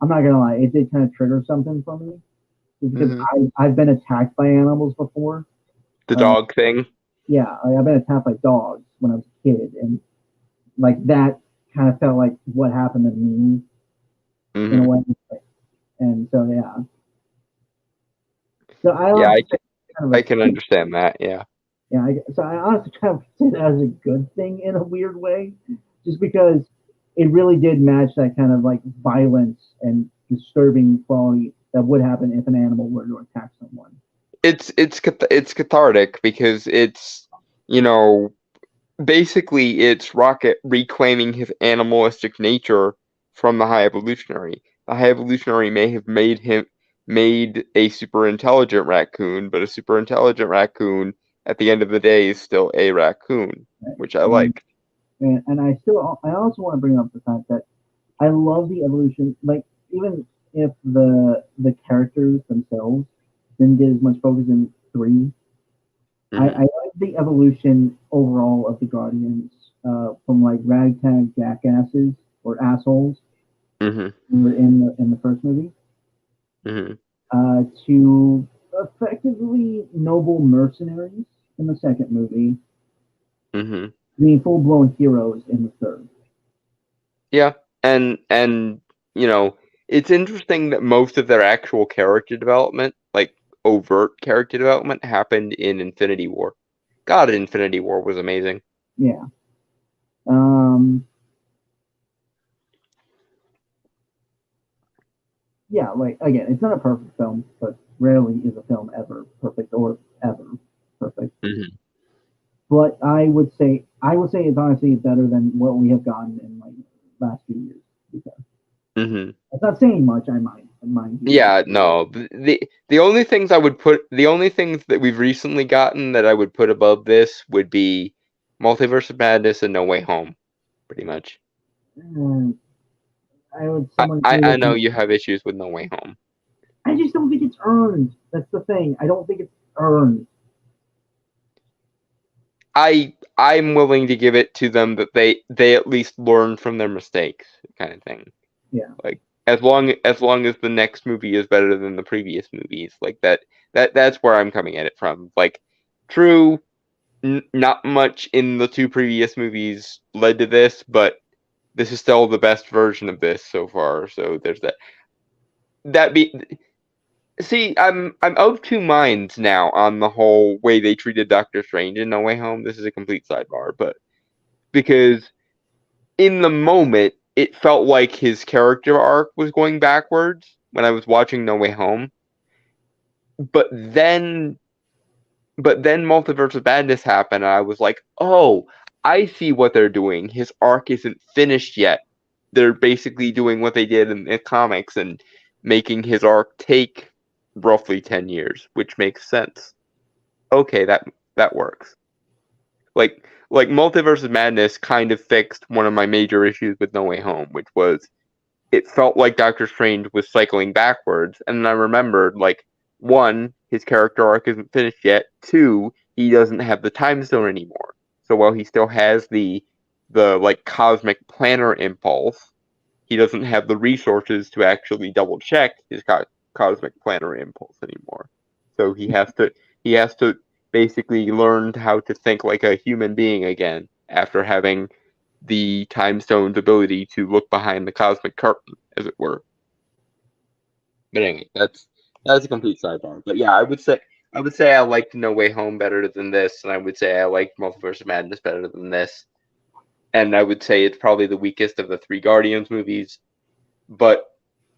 I'm not gonna lie, it did kind of trigger something for me because Hmm. I've been attacked by animals before. The Uh, dog thing. yeah, I've been attacked by dogs when I was a kid, and like that kind of felt like what happened to me in a Hmm. way. And so yeah, so I Yeah, honestly kind of I can understand that. Yeah. yeah, so I honestly kind of see that as a good thing in a weird way, just because it really did match that kind of like violence and disturbing quality that would happen if an animal were to attack someone. It's cathartic because it's you know basically it's Rocket reclaiming his animalistic nature from the High Evolutionary. The High Evolutionary may have made a super intelligent raccoon, but a super intelligent raccoon at the end of the day is still a raccoon, Right? which I like. And I also want to bring up the fact that I love the evolution. Like even if the characters themselves didn't get as much focus in three, I Hmm. like the evolution overall of the Guardians from like ragtag jackasses or assholes Hmm. who were in the first movie Hmm. to effectively noble mercenaries in the second movie, Hmm. being full blown heroes in the third. Yeah, and you know, it's interesting that most of their actual character development, like overt character development, happened in Infinity War. God, Infinity War was amazing. Yeah. Um, yeah, like again, it's not a perfect film, but rarely is a film ever perfect or ever perfect. Hmm. But I would say it's honestly better than what we have gotten in like last few years. Because Hmm. it's not saying much. Mind you. Yeah, no. The only things that we've recently gotten that I would put above this would be Multiverse of Madness and No Way Home. pretty much. I would. Someone I know you have issues with No Way Home. I just don't think it's earned. That's the thing. I don't think it's earned. I'm willing to give it to them that they at least learn from their mistakes, kind of thing. Yeah. Like as long as the next movie is better than the previous movies, like that's where I'm coming at it from. Like, true, not much in the two previous movies led to this, but this is still the best version of this so far. So there's that. See, I'm of two minds now on the whole way they treated Doctor Strange in No Way Home. This is a complete sidebar, but because in the moment it felt like his character arc was going backwards when I was watching No Way Home. But then Multiverse of Madness happened, and I was like, oh, I see what they're doing. His arc isn't finished yet. They're basically doing what they did in the comics and making his arc take roughly 10 years, which makes sense. Okay, that works. Like Multiverse of Madness kind of fixed one of my major issues with No Way Home, which was it felt like Doctor Strange was cycling backwards, and then I remembered, like, one, his character arc isn't finished yet. Two, he doesn't have the time stone anymore. So while he still has the like cosmic planner impulse, he doesn't have the resources to actually double check his cosmic planner impulse anymore. So he has to basically learn how to think like a human being again after having the time stone's ability to look behind the cosmic curtain, as it were. But anyway, that's a complete sidebar. But yeah, I would say I liked No Way Home better than this, and I would say I liked Multiverse of Madness better than this. And I would say it's probably the weakest of the three Guardians movies. But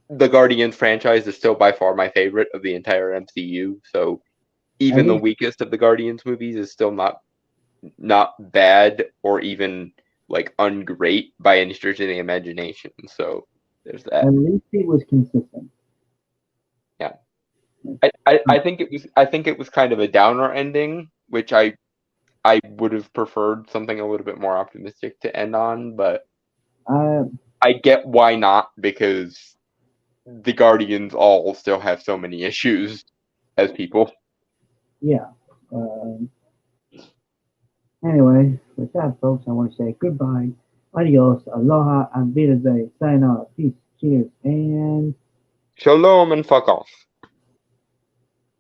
the Guardians franchise is still by far my favorite of the entire MCU. So even the weakest of the Guardians movies is still not bad or even like ungreat by any stretch of the imagination. So there's that. At least it was consistent. Yeah. I think it was kind of a downer ending, which I would have preferred something a little bit more optimistic to end on, but I get why not, because the Guardians all still have so many issues as people. Yeah. Anyway, with that, folks, I want to say goodbye, adios, aloha, and wiedersehen, sayonara, peace, cheers, and Shalom and fuck off.